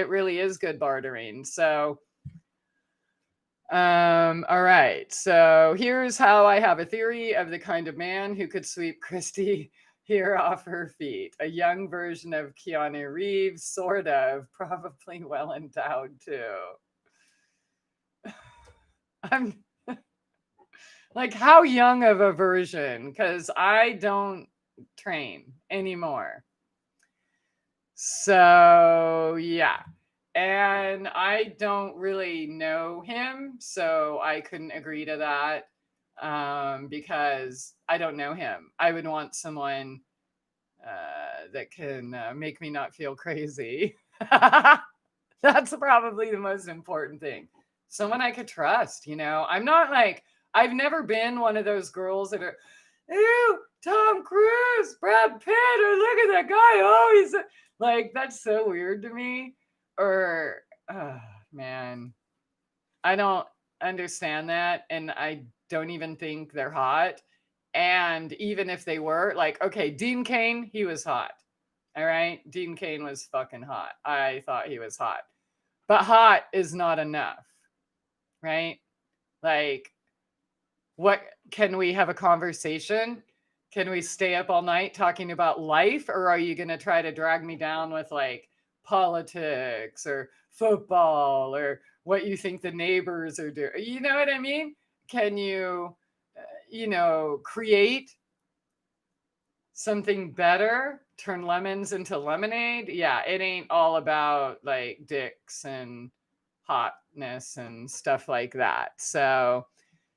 [SPEAKER 1] really is good bartering. So, all right. So here's how I have a theory of the kind of man who could sweep Christie here off her feet. A young version of Keanu Reeves, sort of, probably well endowed too. I'm like, how young of a version? Because I don't train anymore. So, yeah. And I don't really know him, so I couldn't agree to that because I don't know him. I would want someone that can make me not feel crazy. That's probably the most important thing. Someone I could trust, you know? I'm not like, I've never been one of those girls that are, ew, Tom Cruise, Brad Pitt, or look at that guy. Oh, he's like, that's so weird to me. Or, oh, man, I don't understand that. And I don't even think they're hot. And even if they were, like, okay, Dean Cain, he was hot. All right. Dean Cain was fucking hot. I thought he was hot. But hot is not enough, right? Like, what can we have a conversation? Can we stay up all night talking about life? Or are you going to try to drag me down with like politics or football or what you think the neighbors are doing? You know what I mean? Can you, create something better, turn lemons into lemonade? Yeah, it ain't all about like dicks and hotness and stuff like that. So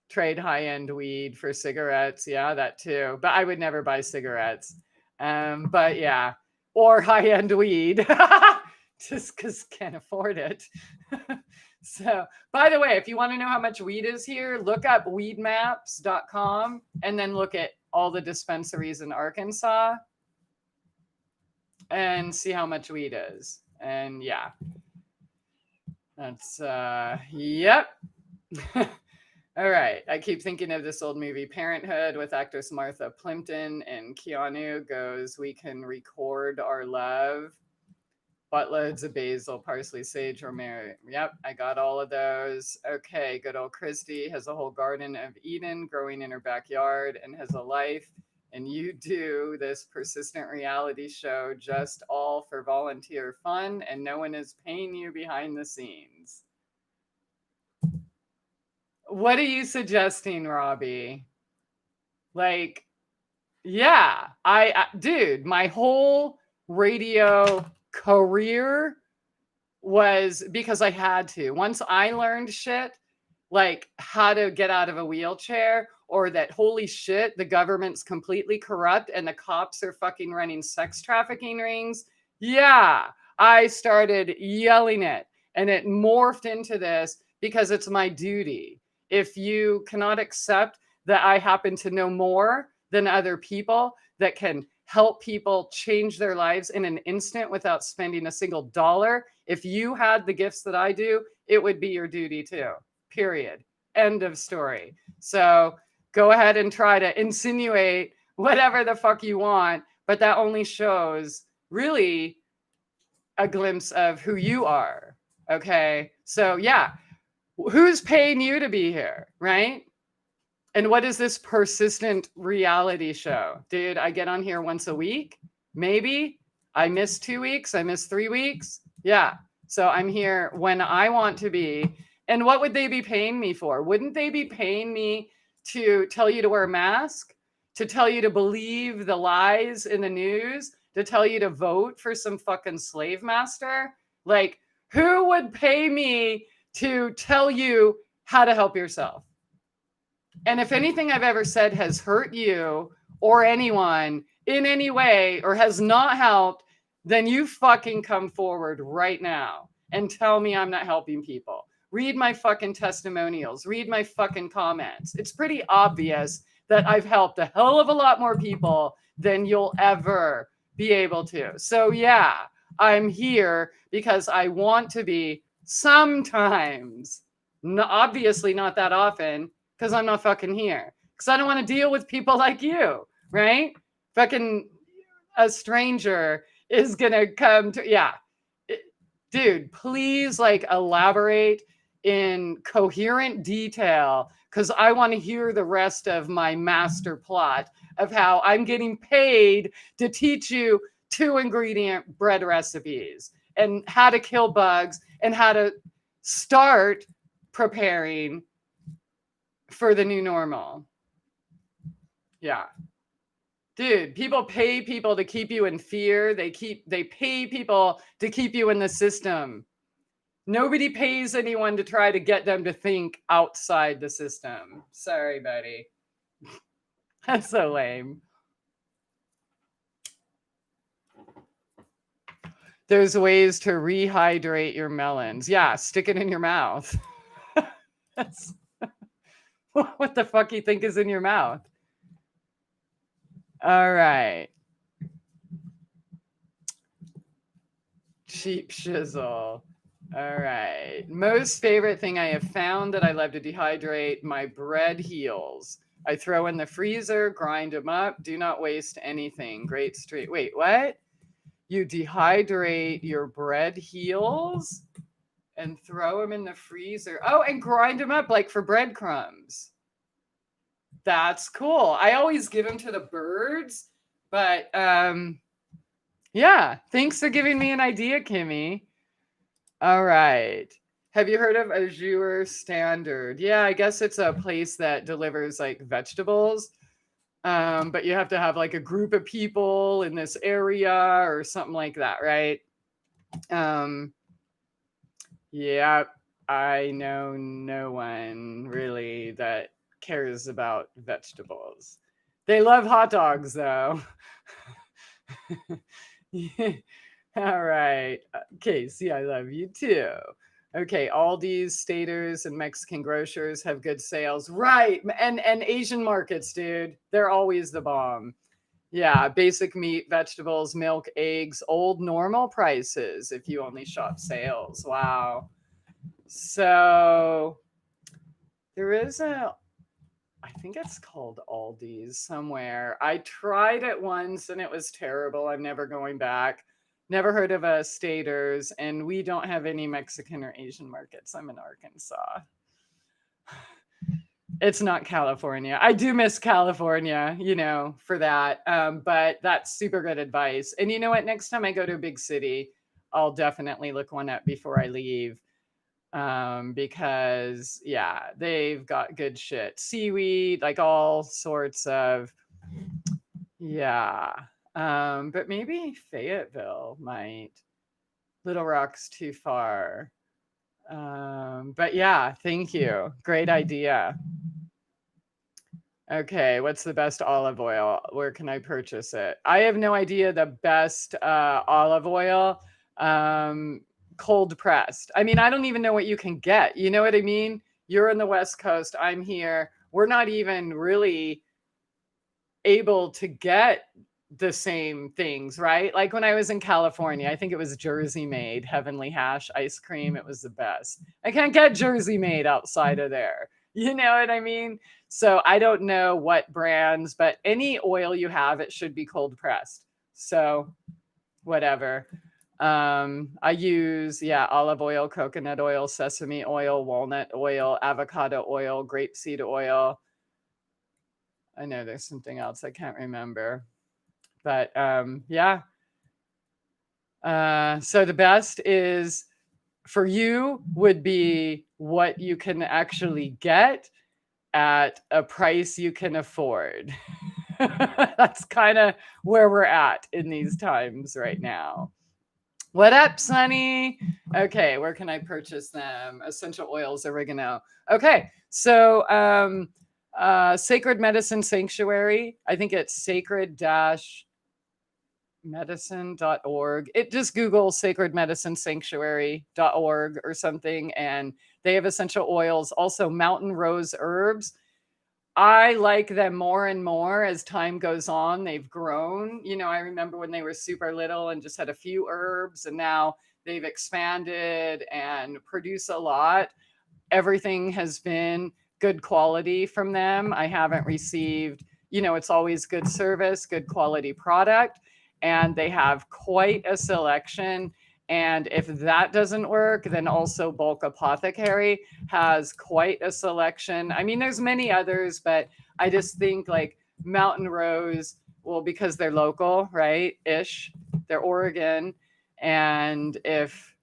[SPEAKER 1] trade high-end weed for cigarettes. Yeah, that too. But I would never buy cigarettes. But yeah, or high-end weed just because can't afford it. So, by the way, if you want to know how much weed is here, look up weedmaps.com and then look at all the dispensaries in Arkansas and see how much weed is. And yeah, that's, yep. All right. I keep thinking of this old movie, Parenthood, with actress Martha Plimpton, and Keanu goes, we can record our love. Buttloads of basil, parsley, sage, rosemary. Yep, I got all of those. Okay, good old Christie has a whole garden of Eden growing in her backyard and has a life. And you do this persistent reality show just all for volunteer fun, and no one is paying you behind the scenes. What are you suggesting, Robbie? Like, yeah, dude, my whole radio career was because I had to. Once I learned shit, like how to get out of a wheelchair, or that holy shit, the government's completely corrupt and the cops are fucking running sex trafficking rings. Yeah, I started yelling it, and it morphed into this because it's my duty. If you cannot accept that I happen to know more than other people that can help people change their lives in an instant without spending a single dollar, if you had the gifts that I do, it would be your duty too. Period. End of story. So go ahead and try to insinuate whatever the fuck you want, but that only shows really a glimpse of who you are. Okay. So yeah, who's paying you to be here, right? And what is this persistent reality show? Dude, I get on here once a week, maybe. I miss 2 weeks, I miss 3 weeks. Yeah. So I'm here when I want to be. And what would they be paying me for? Wouldn't they be paying me to tell you to wear a mask, to tell you to believe the lies in the news, to tell you to vote for some fucking slave master? Like, who would pay me to tell you how to help yourself? And if anything I've ever said has hurt you or anyone in any way or has not helped, then you fucking come forward right now and tell me I'm not helping people. Read my fucking testimonials. Read my fucking comments. It's pretty obvious that I've helped a hell of a lot more people than you'll ever be able to. So yeah, I'm here because I want to be sometimes, obviously not that often, because I'm not fucking here. Because I don't want to deal with people like you, right? Fucking a stranger is gonna come to, yeah. Dude, please like elaborate in coherent detail, because I want to hear the rest of my master plot of how I'm getting paid to teach you 2-ingredient bread recipes and how to kill bugs and how to start preparing for the new normal. Yeah. Dude, people pay people to keep you in fear. They pay people to keep you in the system. Nobody pays anyone to try to get them to think outside the system. Sorry, buddy. That's so lame. There's ways to rehydrate your melons. Yeah, stick it in your mouth. That's what the fuck you think is in your mouth? All right. Cheap shizzle. All right. Most favorite thing I have found that I love to dehydrate: my bread heels. I throw in the freezer, grind them up. Do not waste anything. Great street. Wait, what? You dehydrate your bread heels and throw them in the freezer. Oh, and grind them up like for breadcrumbs. That's cool. I always give them to the birds, but yeah, thanks for giving me an idea, Kimmy. All right. Have you heard of Azure Standard? Yeah, I guess it's a place that delivers like vegetables. But you have to have like a group of people in this area or something like that, right? Yeah, I know no one really that cares about vegetables. They love hot dogs though. All right. Casey, I love you too. Okay, Aldi's, Staters, and Mexican grocers have good sales. Right. And Asian markets, dude. They're always the bomb. Yeah, basic meat, vegetables, milk, eggs, old normal prices if you only shop sales. Wow. So there is I think it's called Aldi's somewhere. I tried it once and it was terrible. I'm never going back. Never heard of a Staters, and we don't have any Mexican or Asian markets. I'm in Arkansas. It's not California. I do miss California, for that. But that's super good advice. And you know what? Next time I go to a big city, I'll definitely look one up before I leave. Because yeah, they've got good shit. Seaweed, like all sorts of, yeah. But maybe Fayetteville might. Little Rock's too far. But yeah, thank you. Great idea. Okay, what's the best olive oil? Where can I purchase it? I have no idea the best olive oil. Cold pressed. I mean, I don't even know what you can get. You know what I mean? You're in the West Coast. I'm here. We're not even really able to get the same things, right? Like when I was in California, I think it was Jersey made Heavenly Hash ice cream. It was the best. I can't get Jersey made outside of there. You know what I mean? So I don't know what brands, but any oil you have, it should be cold pressed. So whatever. I use, olive oil, coconut oil, sesame oil, walnut oil, avocado oil, grapeseed oil. I know there's something else I can't remember. But so the best is for you would be what you can actually get at a price you can afford. That's kind of where we're at in these times right now. What up, Sunny? Okay, where can I purchase them? Essential oils, oregano. Okay, so Sacred Medicine Sanctuary. I think it's sacred-medicine.org. It just Google sacredmedicinesanctuary.org or something, and they have essential oils. Also, mountain rose herbs. I like them more and more as time goes on. They've grown. I remember when they were super little and just had a few herbs, and now they've expanded and produce a lot. Everything has been good quality from them. I haven't received, it's always good service, good quality product. and they have quite a selection. And if that doesn't work, then also Bulk Apothecary has quite a selection. I mean, there's many others, but I just think like Mountain Rose, well, because they're local, right? Ish, they're Oregon. And if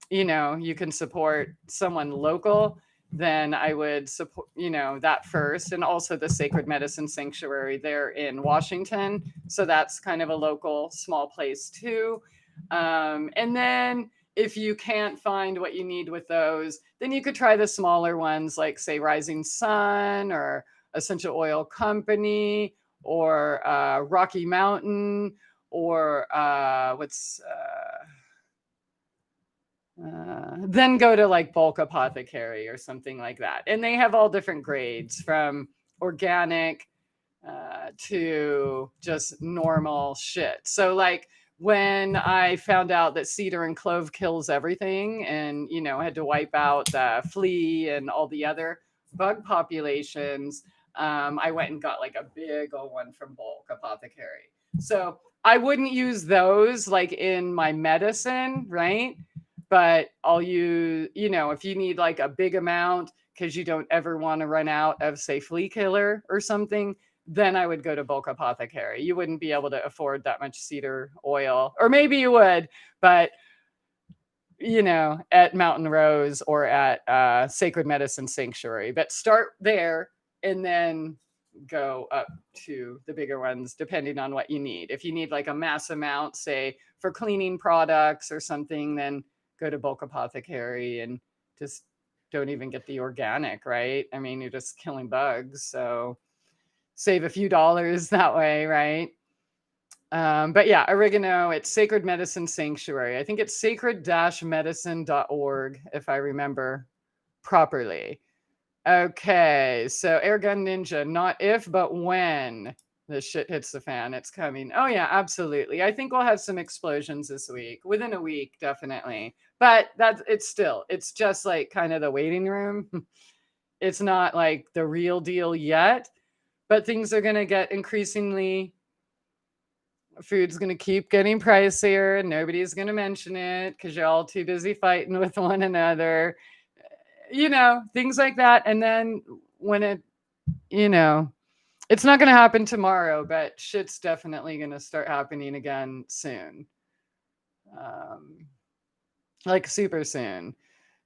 [SPEAKER 1] you can support someone local, then I would support, that first. And also the Sacred Medicine Sanctuary there in Washington. So that's kind of a local small place too. And then if you can't find what you need with those, then you could try the smaller ones like, say, Rising Sun or Essential Oil Company or Rocky Mountain or then go to like Bulk Apothecary or something like that. And they have all different grades from organic to just normal shit. So like when I found out that cedar and clove kills everything and, had to wipe out the flea and all the other bug populations, I went and got like a big old one from Bulk Apothecary. So I wouldn't use those like in my medicine, right? But I'll use, if you need like a big amount because you don't ever want to run out of, say, flea killer or something, then I would go to Bulk Apothecary. You wouldn't be able to afford that much cedar oil, or maybe you would, but at Mountain Rose or at Sacred Medicine Sanctuary. But start there and then go up to the bigger ones, depending on what you need. If you need like a mass amount, say for cleaning products or something, then go to Bulk Apothecary and just don't even get the organic, right? I mean, you're just killing bugs. So save a few dollars that way, right? But yeah, oregano, it's Sacred Medicine Sanctuary. I think it's sacred-medicine.org, if I remember properly. Okay, so Airgun Ninja, not if, but when the shit hits the fan, it's coming. Oh yeah, absolutely. I think we'll have some explosions this week, within a week, definitely. But it's just like kind of the waiting room. It's not like the real deal yet, but things are going to get increasingly, food's going to keep getting pricier and nobody's going to mention it because you're all too busy fighting with one another. Things like that. And then when it's not going to happen tomorrow, but shit's definitely going to start happening again soon. Like super soon.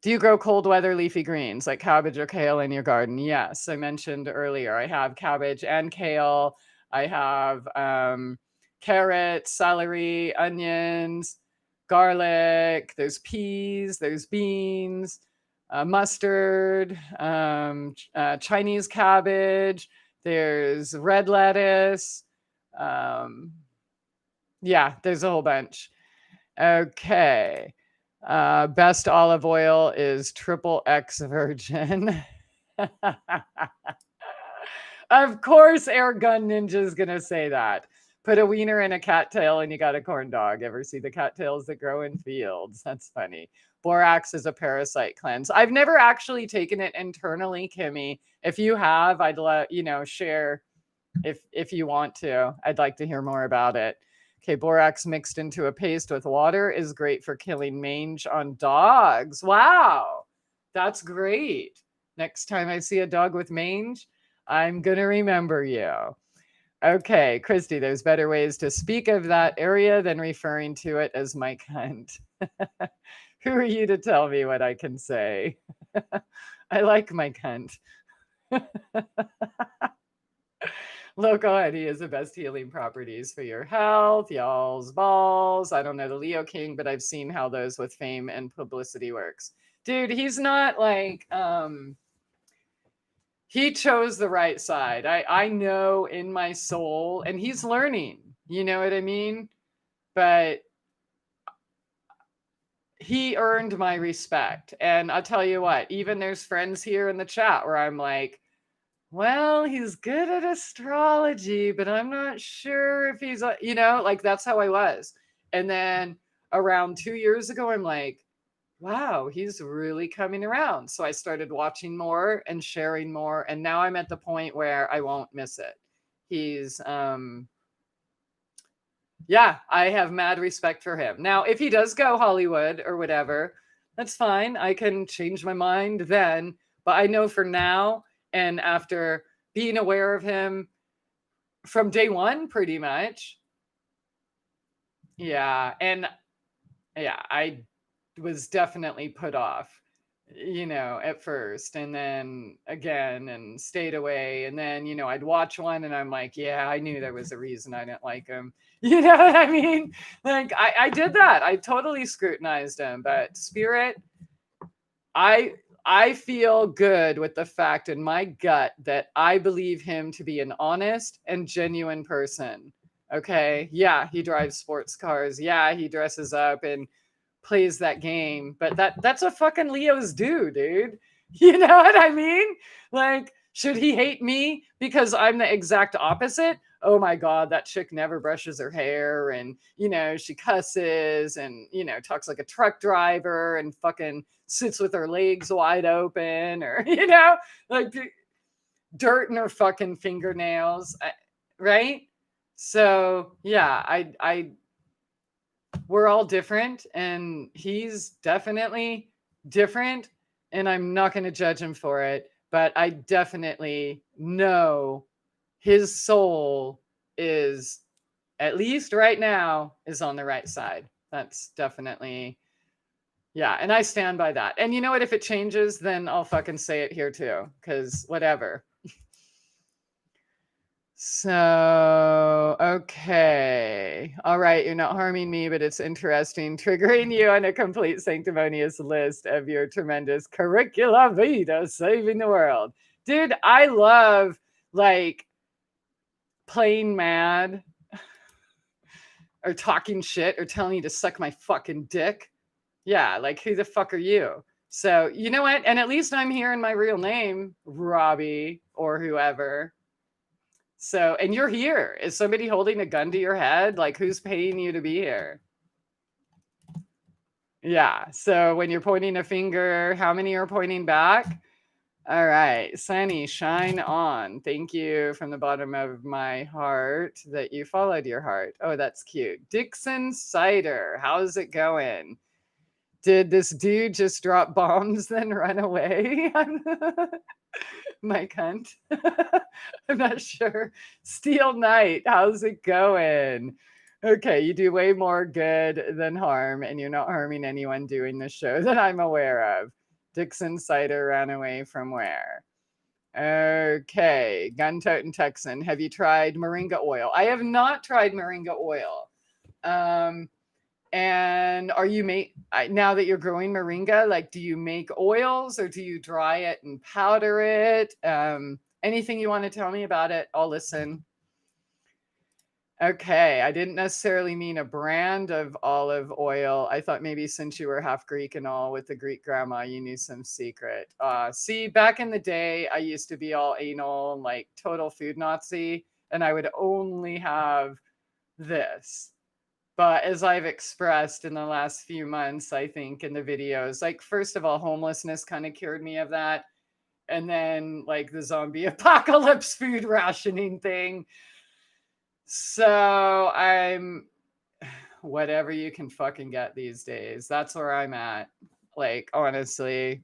[SPEAKER 1] Do you grow cold weather leafy greens like cabbage or kale in your garden? Yes, I mentioned earlier. I have cabbage and kale. I have carrots, celery, onions, garlic. There's peas. There's beans, mustard, Chinese cabbage. There's red lettuce. Yeah, there's a whole bunch. Okay. Best olive oil is triple X virgin. Of course, Air Gun Ninja is going to say that. Put a wiener in a cattail and you got a corn dog. Ever see the cattails that grow in fields? That's funny. Borax is a parasite cleanse. I've never actually taken it internally, Kimmy. If you have, I'd share if you want to. I'd like to hear more about it. Okay, borax mixed into a paste with water is great for killing mange on dogs. Wow, that's great. Next time I see a dog with mange, I'm going to remember you. Okay, Christie, there's better ways to speak of that area than referring to it as my cunt. Who are you to tell me what I can say? I like my cunt. Local honey is the best healing properties for your health. Y'all's balls. I don't know the Leo King, but I've seen how those with fame and publicity works. Dude, he's not like, he chose the right side. I know in my soul, and he's learning, you know what I mean? But he earned my respect. And I'll tell you what, even there's friends here in the chat where I'm like, well, he's good at astrology, but I'm not sure if he's, like that's how I was. And then around 2 years ago, I'm like, wow, he's really coming around. So I started watching more and sharing more. And now I'm at the point where I won't miss it. He's, Yeah, I have mad respect for him. Now, if he does go Hollywood or whatever, that's fine. I can change my mind then. But I know for now, and after being aware of him from day one, pretty much. Yeah. And yeah, I was definitely put off, at first, and then again, and stayed away. And then, I'd watch one and I'm like, yeah, I knew there was a reason I didn't like him. You know what I mean? Like, I did that. I totally scrutinized him. But Spirit, I. I feel good with the fact in my gut that I believe him to be an honest and genuine person. Okay. Yeah, he drives sports cars. Yeah, he dresses up and plays that game, but that's what fucking Leos do, dude. You know what I mean? Like, should he hate me because I'm the exact opposite? Oh my god, that chick never brushes her hair, and she cusses, and talks like a truck driver, and fucking sits with her legs wide open, or like dirt in her fucking fingernails, right? So yeah, I we're all different, and he's definitely different, and I'm not going to judge him for it, but I definitely know his soul is, at least right now, is on the right side. That's definitely, yeah, and I stand by that. And you know what, if it changes, then I'll fucking say it here too, because whatever. So, okay. All right. You're not harming me, but it's interesting. Triggering you on a complete sanctimonious list of your tremendous curricula vitae saving the world. Dude, I love like playing mad or talking shit or telling you to suck my fucking dick. Yeah. Like, who the fuck are you? So, you know what? And at least I'm hearing my real name, Robbie or whoever. So, and you're here. Is somebody holding a gun to your head? Like, who's paying you to be here? Yeah. So, when you're pointing a finger, how many are pointing back? All right. Sunny, shine on. Thank you from the bottom of my heart that you followed your heart. Oh, that's cute. Dixon Cider, how's it going? Did this dude just drop bombs then run away? My cunt. I'm not sure. Steel Knight, how's it going? Okay, you do way more good than harm, and you're not harming anyone doing this show that I'm aware of. Dixon Cider ran away from where? Okay, Gun-Toting Texan, have you tried moringa oil? I have not tried moringa oil. And are you now that you're growing moringa, like, do you make oils or do you dry it and powder it? Anything you want to tell me about it, I'll listen. Okay, I didn't necessarily mean a brand of olive oil. I thought maybe since you were half Greek and all with the Greek grandma, you knew some secret. See, back in the day, I used to be all anal and like total food Nazi, and I would only have this. But as I've expressed in the last few months, I think in the videos, like, first of all, homelessness kind of cured me of that. And then like the zombie apocalypse food rationing thing. So I'm whatever you can fucking get these days. That's where I'm at. Like, honestly.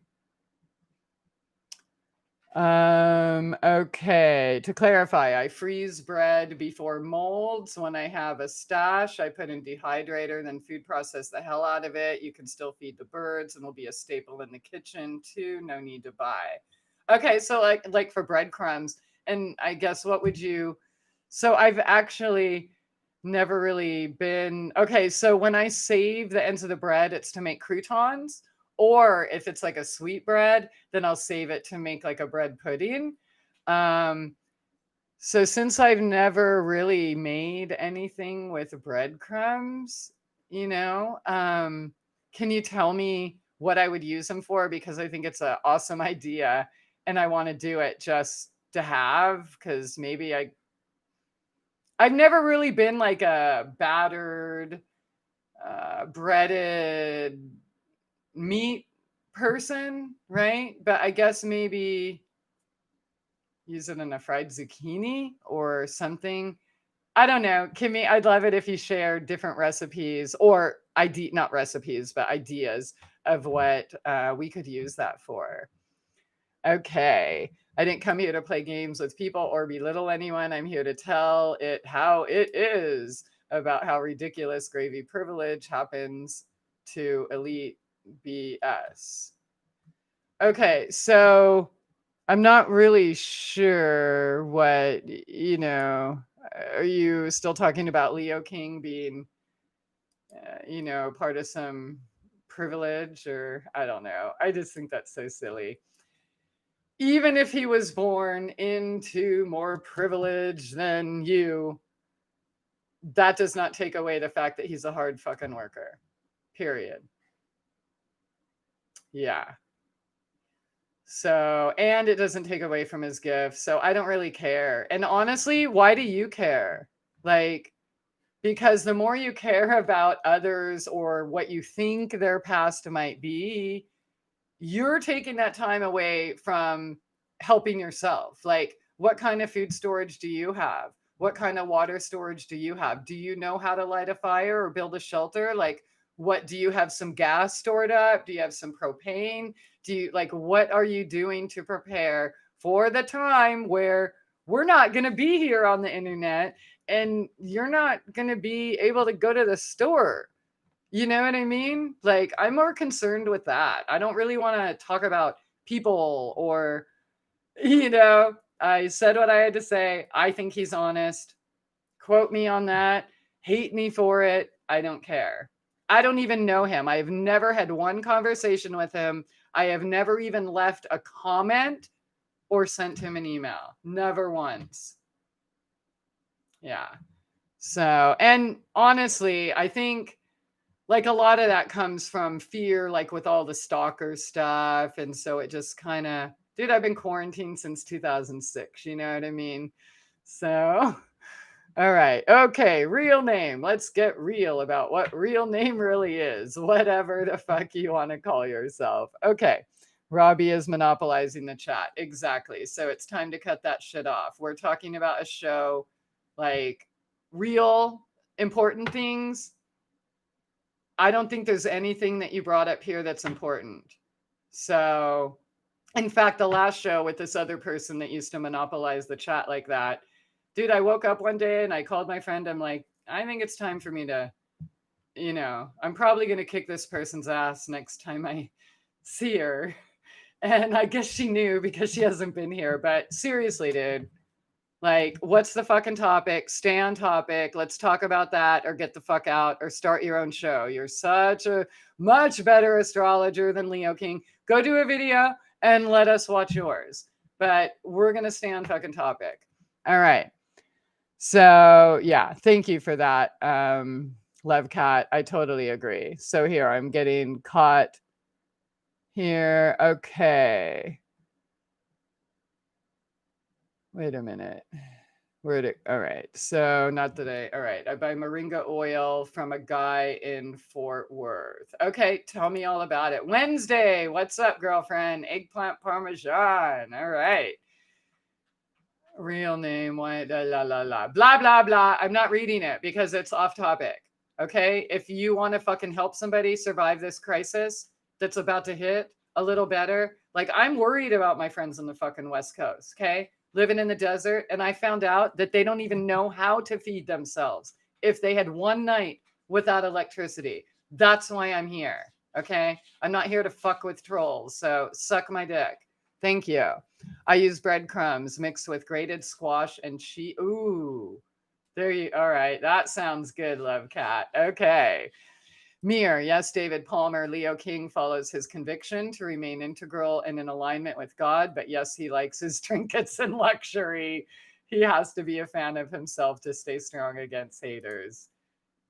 [SPEAKER 1] Okay, to clarify, I freeze bread before molds. When I have a stash, I put in dehydrator, then food process the hell out of it. You can still feed the birds, and will be a staple in the kitchen too. No need to buy. Okay, so like for breadcrumbs, and I guess what would you? So I've actually never really been okay. So when I save the ends of the bread, it's to make croutons. Or if it's like a sweet bread, then I'll save it to make like a bread pudding. So since I've never really made anything with breadcrumbs, can you tell me what I would use them for? Because I think it's an awesome idea and I want to do it just to have, because maybe I've never really been like a battered, breaded meat person, right? But I guess maybe use it in a fried zucchini or something. I don't know, Kimmy, I'd love it if you shared different recipes or not recipes, but ideas of what we could use that for. Okay. I didn't come here to play games with people or belittle anyone. I'm here to tell it how it is about how ridiculous gravy privilege happens to elite BS. Okay, so I'm not really sure what, are you still talking about Leo King being, part of some privilege, or I don't know. I just think that's so silly. Even if he was born into more privilege than you, that does not take away the fact that he's a hard fucking worker. Period. Yeah. So, and it doesn't take away from his gift. So I don't really care. And honestly, why do you care? Like, because the more you care about others or what you think their past might be, you're taking that time away from helping yourself. Like, what kind of food storage do you have? What kind of water storage do you have? Do you know how to light a fire or build a shelter? Like, what do you have some gas stored up? Do you have some propane? Do you like, what are you doing to prepare for the time where we're not going to be here on the internet and you're not going to be able to go to the store? You know what I mean? Like, I'm more concerned with that. I don't really want to talk about people or, I said what I had to say. I think he's honest. Quote me on that. Hate me for it. I don't care. I don't even know him. I have never had one conversation with him. I have never even left a comment or sent him an email. Never once. Yeah. So, and honestly, I think like a lot of that comes from fear, like with all the stalker stuff. And so it just kind of, dude, I've been quarantined since 2006. You know what I mean? So, all right. Okay. Real name. Let's get real about what real name really is. Whatever the fuck you want to call yourself. Okay. Robbie is monopolizing the chat. Exactly. So it's time to cut that shit off. We're talking about a show like real important things. I don't think there's anything that you brought up here that's important. So, in fact, the last show with this other person that used to monopolize the chat like that, dude, I woke up one day and I called my friend. I'm like, I think it's time for me to, I'm probably going to kick this person's ass next time I see her. And I guess she knew because she hasn't been here. But seriously, dude, like, what's the fucking topic? Stay on topic. Let's talk about that or get the fuck out or start your own show. You're such a much better astrologer than Leo King. Go do a video and let us watch yours. But we're going to stay on fucking topic. All right. So, yeah, thank you for that, Love Cat. I totally agree. So here, I'm getting caught here. Okay. Wait a minute. All right. So not today. All right. I buy moringa oil from a guy in Fort Worth. Okay. Tell me all about it. Wednesday. What's up, girlfriend? Eggplant Parmesan. All right. Real name. What? La la la. Blah, blah, blah. I'm not reading it because it's off topic. Okay. If you want to fucking help somebody survive this crisis that's about to hit a little better, like I'm worried about my friends on the fucking West Coast. Okay. Living in the desert, and I found out that they don't even know how to feed themselves if they had one night without electricity. That's why I'm here. Okay. I'm not here to fuck with trolls. So suck my dick. Thank you. I use breadcrumbs mixed with grated squash and cheese. Ooh, there you. All right. That sounds good, Love Cat. Okay. Mir, yes, David Palmer, Leo King follows his conviction to remain integral and in alignment with God, but yes, he likes his trinkets and luxury. He has to be a fan of himself to stay strong against haters.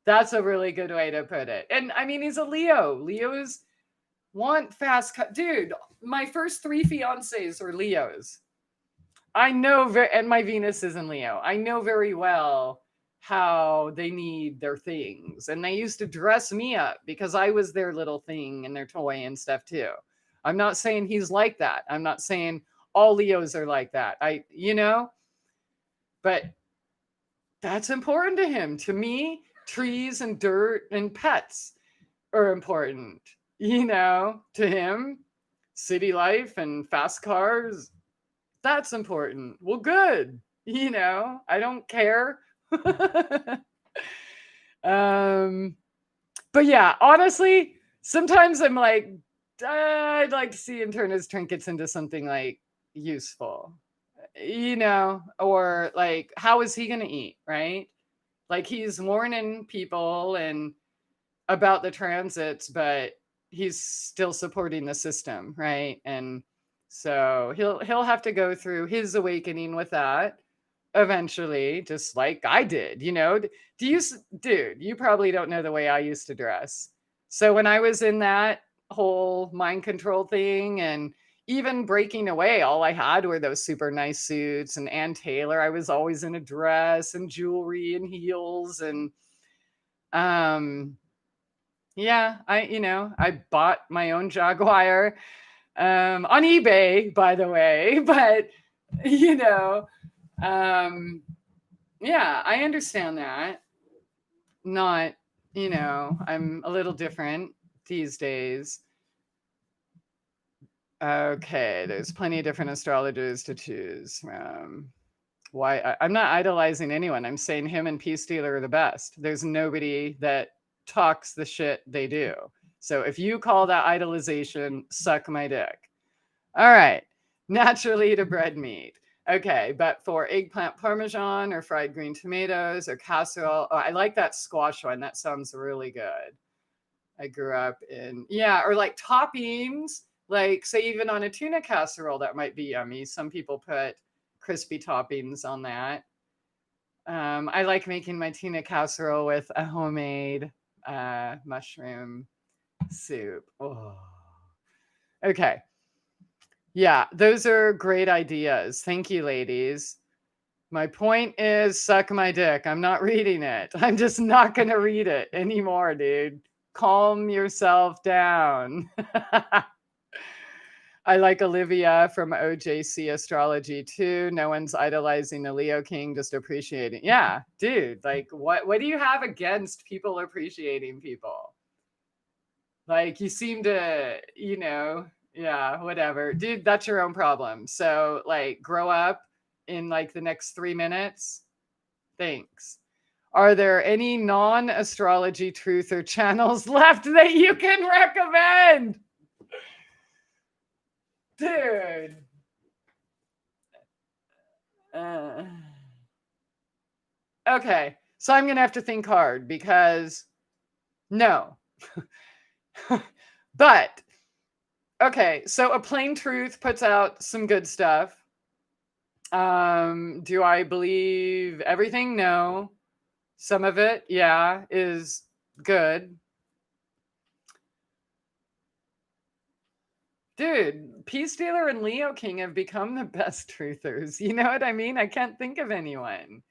[SPEAKER 1] That's a really good way to put it. And I mean, he's a Leo. Leos want fast cut. Dude, my first 3 fiancés were Leos. I know, and my Venus is in Leo. I know very well how they need their things. And they used to dress me up because I was their little thing and their toy and stuff too. I'm not saying he's like that. I'm not saying all Leos are like that. But That's important to him. To me, trees and dirt and pets are important. To him, city life and fast cars, that's important. Well, good. I don't care. um, but yeah, honestly, sometimes I'm like, I'd like to see him turn his trinkets into something like useful, or like, how is he going to eat? Right. Like he's warning people and about the transits, but he's still supporting the system, right? And so he'll have to go through his awakening with that eventually, just like I did. Dude, you probably don't know the way I used to dress. So when I was in that whole mind control thing and even breaking away, all I had were those super nice suits and Ann Taylor. I was always in a dress and jewelry and heels and um yeah, I bought my own Jaguar on eBay, by the way, but you know, um yeah, I understand that. Not, I'm a little different these days. Okay, there's plenty of different astrologers to choose from. I'm not idolizing anyone. I'm saying him and Peace Dealer are the best. There's nobody that talks the shit they do. So if you call that idolization, suck my dick. All right. Naturally to bread meat. Okay, but for eggplant parmesan or fried green tomatoes or casserole, oh, I like that squash one. That sounds really good. I grew up in, yeah, or like toppings, like say even on a tuna casserole, that might be yummy. Some people put crispy toppings on that. I like making my tuna casserole with a homemade mushroom soup. Oh. Okay. Yeah, those are great ideas. Thank you, ladies. My point is suck my dick. I'm not reading it. I'm just not going to read it anymore, dude. Calm yourself down. I like Olivia from OJC Astrology too. No one's idolizing the Leo King, just appreciating. Yeah, dude, like what do you have against people appreciating people? Like you seem to, yeah, whatever. Dude, that's your own problem. So like grow up in like the next 3 minutes. Thanks. Are there any non-astrology truther channels left that you can recommend? Dude. Okay, so I'm gonna have to think hard because no. But okay, so A Plain Truth puts out some good stuff. Do I believe everything? No. Some of it, yeah, is good. Dude, Peace Dealer and Leo King have become the best truthers. You know what I mean? I can't think of anyone.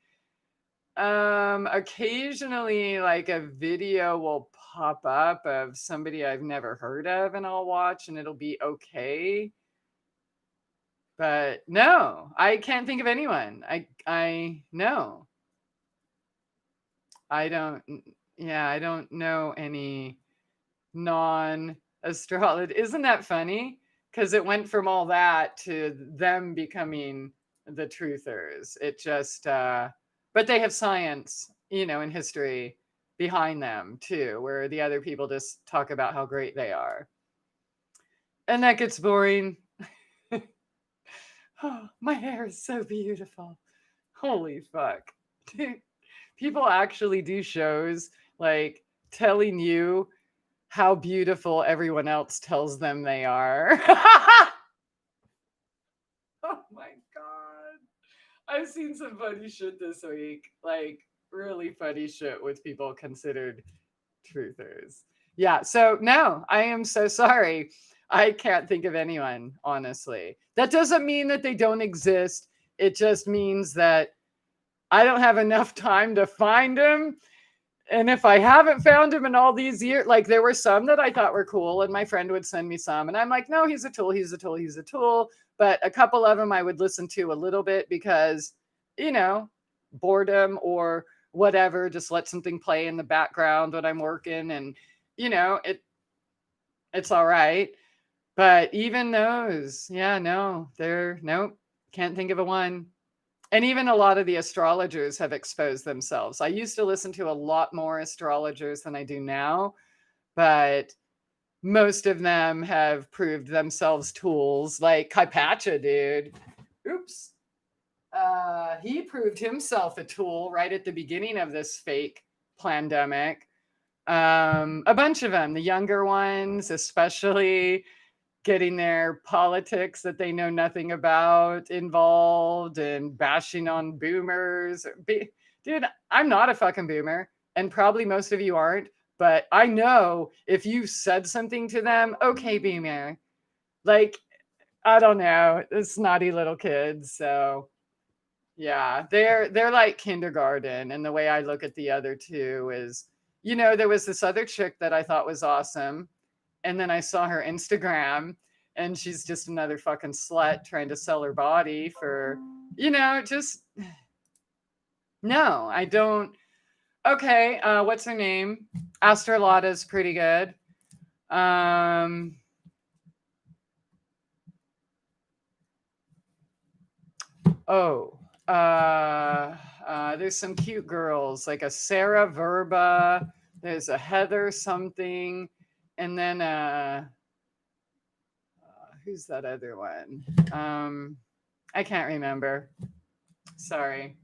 [SPEAKER 1] Occasionally like a video will pop up of somebody I've never heard of and I'll watch and it'll be okay. But no, I can't think of anyone. I no. I don't I don't know any non-astrology. Isn't that funny? Because it went from all that to them becoming the truthers. It just but they have science, and history behind them too, where the other people just talk about how great they are. And that gets boring. Oh, my hair is so beautiful. Holy fuck. People actually do shows like telling you how beautiful everyone else tells them they are. Oh my God. I've seen some funny shit this week. Like, really funny shit with people considered truthers. Yeah, so no, I am so sorry. I can't think of anyone, honestly. That doesn't mean that they don't exist. It just means that I don't have enough time to find them. And if I haven't found him in all these years, like there were some that I thought were cool, and my friend would send me some, and I'm like, no, he's a tool, he's a tool, he's a tool. But a couple of them I would listen to a little bit because, you know, boredom or whatever, just let something play in the background when I'm working, and it's all right. But even those, yeah, no, they're nope, can't think of a one. And even a lot of the astrologers have exposed themselves. I used to listen to a lot more astrologers than I do now, but most of them have proved themselves tools. Like Kaipacha, dude. Oops. He proved himself a tool right at the beginning of this fake pandemic. A bunch of them, the younger ones, especially getting their politics that they know nothing about involved and bashing on boomers. Dude, I'm not a fucking boomer, and probably most of you aren't, but I know if you said something to them, okay, boomer. Like, I don't know, the snotty little kids. So yeah, they're like kindergarten. And the way I look at the other two is, there was this other chick that I thought was awesome. And then I saw her Instagram, and she's just another fucking slut trying to sell her body for, just no, I don't. Okay, what's her name? Astrolata's pretty good. Oh, there's some cute girls, like a Sarah Verba. There's a Heather something, and then who's that other one? I can't remember. Sorry.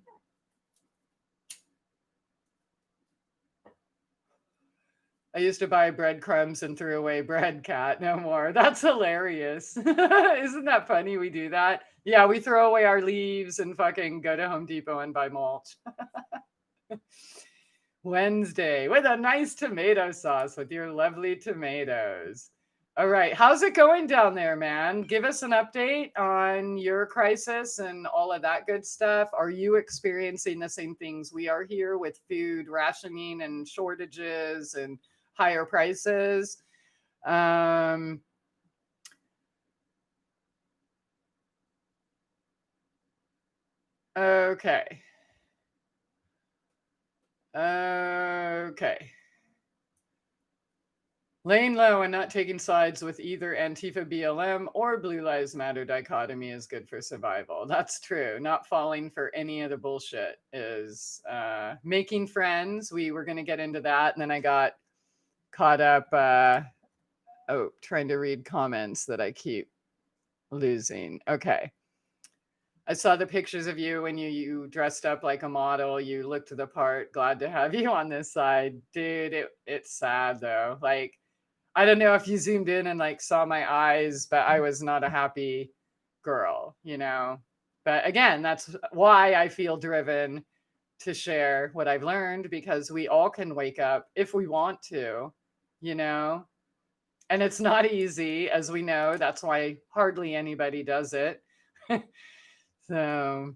[SPEAKER 1] I used to buy breadcrumbs and threw away bread, cat. No more. That's hilarious. Isn't that funny? We do that. Yeah, we throw away our leaves and fucking go to Home Depot and buy mulch. Wednesday with a nice tomato sauce with your lovely tomatoes. All right. How's it going down there, man? Give us an update on your crisis and all of that good stuff. Are you experiencing the same things we are here with food rationing and shortages and higher prices? Okay. Okay. Laying low and not taking sides with either Antifa BLM or Blue Lives Matter dichotomy is good for survival. That's true. Not falling for any of the bullshit is making friends. We were going to get into that. And then I got caught up trying to read comments that I keep losing. Okay. I saw the pictures of you when you dressed up like a model. You looked the part. Glad to have you on this side. Dude, it's sad though. Like, I don't know if you zoomed in and like saw my eyes, but I was not a happy girl, But again, that's why I feel driven to share what I've learned, because we all can wake up if we want to, And it's not easy, as we know. That's why hardly anybody does it. So,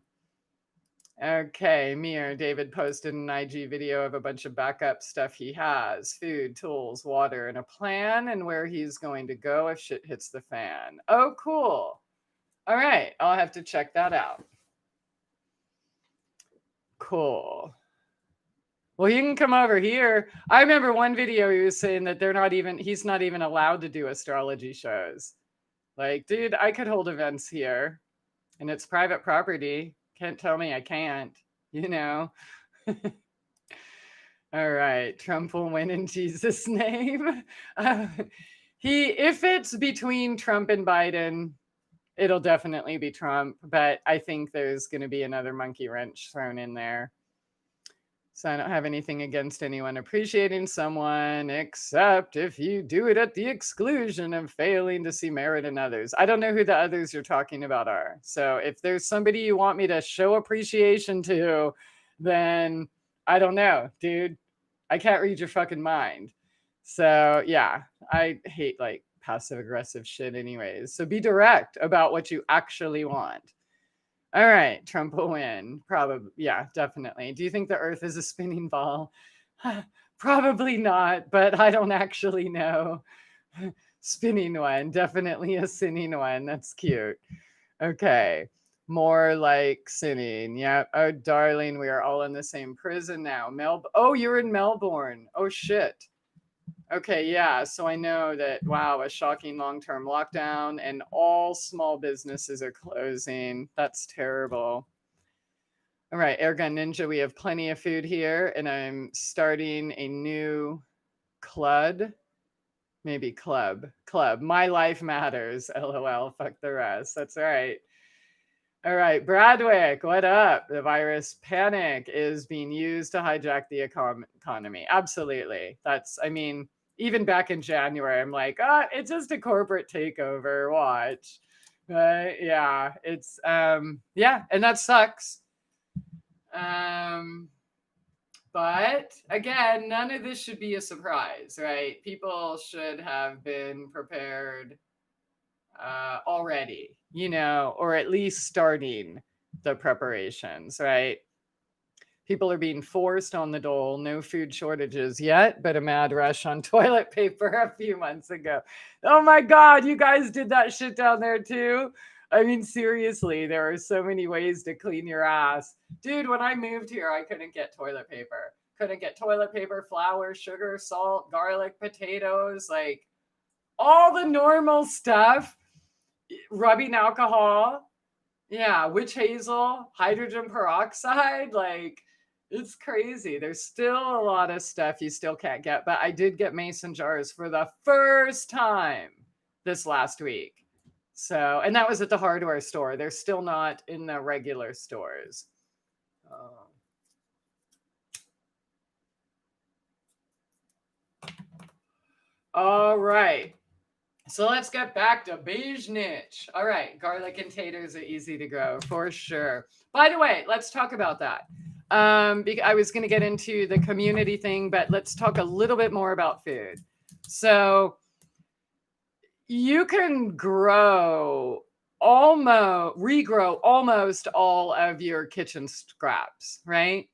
[SPEAKER 1] okay, Mir, David posted an IG video of a bunch of backup stuff he has: food, tools, water, and a plan, and where he's going to go if shit hits the fan. Oh, cool. All right, I'll have to check that out. Cool. Well, you can come over here. I remember one video he was saying that he's not even allowed to do astrology shows. Like, dude, I could hold events here, and it's private property. Can't tell me I can't, All right, Trump will win in Jesus' name. If it's between Trump and Biden, it'll definitely be Trump, but I think there's going to be another monkey wrench thrown in there. So I don't have anything against anyone appreciating someone, except if you do it at the exclusion of failing to see merit in others. I don't know who the others you're talking about are. So if there's somebody you want me to show appreciation to, then I don't know, dude. I can't read your fucking mind. So yeah, I hate like passive aggressive shit anyways. So be direct about what you actually want. All right, Trump will win. Probably, yeah, definitely. Do you think the Earth is a spinning ball? Probably not, but I don't actually know. Spinning one, definitely a sinning one. That's cute. Okay. More like sinning. Yeah. Oh, darling, we are all in the same prison now. Oh, you're in Melbourne. Oh, shit. Okay, yeah. So I know that, wow, a shocking long-term lockdown and all small businesses are closing. That's terrible. All right, Airgun Ninja, we have plenty of food here, and I'm starting a new club. Maybe club. My life matters. LOL. Fuck the rest. That's right. All right, Bradwick, what up? The virus panic is being used to hijack the economy. Absolutely. I mean, even back in January, I'm like, it's just a corporate takeover. Watch. But yeah, yeah, and that sucks. But again, none of this should be a surprise, right? People should have been prepared already, or at least starting the preparations, right? People are being forced on the dole. No food shortages yet, but a mad rush on toilet paper a few months ago. Oh my God, you guys did that shit down there too? I mean, seriously, there are so many ways to clean your ass. Dude, when I moved here, I couldn't get toilet paper. Couldn't get toilet paper, flour, sugar, salt, garlic, potatoes, like all the normal stuff. Rubbing alcohol, yeah, witch hazel, hydrogen peroxide, like it's crazy. There's still a lot of stuff you still can't get, but I did get mason jars for the first time this last week. So, and that was at the hardware store. They're still not in the regular stores. All right. So let's get back to beige niche. All right, garlic and taters are easy to grow for sure. By the way, let's talk about that. I was going to get into the community thing, but let's talk a little bit more about food. So you can regrow almost all of your kitchen scraps, right?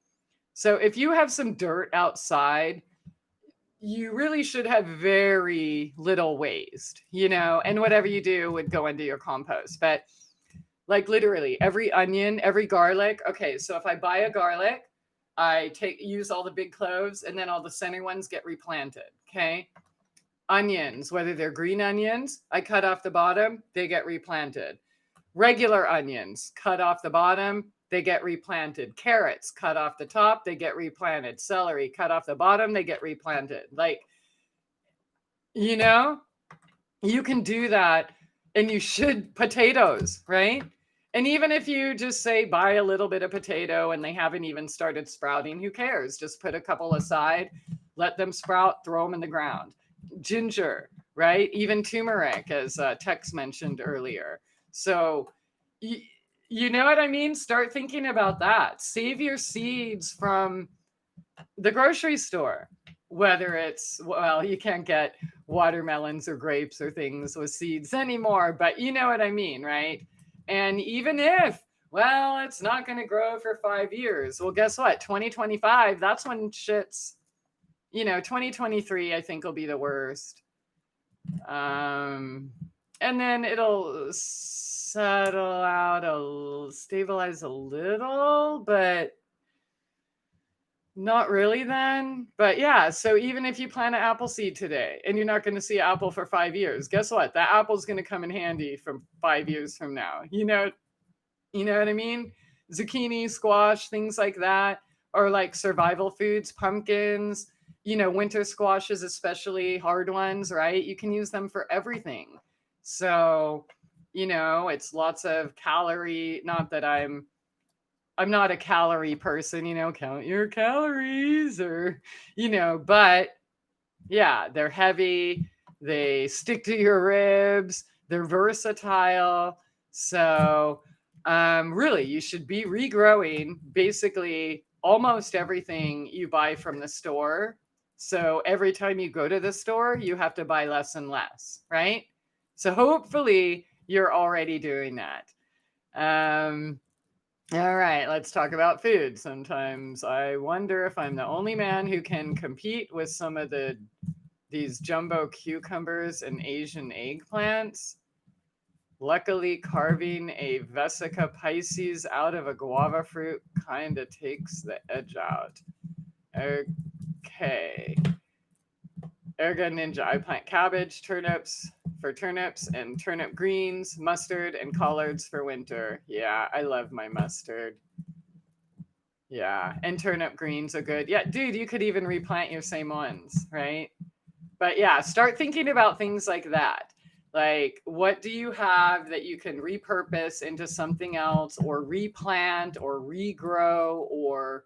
[SPEAKER 1] So if you have some dirt outside, you really should have very little waste, and whatever you do would go into your compost. But like literally every onion, every garlic. Okay, so if I buy a garlic, I use all the big cloves and then all the center ones get replanted. Okay. Onions, whether they're green onions, I cut off the bottom, they get replanted. Regular onions, cut off the bottom, they get replanted. Carrots, cut off the top, they get replanted. Celery, cut off the bottom, they get replanted. Like, you can do that, and you should. Potatoes, right? And even if you just say buy a little bit of potato and they haven't even started sprouting, who cares? Just put a couple aside, let them sprout, throw them in the ground. Ginger, right? Even turmeric, as Tex mentioned earlier. So, you know what I mean? Start thinking about that. Save your seeds from the grocery store. Whether it's, well, you can't get watermelons or grapes or things with seeds anymore, but you know what I mean, right? And even if, well, it's not going to grow for 5 years. Well, guess what? 2025, that's when shit's, 2023, I think will be the worst. And then it'll settle out, stabilize a little, but not really then. But yeah, so even if you plant an apple seed today and you're not going to see an apple for 5 years, guess what? That apple's going to come in handy from 5 years from now. You know what I mean? Zucchini, squash, things like that, or like survival foods, pumpkins, winter squashes, especially hard ones, right? You can use them for everything. So, it's lots of calorie, not that I'm not a calorie person, count your calories or, but yeah, they're heavy. They stick to your ribs. They're versatile. So really, you should be regrowing basically almost everything you buy from the store. So every time you go to the store, you have to buy less and less, right? So hopefully you're already doing that. All right, let's talk about food. Sometimes I wonder if I'm the only man who can compete with some of these jumbo cucumbers and Asian eggplants. Luckily, carving a Vesica Pisces out of a guava fruit kind of takes the edge out. Okay. Erga Ninja. I plant cabbage, turnips for turnips, and turnip greens, mustard, and collards for winter. Yeah, I love my mustard. Yeah, and turnip greens are good. Yeah, dude, you could even replant your same ones, right? But yeah, start thinking about things like that. Like, what do you have that you can repurpose into something else, or replant, or regrow, or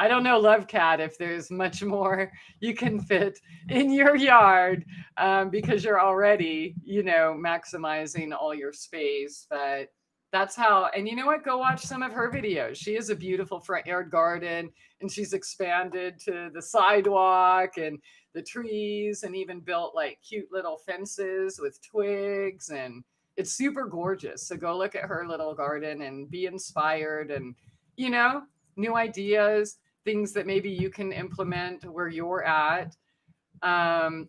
[SPEAKER 1] I don't know, Love Cat, if there's much more you can fit in your yard, because you're already, maximizing all your space. But that's how, and you know what? Go watch some of her videos. She has a beautiful front yard garden, and she's expanded to the sidewalk and the trees, and even built like cute little fences with twigs. And it's super gorgeous. So go look at her little garden and be inspired, and, you know, new ideas, things that maybe you can implement where you're at.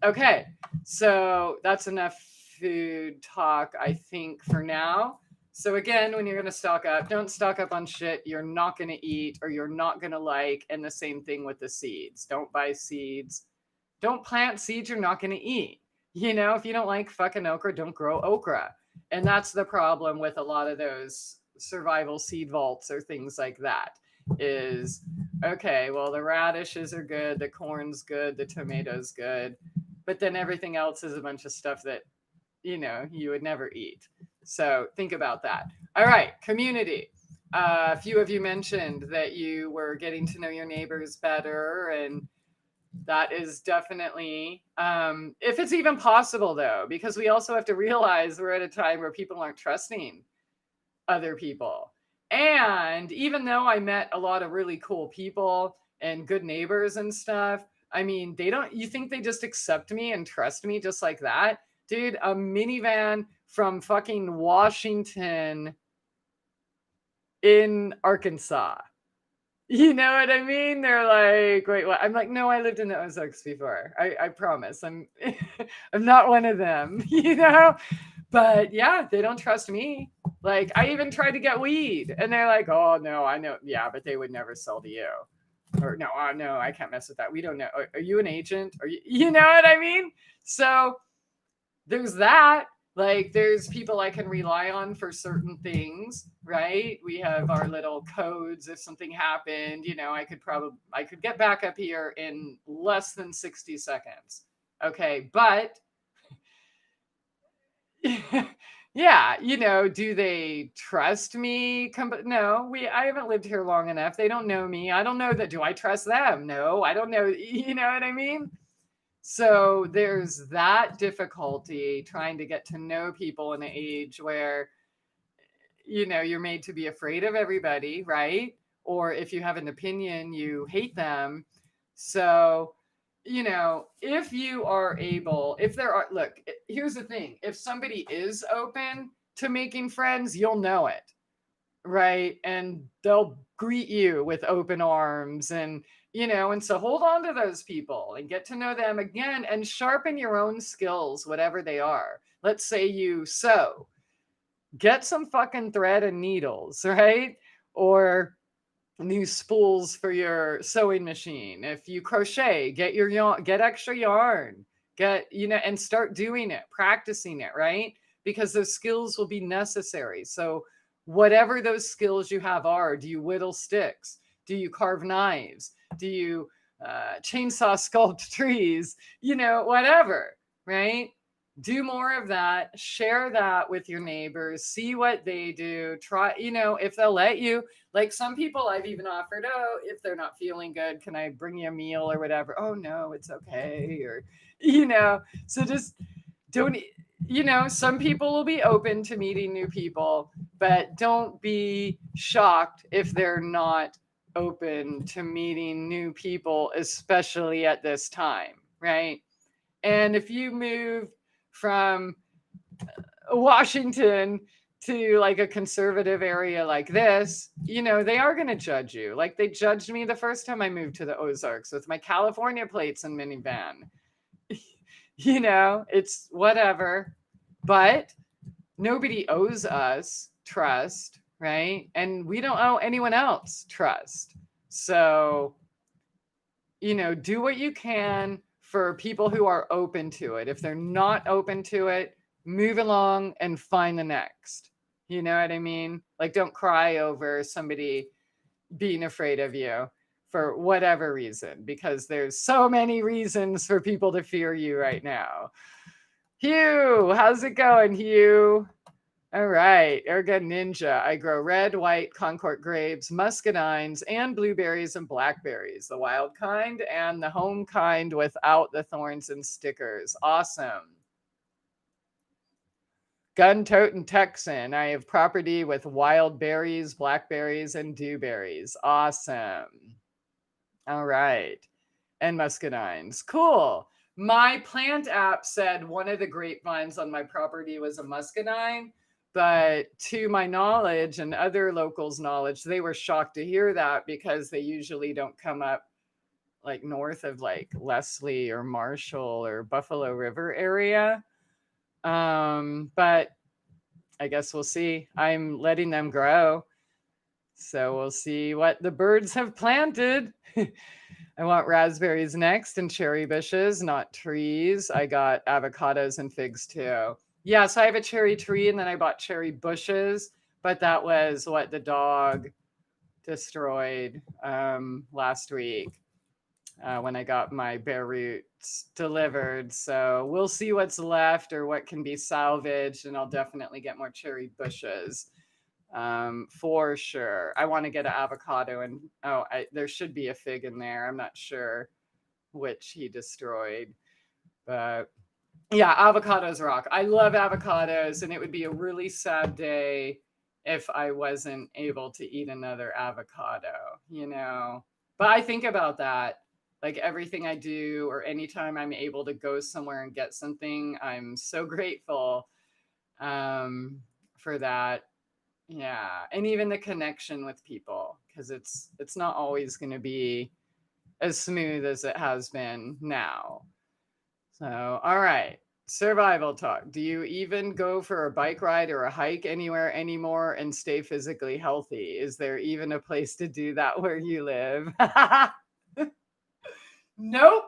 [SPEAKER 1] Okay, so that's enough food talk, I think, for now. So again, when you're going to stock up, don't stock up on shit you're not going to eat or you're not going to like. And the same thing with the seeds. Don't buy seeds. Don't plant seeds you're not going to eat. If you don't like fucking okra, don't grow okra. And that's the problem with a lot of those survival seed vaults or things like that is, okay, well, the radishes are good, the corn's good, the tomato's good, but then everything else is a bunch of stuff that, you would never eat. So think about that. All right, community. A few of you mentioned that you were getting to know your neighbors better, and that is definitely, if it's even possible, though, because we also have to realize we're at a time where people aren't trusting other people. And even though I met a lot of really cool people and good neighbors and stuff, I mean, you think they just accept me and trust me just like that? Dude, a minivan from fucking Washington in Arkansas. You know what I mean? They're like, wait, what? I'm like, no, I lived in the Ozarks before. I promise. I'm I'm not one of them, But yeah, they don't trust me. Like, I even tried to get weed, and they're like, oh no, I know. Yeah, but they would never sell to you. Or no, no, I can't mess with that. We don't know. Are you an agent? You know what I mean? So there's that. Like, there's people I can rely on for certain things, right? We have our little codes. If something happened, I could get back up here in less than 60 seconds. Okay, but yeah, do they trust me? No, I haven't lived here long enough. They don't know me. I don't know that. Do I trust them? No, I don't know. You know what I mean? So there's that difficulty trying to get to know people in an age where, you're made to be afraid of everybody, right? Or if you have an opinion, you hate them. So, if you are able, if there are, look, here's the thing. If somebody is open to making friends, you'll know it, right? And they'll greet you with open arms, and and so hold on to those people and get to know them again, and sharpen your own skills, whatever they are. Let's say you sew, get some fucking thread and needles, right? Or new spools for your sewing machine. If you crochet, get your yarn, get extra yarn, and start doing it, practicing it, right? Because those skills will be necessary. So whatever those skills you have are, do you whittle sticks? Do you carve knives? Do you chainsaw sculpt trees? Whatever, right? Do more of that, share that with your neighbors, see what they do, try, if they'll let you. Like, some people I've even offered, oh, if they're not feeling good, can I bring you a meal or whatever? Oh no, it's okay. Or, so just don't, some people will be open to meeting new people, but don't be shocked if they're not open to meeting new people, especially at this time, right? And if you move from Washington to like a conservative area like this, they are going to judge you. Like, they judged me the first time I moved to the Ozarks with my California plates and minivan. It's whatever. But nobody owes us trust, right? And we don't owe anyone else trust. So, do what you can for people who are open to it. If they're not open to it, move along and find the next. You know what I mean? Like, don't cry over somebody being afraid of you for whatever reason, because there's so many reasons for people to fear you right now. Hugh, how's it going, Hugh? All right, Erga Ninja. I grow red, white, Concord grapes, muscadines, and blueberries and blackberries, the wild kind and the home kind without the thorns and stickers. Awesome. Gun toting Texan. I have property with wild berries, blackberries, and dewberries. Awesome. All right. And muscadines. Cool. My plant app said one of the grapevines on my property was a muscadine, but to my knowledge and other locals' knowledge, they were shocked to hear that because they usually don't come up like north of like Leslie or Marshall or Buffalo River area. But I guess we'll see. I'm letting them grow. So we'll see what the birds have planted. I want raspberries next and cherry bushes, not trees. I got avocados and figs too. Yeah, so I have a cherry tree and then I bought cherry bushes, but that was what the dog destroyed last week when I got my bare roots delivered. So we'll see what's left or what can be salvaged, and I'll definitely get more cherry bushes. For sure. I want to get an avocado and there should be a fig in there. I'm not sure which he destroyed, but yeah, avocados rock. I love avocados, and it would be a really sad day if I wasn't able to eat another avocado. But I think about that like everything I do, or anytime I'm able to go somewhere and get something, I'm so grateful for that. Yeah, and even the connection with people, because it's not always going to be as smooth as it has been now. So, all right, survival talk. Do you even go for a bike ride or a hike anywhere anymore and stay physically healthy? Is there even a place to do that where you live? Nope,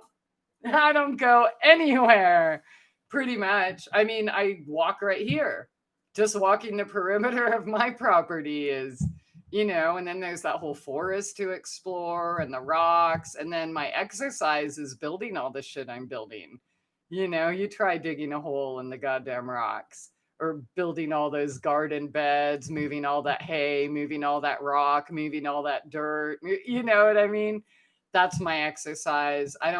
[SPEAKER 1] I don't go anywhere. Pretty much. I mean, I walk right here. Just walking the perimeter of my property is, and then there's that whole forest to explore and the rocks. And then my exercise is building all the shit I'm building. You try digging a hole in the goddamn rocks, or building all those garden beds, moving all that hay, moving all that rock, moving all that dirt. You know what I mean? That's my exercise. I've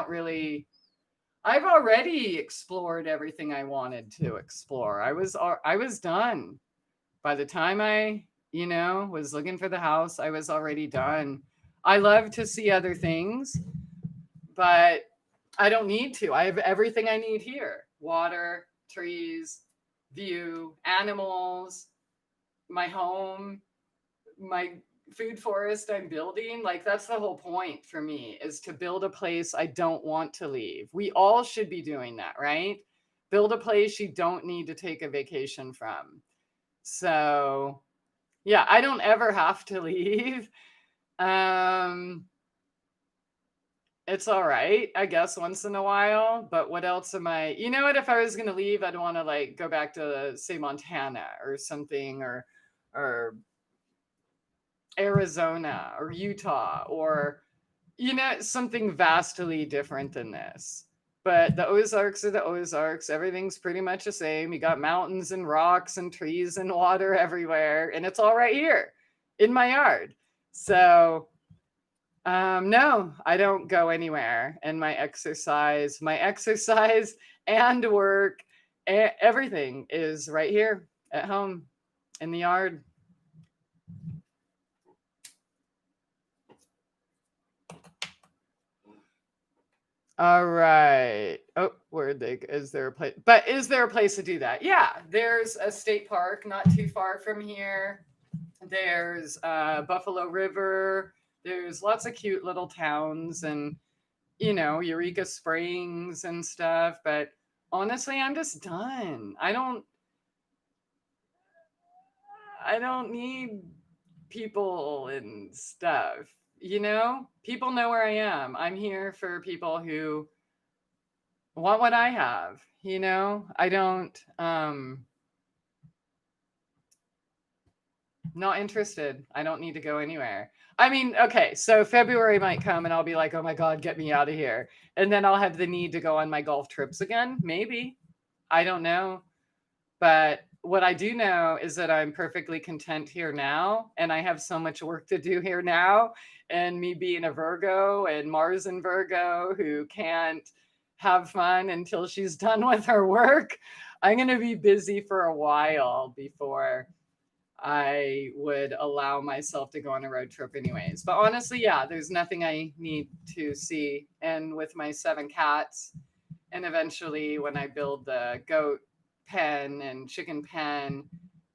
[SPEAKER 1] already explored everything I wanted to explore. I was done. By the time I, was looking for the house, I was already done. I love to see other things, but I don't need to. I have everything I need here. Water, trees, view, animals, my home, my food forest I'm building. Like, that's the whole point for me, is to build a place I don't want to leave. We all should be doing that, right? Build a place you don't need to take a vacation from. So yeah, I don't ever have to leave. It's all right, I guess, once in a while, but what else am I, what, if I was going to leave, I'd want to like go back to, say, Montana or something, or Arizona or Utah, or something vastly different than this. But the Ozarks are the Ozarks. Everything's pretty much the same. You got mountains and rocks and trees and water everywhere, and it's all right here in my yard. So no, I don't go anywhere. And my exercise and work, everything is right here at home in the yard. All right. Oh, is there a place? But is there a place to do that? Yeah, there's a state park not too far from here. There's Buffalo River. There's lots of cute little towns and, Eureka Springs and stuff. But honestly, I'm just done. I don't need people and stuff. People know where I am. I'm here for people who want what I have. I don't, not interested. I don't need to go anywhere. I mean, okay, so February might come and I'll be like, oh my God, get me out of here. And then I'll have the need to go on my golf trips again. Maybe. I don't know. But what I do know is that I'm perfectly content here now. And I have so much work to do here now. And me being a Virgo and Mars in Virgo who can't have fun until she's done with her work, I'm going to be busy for a while before I would allow myself to go on a road trip anyways. But honestly, yeah, there's nothing I need to see. And with my 7 cats, and eventually when I build the goat pen and chicken pen,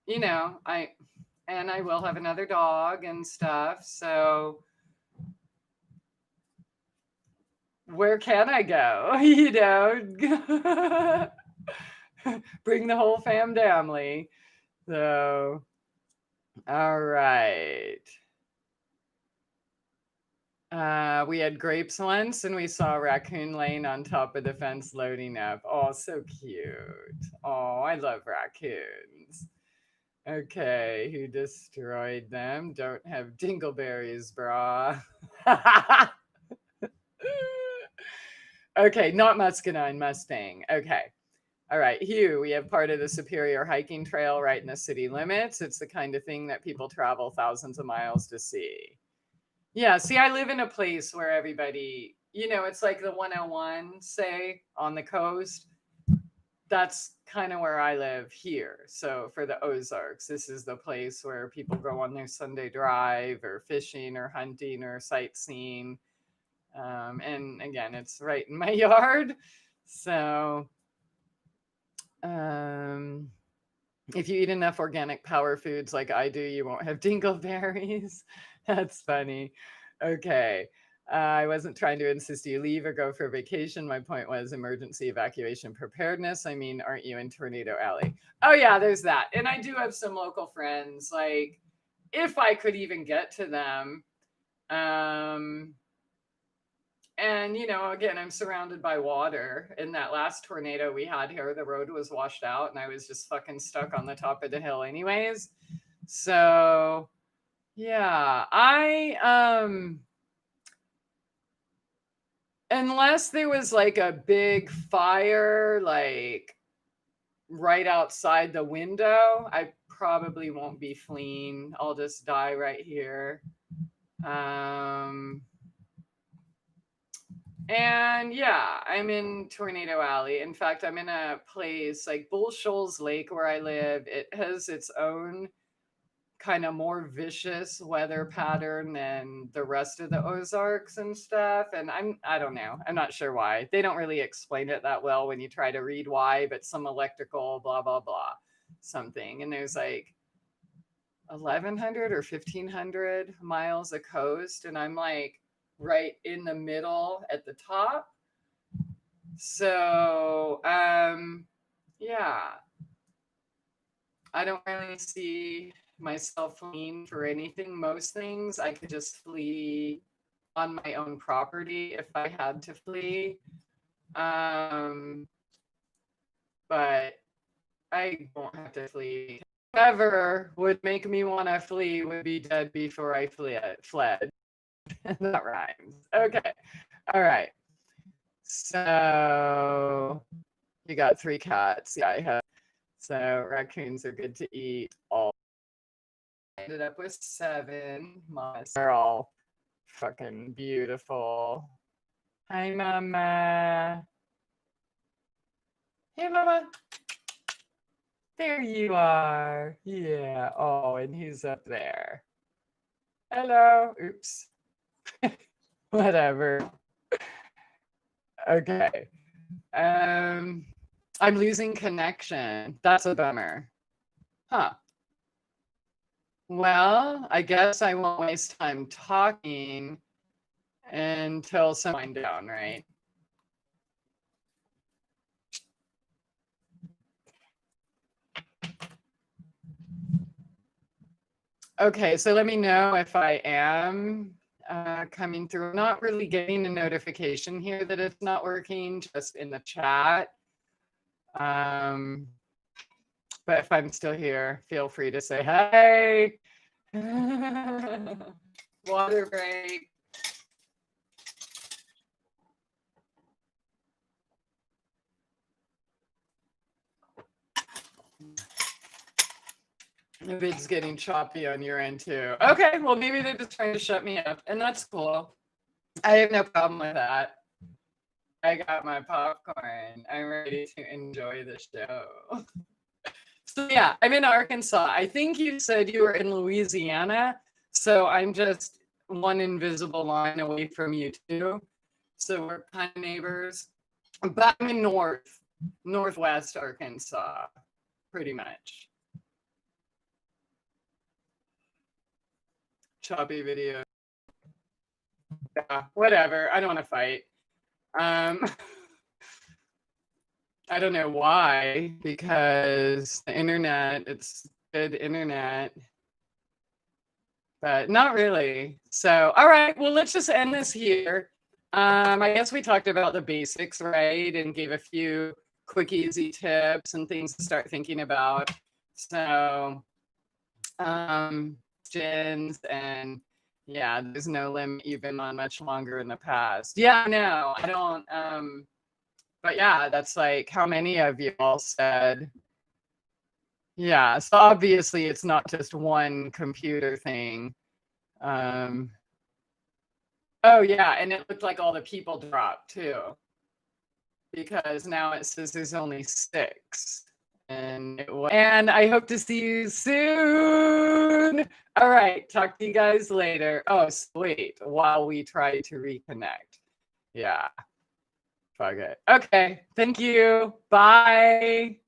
[SPEAKER 1] I will have another dog and stuff. So where can I go? Bring the whole family. So, all right. We had grapes once and we saw a raccoon laying on top of the fence loading up. Oh, so cute. Oh, I love raccoons. Okay, who destroyed them? Don't have dingleberries, brah. Okay, not Muscadine, Mustang. Okay. All right, Hugh, we have part of the Superior hiking trail right in the city limits. It's the kind of thing that people travel thousands of miles to see. Yeah, see, I live in a place where everybody, it's like the 101, say, on the coast. That's kind of where I live here. So for the Ozarks, this is the place where people go on their Sunday drive or fishing or hunting or sightseeing. And again, it's right in my yard. So if you eat enough organic power foods like I do, you won't have dingleberries. That's funny. Okay. I wasn't trying to insist you leave or go for a vacation. My point was emergency evacuation preparedness. I mean, aren't you in Tornado Alley? Oh, yeah, there's that. And I do have some local friends, like, if I could even get to them. And, again, I'm surrounded by water. In that last tornado we had here, the road was washed out and I was just fucking stuck on the top of the hill anyways. So, yeah, unless there was like a big fire, like right outside the window, I probably won't be fleeing. I'll just die right here. And yeah, I'm in Tornado Alley. In fact, I'm in a place like Bull Shoals Lake where I live. It has its own kind of more vicious weather pattern than the rest of the Ozarks and stuff. And I don't know. I'm not sure why. They don't really explain it that well when you try to read why, but some electrical blah blah blah something. And there's like 1,100 or 1,500 miles of coast, and I'm like right in the middle at the top. So, yeah, I don't really see myself fleeing for anything. Most things I could just flee on my own property if I had to flee. But I won't have to flee. Whoever would make me want to flee would be dead before I fled. That rhymes. Okay. All right. So you got 3 cats. Yeah, I have. So raccoons are good to eat. All I ended up with 7. They're all fucking beautiful. Hi, Mama. Hey, Mama. There you are. Yeah. Oh, and he's up there. Hello. Oops. Whatever. Okay. I'm losing connection. That's a bummer. Huh. Well, I guess I won't waste time talking until some wind down, right? Okay, so let me know if I am coming through. I'm not really getting a notification here that it's not working, just in the chat. But if I'm still here, feel free to say hey. Water break. The vid's getting choppy on your end too. Okay, well, maybe they're just trying to shut me up, and that's cool. I have no problem with that. I got my popcorn. I'm ready to enjoy the show. So, yeah, I'm in Arkansas. I think you said you were in Louisiana. So, I'm just one invisible line away from you, too. So, we're kind of neighbors. But I'm in Northwest Arkansas, pretty much. Choppy video. Yeah, whatever. I don't want to fight. I don't know why, because the internet, it's good internet, but not really. So, all right, well, let's just end this here. I guess we talked about the basics, right? And gave a few quick, easy tips and things to start thinking about. So, questions, and yeah, there's no limit. You've been on much longer in the past. Yeah, no, I don't. But yeah, that's like how many of you all said. Yeah, so obviously it's not just one computer thing. Oh yeah, and it looked like all the people dropped too, because now it says there's only 6. And I hope to see you soon. All right, talk to you guys later. Oh, wait, while we try to reconnect. Yeah. Fuck it. Okay, thank you. Bye.